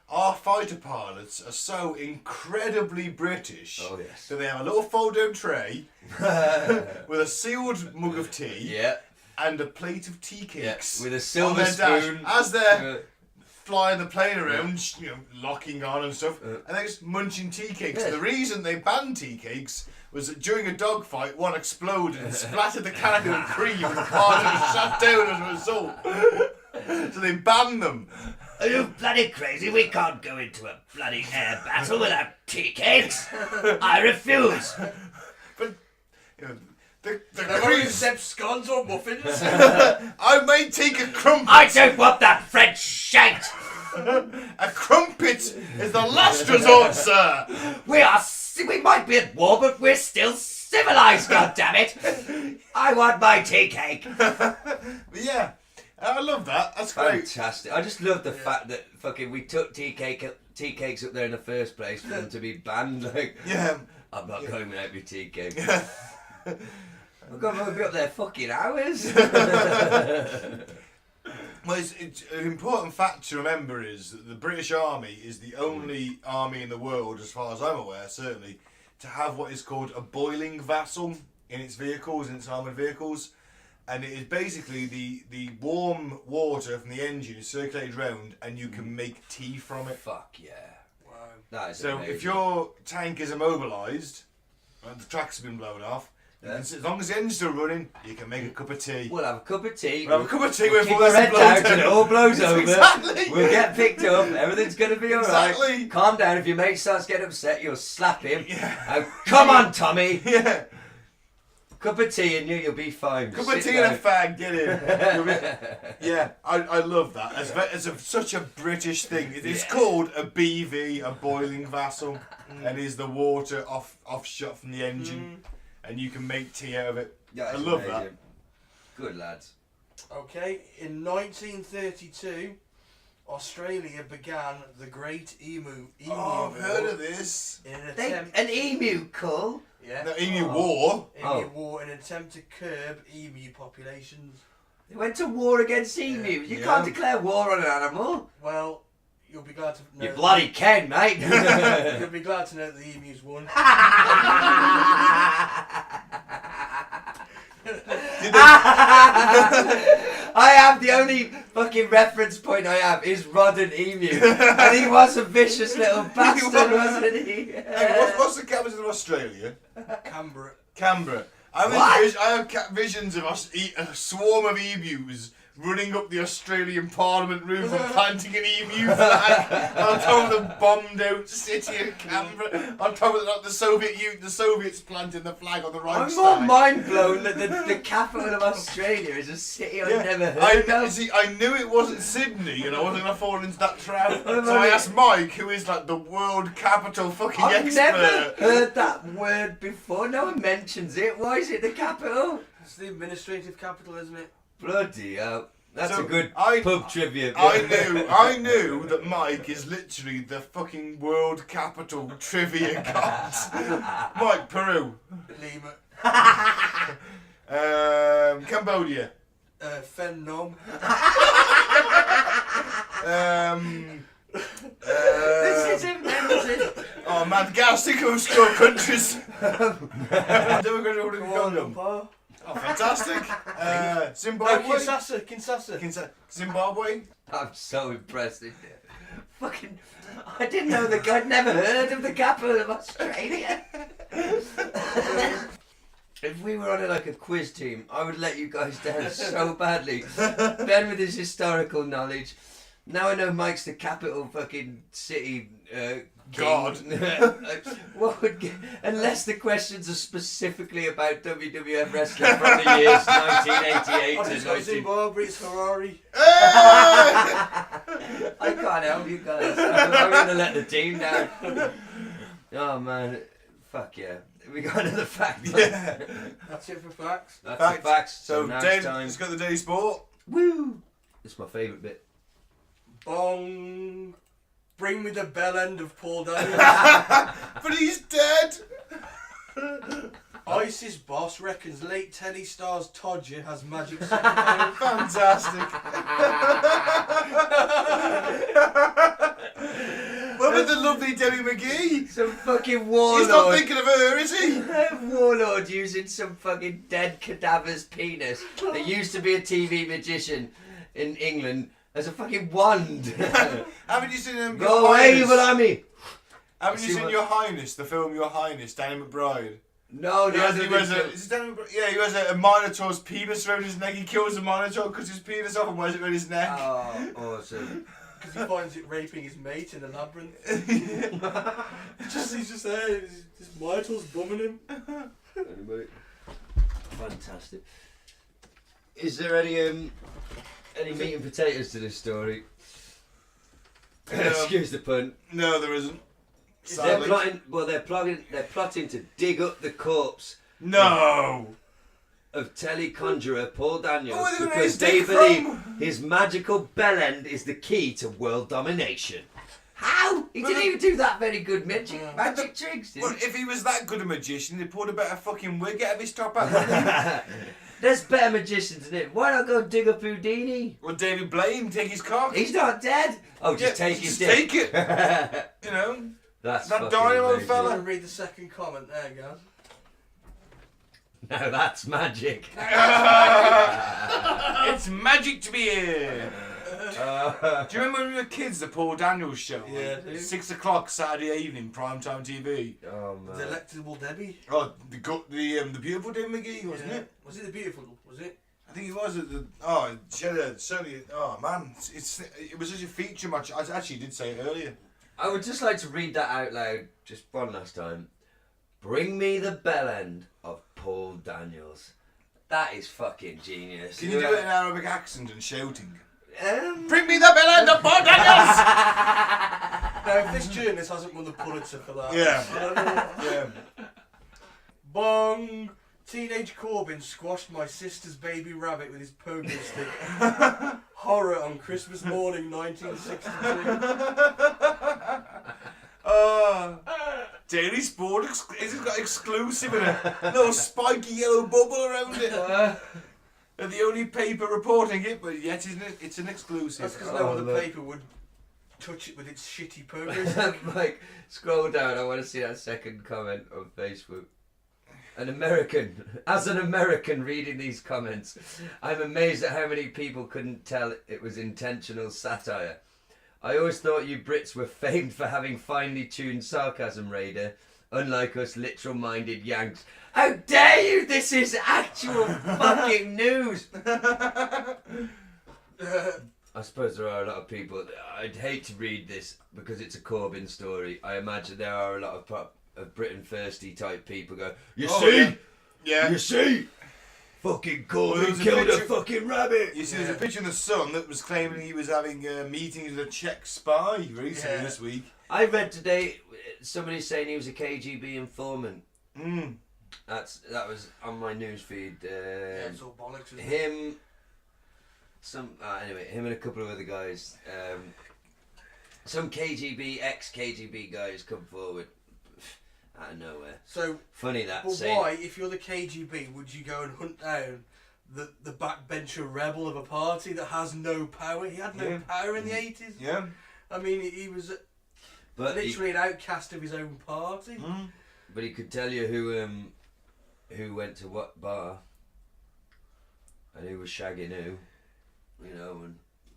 our fighter pilots are so incredibly British Oh, yes. that they have a little fold-down tray with a sealed mug of tea Yeah, and a plate of tea cakes with a on silver their dash spoon. as they're flying the plane around, locking on and stuff, and they're just munching tea cakes. Yeah. The reason they banned tea cakes was that during a dogfight, one exploded and splattered the canopy with cream, and the pilot was shut down as a result. So they banned them. Are you bloody crazy? We can't go into a bloody air battle without tea cakes. I refuse. But the They won't cream. accept scones or muffins. I may take a crumpet. I don't want that French shite. A crumpet is the last resort, sir. We might be at war, but we're still civilized. Goddammit! I want my tea cake. But yeah, I love that. That's great. Fantastic. I just love the fact that fucking we took tea cakes up there in the first place for them to be banned. Like, Yeah. I'm not going without my tea cake. We've got to be up there fucking hours. Well, it's an important fact to remember is that the British Army is the only army in the world, as far as I'm aware, certainly, to have what is called a boiling vessel in its vehicles, in its armoured vehicles. And it is basically the warm water from the engine is circulated round and you can make tea from it. Fuck yeah. Wow. That is So amazing. if your tank is immobilised and the tracks have been blown off, you can, as long as the engine's still running, you can make a cup of tea. We'll have a cup of tea. We'll have a cup of tea We'll with keep all our this head blown down down. till it all blows over. Exactly. We'll get picked up. Everything's going to be alright. Exactly. Calm down. If your mate starts getting upset, you'll slap him. Yeah. Come on, Tommy. Yeah. Cup of tea and you'll be fine. Cup Sit of tea down. and a fag, get in. Yeah, I love that. It's such a British thing. It's called a BV, a boiling vessel, and is the water offshot from the engine, and you can make tea out of it. Yeah, I it's love amazing. that. Good lads. Okay, in 1932, Australia began the Great Emu Oh, I've heard War of this. in an attempt. An emu, Cull. Yeah. The Emu War. Emu War in an attempt to curb emu populations. They went to war against emus. You Yeah. can't declare war on an animal. Well, you'll be glad to know. You bloody can, mate. You'll be glad to know that the emus won. I have the only fucking reference point I have is Rod and Emu, and he was a vicious little bastard, wasn't he? Hey, what's the capital of Australia? Canberra. Canberra. I have visions of a swarm of emus running up the Australian Parliament roof and planting an emu flag on top of the bombed out city of Canberra. On top of the Soviets planting the flag on the right I'm side. more mind blown that the capital of Australia is a city I've never heard of. I knew it wasn't Sydney, and I wasn't gonna fall into that trap. So I asked Mike, who is like the world capital fucking I've expert. never heard that word before. No one mentions it. Why is it the capital? It's the administrative capital, isn't it? Bloody hell. That's So a good I- pub trivia. I knew that Mike is literally the fucking world capital trivia god. Mike, Peru. Lima. Cambodia. Phnom. This is amazing. Oh, Madagascar, coastal countries. Democratic Republic of Congo. Kuala Oh, fantastic. Lumpur. Zimbabwe. Kinshasa. Zimbabwe. I'm so impressed. Fucking, I didn't know I'd never heard of the capital of Australia. If we were on like a quiz team, I would let you guys down so badly. Ben with his historical knowledge. Now I know Mike's the capital fucking city God. What would unless the questions are specifically about WWF wrestling from the years 1988 Oh, to it's got 19... Zimbabwe, it's Harare. I can't help you guys. I'm gonna let the team down. Oh man, fuck yeah. We got another fact. Yeah. That's it for facts. That's Facts. the facts. So, now Dave, it's time. let's go to the daily sport. Woo! It's my favourite bit. Bong. Bring me the bell end of Paul Daniels. But he's dead. ISIS boss reckons late telly star's Todger has magic superpowers. Fantastic. What about the lovely Debbie McGee? Some fucking warlord. He's not thinking of her, is he? Warlord using some fucking dead cadaver's penis that used to be a TV magician in England as a fucking wand. Haven't you seen him? Go away, evil army! Haven't you See seen what- Your Highness, the film Your Highness, Danny McBride? No, He no, has, he wears is it Danny McBride? Yeah, he wears a Minotaur's penis around his neck. He kills the Minotaur, cuts his penis off and wears it around his neck. Oh, awesome. Because he finds it raping his mate in a labyrinth. He's just there, this Minotaur's bumming him. Fantastic. Is there any meat and potatoes to this story? Excuse the pun. No, there isn't. They're Sadly. plotting to dig up the corpse No! of teleconjurer Paul Daniels Oh, where did because his they dick believe from? his magical bellend is the key to world domination. How? He didn't even do that very good magic tricks, did Well, he? if he was that good a magician, he'd put a better fucking wig out of his top hat. There's better magicians than him. Why not go dig up Houdini? Or David Blaine, take his cock. He's not dead. Oh, just take his dick. Take it. You know. That's that fucking dynamo amazing. fella. I'm going to read the second comment there, Gaz. No, that's magic. It's magic to be here. Do you remember when we were kids, the Paul Daniels show? Yeah, dude. 6 o'clock Saturday evening, primetime TV. Oh man. Delectable Debbie. Oh, the beautiful Debbie McGee, wasn't Yeah. it? Was it the beautiful? Was it? I think it was at the. She had certainly. Oh man, it was such a feature match. I actually did say it earlier. I would just like to read that out loud just one last time. Bring me the bell end of Paul Daniels. That is fucking genius. Can you do it in Arabic accent and shouting? Bring me the bell end of Paul Daniels! Now, if this journalist hasn't won the Pulitzer for that, Yeah. I don't know. Yeah. Bong! Teenage Corbyn squashed my sister's baby rabbit with his pogo stick. Horror on Christmas morning 1962. Daily Sport has got exclusive in a little spiky yellow bubble around it. They're the only paper reporting it, but yet it's an exclusive. That's because no other paper would touch it with its shitty pogo stick. Mike, scroll down. I want to see that second comment on Facebook. As an American reading these comments, I'm amazed at how many people couldn't tell it was intentional satire. I always thought you Brits were famed for having finely tuned sarcasm, Raider, unlike us literal-minded Yanks. How dare you! This is actual fucking news! I suppose there are a lot of people. I'd hate to read this because it's a Corbyn story. I imagine there are a lot of Britain thirsty type people go, You see? Yeah. You see? Fucking Corbyn Well, killed a fucking rabbit! You see, there's a picture in the Sun that was claiming he was having meetings with a Czech spy recently this week. I read today somebody saying he was a KGB informant. That was on my news feed. Yeah, it's all bollocks, isn't it? Him and a couple of other guys. Some ex-KGB guys come forward out of nowhere. So, Funny that. but why, if you're the KGB, would you go and hunt down the backbencher rebel of a party that has no power? He had no power in the 80s. Yeah. I mean, he was literally an outcast of his own party. But he could tell you who went to what bar and who was shagging who, you know, and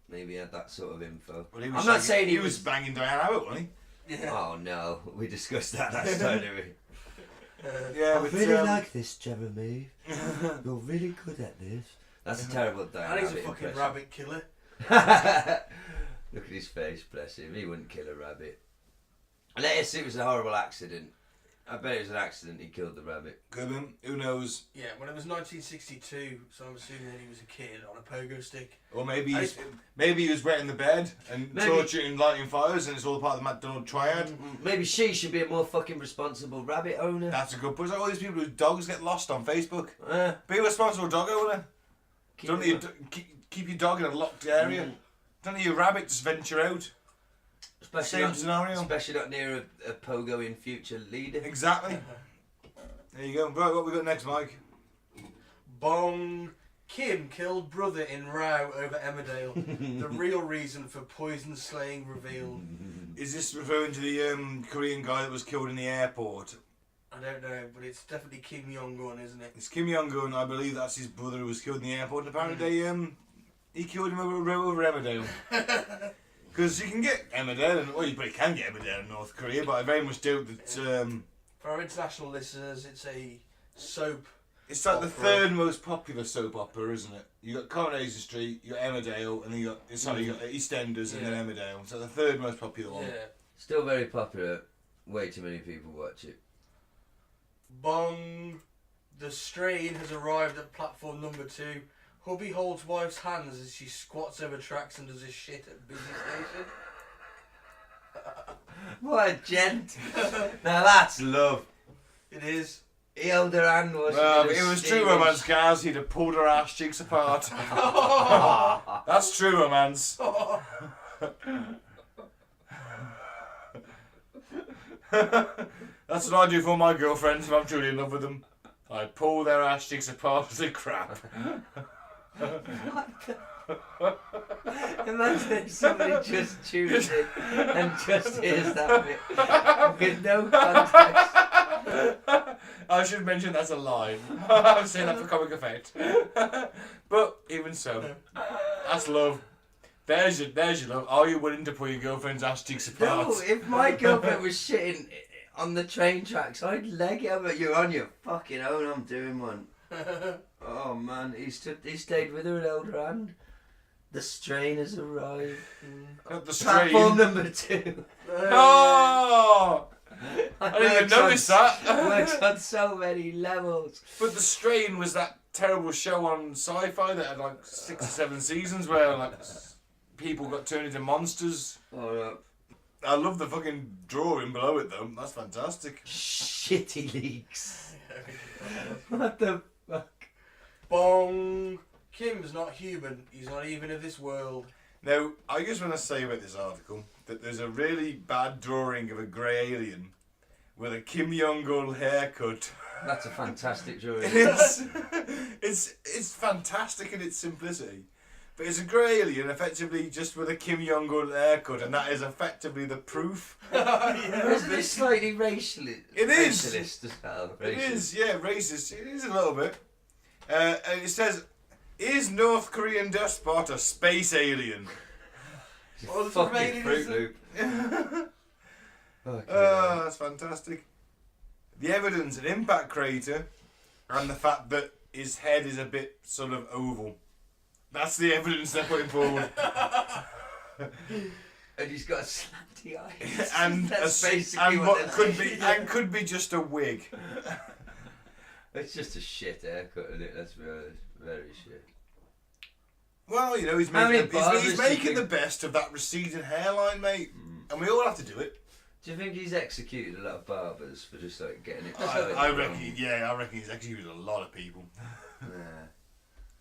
maybe had that sort of info. Well, I'm not saying he was banging Diane Abbott, wasn't he? Yeah. Oh no, we discussed that last time, didn't we? Yeah, I really like this, Jeremy. You're really good at this. That's a terrible Diane And he's a Abbott fucking impression. rabbit killer. Look at his face, bless him. He wouldn't kill a rabbit. Unless it was a horrible accident. I bet it was an accident he killed the rabbit. Good man. Who knows? Yeah, when it was 1962, so I'm assuming that he was a kid on a pogo stick. Or maybe he was wet in the bed and torturing and lighting fires, and it's all part of the McDonald triad. Maybe she should be a more fucking responsible rabbit owner. That's a good point. Like all these people whose dogs get lost on Facebook. Uh, Be a responsible dog owner. keep Don't it need keep your dog in a locked area. Don't need your rabbit to venture out. Same scenario. Especially not near a pogo in future leader. Exactly. There you go. Right, what we got next, Mike? Bong. Kim killed brother in row over Emmerdale. The real reason for poison slaying revealed. Is this referring to the Korean guy that was killed in the airport? I don't know, but it's definitely Kim Jong-un, isn't it? It's Kim Jong-un. I believe that's his brother who was killed in the airport. And apparently he killed him over Emmerdale. Because you can get Emmerdale, you probably can get Emmerdale in North Korea, but I very much doubt that. For our international listeners, it's a soap. It's like the opera. third most popular soap opera, isn't it? You got Coronation Street, you got Emmerdale, and then you got EastEnders, and then Emmerdale. So the third most popular one. Yeah. Still very popular. Way too many people watch it. Bong. The strain has arrived at platform number 2. Hubby holds wife's hands as she squats over tracks and does a shit at busy station. What a gent. Now that's love. It is. He held her hand was. Well, if it was true romance, guys, he'd have pulled her ass cheeks apart. That's true romance. That's what I do for my girlfriends if I'm truly in love with them. I I pull their ass cheeks apart as a crap. Imagine if somebody just tunes in and just hears that bit with no context. I should mention that's a line. I'm saying that for comic effect. But even so, that's love. There's your love. Are you willing to pull your girlfriend's ass cheeks apart? No, if my girlfriend was shitting on the train tracks, I'd leg it, but you're on your fucking own. I'm doing one. Oh man, he stayed with her and held her hand. The strain has arrived. The Platform strain. number 2. Oh! I didn't even notice that. Works on so many levels. But The Strain was that terrible show on Sci-Fi that had like 6 or 7 seasons where like people got turned into monsters. Oh, I love the fucking drawing below it though. That's fantastic. shitty leaks. What the fuck? Bong. Kim's not human. He's not even of this world. Now, I just want to say about this article that there's a really bad drawing of a grey alien with a Kim Jong-un haircut. That's a fantastic drawing. It's fantastic in its simplicity. But it's a grey alien effectively just with a Kim Jong-un haircut, and that is effectively the proof. Isn't it slightly racialist? It is. Racialist as well. It is, yeah, racist. It is a little bit. And it says, is North Korean despot a space alien? Oh, Fucking Fruit Loop. That's fantastic. The evidence, an impact crater, and the fact that his head is a bit sort of oval. That's the evidence they're putting forward. And he's got a slanty eyes. And That's a, basically and what what could be just a wig. It's just a shit haircut, isn't it? Let's be honest. Very shit. Well, you know, he's How making, many barbers he's do you making think- the best of that receding hairline, mate. And we all have to do it. Do you think he's executed a lot of barbers for just like getting it? I reckon he's executed a lot of people. Yeah.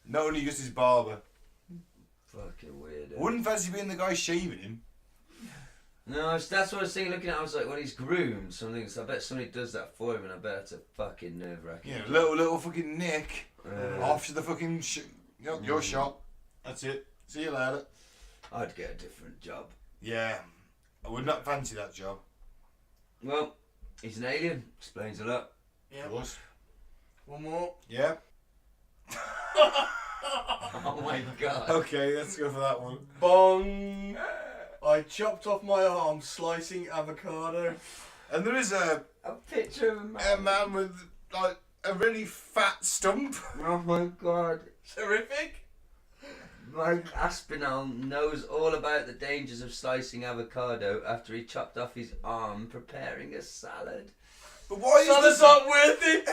Not only just his barber. Fucking weird. Wouldn't fancy being the guy shaving him. No, that's what I was thinking. Looking at, it, I was like, well, he's groomed. Something. So I bet somebody does that for him, and I bet it's a fucking nerve wracking. Yeah, little fucking nick. Off to the fucking your shop. That's it. See you later. I'd get a different job. Yeah, I would not fancy that job. Well, he's an alien. Explains a lot. Yeah. Of course. One more. Yeah. Oh my god. Okay, let's go for that one. Bong. I chopped off my arm slicing avocado. And there is a picture of a man with like a really fat stump. Oh my god. Terrific. Mike Aspinall knows all about the dangers of slicing avocado after he chopped off his arm preparing a salad. But why is Salad's this? not worth it.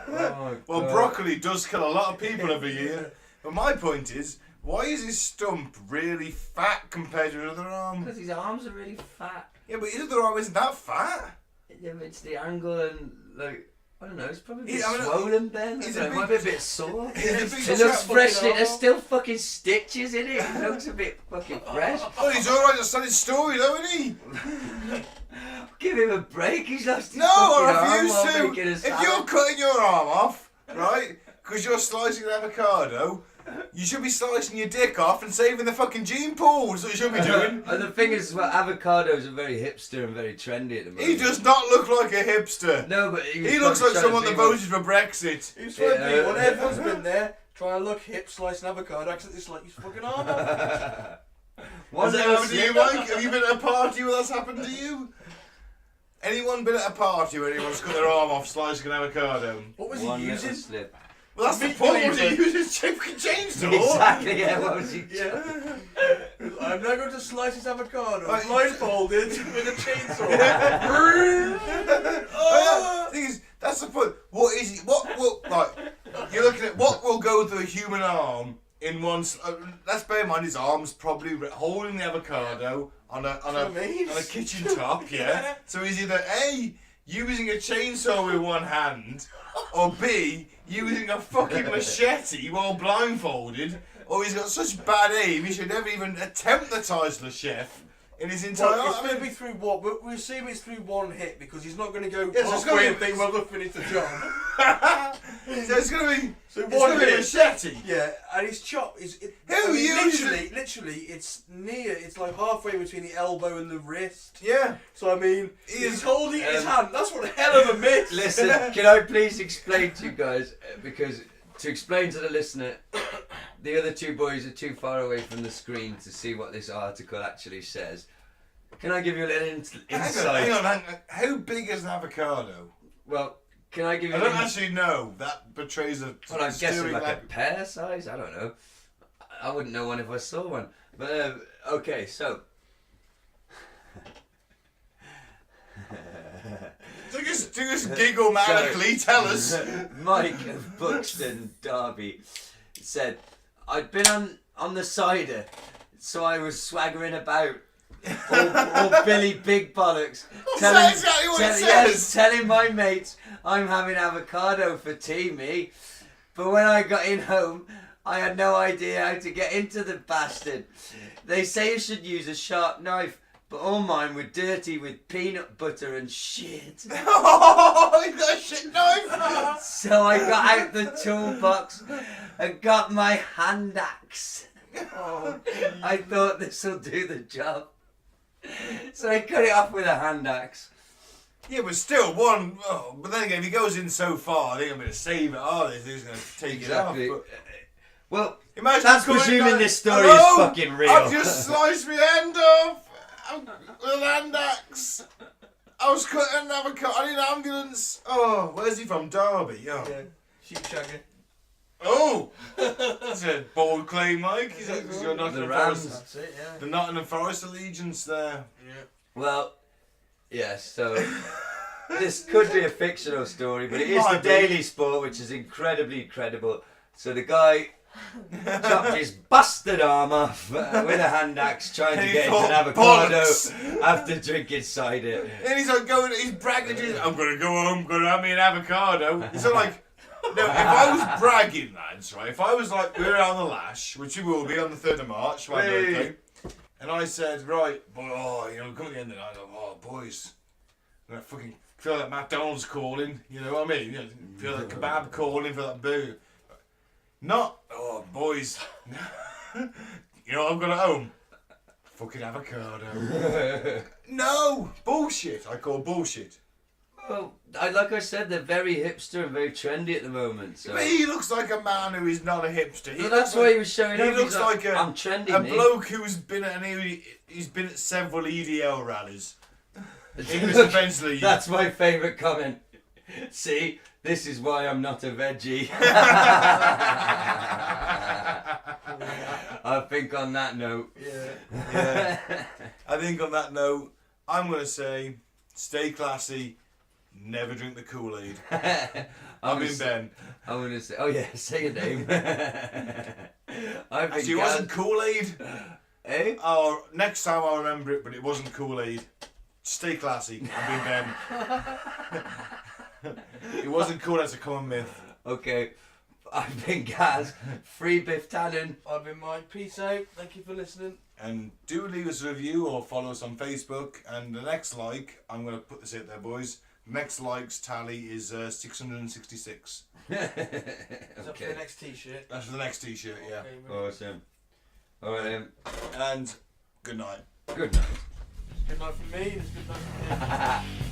Oh Well, God. broccoli does kill a lot of people every year. But my point is, why is his stump really fat compared to his other arm? Because his arms are really fat. Yeah, but his other arm isn't that fat. Yeah, but it's the angle and like I don't know. It's probably a bit Yeah, I mean, swollen then. he's I don't a know, it big- might be a bit sore. He's a big It looks chap. fresh. fucking There's arm. still fucking stitches in it. It looks a bit fucking fresh. Oh, he's alright to tell his story, though, isn't he? Give him a break. He's lost his No, fucking I arm while refuse making a to. If salad. you're cutting your arm off, right, because you're slicing an avocado, you should be slicing your dick off and saving the fucking gene pool. That's what you should be doing. And the thing is, well, avocados are very hipster and very trendy at the moment. He does not look like a hipster. No, but He looks like someone that voted for Brexit. He's trying to be Yeah. one. Everyone's been there trying to look hip, slicing avocado, accidentally slice his fucking arm off. Has that happened to you, Mike? Have you been at a party where that's happened to you? Anyone been at a party where anyone's cut their arm off slicing an avocado? What was One he little using? slip. Well, that's the Meat point. Was he cleaver. using his fucking chainsaw? Exactly, yeah, what was he? Yeah. I'm now going to slice his avocado, Right. blindfolded with a chainsaw. Oh, thing is, that's the point. What is he? What will like? You're looking at what will go through a human arm in one. Let's bear in mind his arm's probably holding the avocado on a kitchen top. Yeah. So he's either A, using a chainsaw with one hand, or B, using a fucking machete while blindfolded, or he's got such bad aim he should never even attempt the title of chef. in his entire Well, it's life. going to be through what? We assume it's through one hit because he's not going to go Yes, it's halfway gonna and be- think, well, they've finished the job. So it's gonna be. So It's one gonna be a hit. machete. Yeah, and his chop is. Who uses- literally, it's near. It's like halfway between the elbow and the wrist. Yeah. So I mean, He he's holding his um, hand. That's one hell of a miss. Listen, can I please explain to you guys, because to explain to the listener, the other two boys are too far away from the screen to see what this article actually says. Can I give you a little insight? Hang on. How big is an avocado? Well, can I give you I a don't little... actually know. That betrays a. Well, I'm guessing steering like a leg- pear size. I don't know. I wouldn't know one if I saw one. But okay, so Just giggle manically. Tell us. Mike of Buxton, Derby, said, I'd been on the cider, so I was swaggering about, all Billy Big Bollocks, Is that exactly what it says? yes, telling my mates I'm having avocado for tea, me. But when I got in home, I had no idea how to get into the bastard. They say you should use a sharp knife, but all mine were dirty with peanut butter and shit. Oh, you got a shit knife. So I got out the toolbox and got my hand axe. Oh, I thought this'll do the job. So I cut it off with a hand axe. yeah, but still one. Oh, but then again, if he goes in so far, they're going to save it, are they? They're just going to take Exactly. it off. Well, But imagine that's coming presuming back, this story "Hello? is fucking real." I've just sliced my end off with an hand axe. I was cutting an avocado. I need an ambulance. Oh, where's he from? Derby. Oh. Yeah, sheep shagger. Oh, that's a bold claim, Mike. He's got Nottingham The Rams. Forest. That's it. Yeah. The Nottingham Forest allegiance there. Yeah. well, yes, so this could be a fictional story, but it is the Might be. Daily Sport, which is incredibly credible. So the guy chopped his bastard arm off with a hand axe trying to And he get into an thought, avocado "Bollocks." after drinking cider. And he's like he's bragging. I'm gonna go home, gonna have me an avocado. It's not like, no, if I was bragging, lads, right? If I was like, we're on the lash, which we will be on the 3rd of March, my Hey. birthday, and I said, right, boy, come at the end of the night, I'm like, oh, boys, I'm gonna fucking feel that McDonald's calling, you know what I mean? You know, feel that kebab calling for that burger. Not, oh, boys, you know what I've got at home? Fucking avocado. No, bullshit. I call bullshit. Well, like I said, they're very hipster and very trendy at the moment. So But he looks like a man who is not a hipster. He well, that's looks why like, he was showing he up. looks He's like a, I'm trendy, a mate. bloke who's been at he's been at several EDL rallies. English Defence League. That's my favourite comment. See, this is why I'm not a veggie. I think on that note. Yeah. I think on that note, I'm going to say, stay classy, never drink the Kool-Aid. I've been Ben. I'm gonna say, oh yeah, say your name. I've been Actually, it wasn't Kool-Aid. Eh? Oh, next time I'll remember it, but it wasn't Kool-Aid. Stay classy. I've been Ben. It wasn't cool, that's a common myth. Okay, I've been Gaz. Free Biff Tannen. I've been Mike. Peace out. Thank you for listening. And do leave us a review or follow us on Facebook. And the next like, I'm going to put this out there, boys. The next likes tally is 666. Is that for Okay. the next t-shirt? That's for the next t-shirt, yeah. Okay, brilliant. Awesome. Alright then. And good night. Good night. Good night from me. And it's good night from you.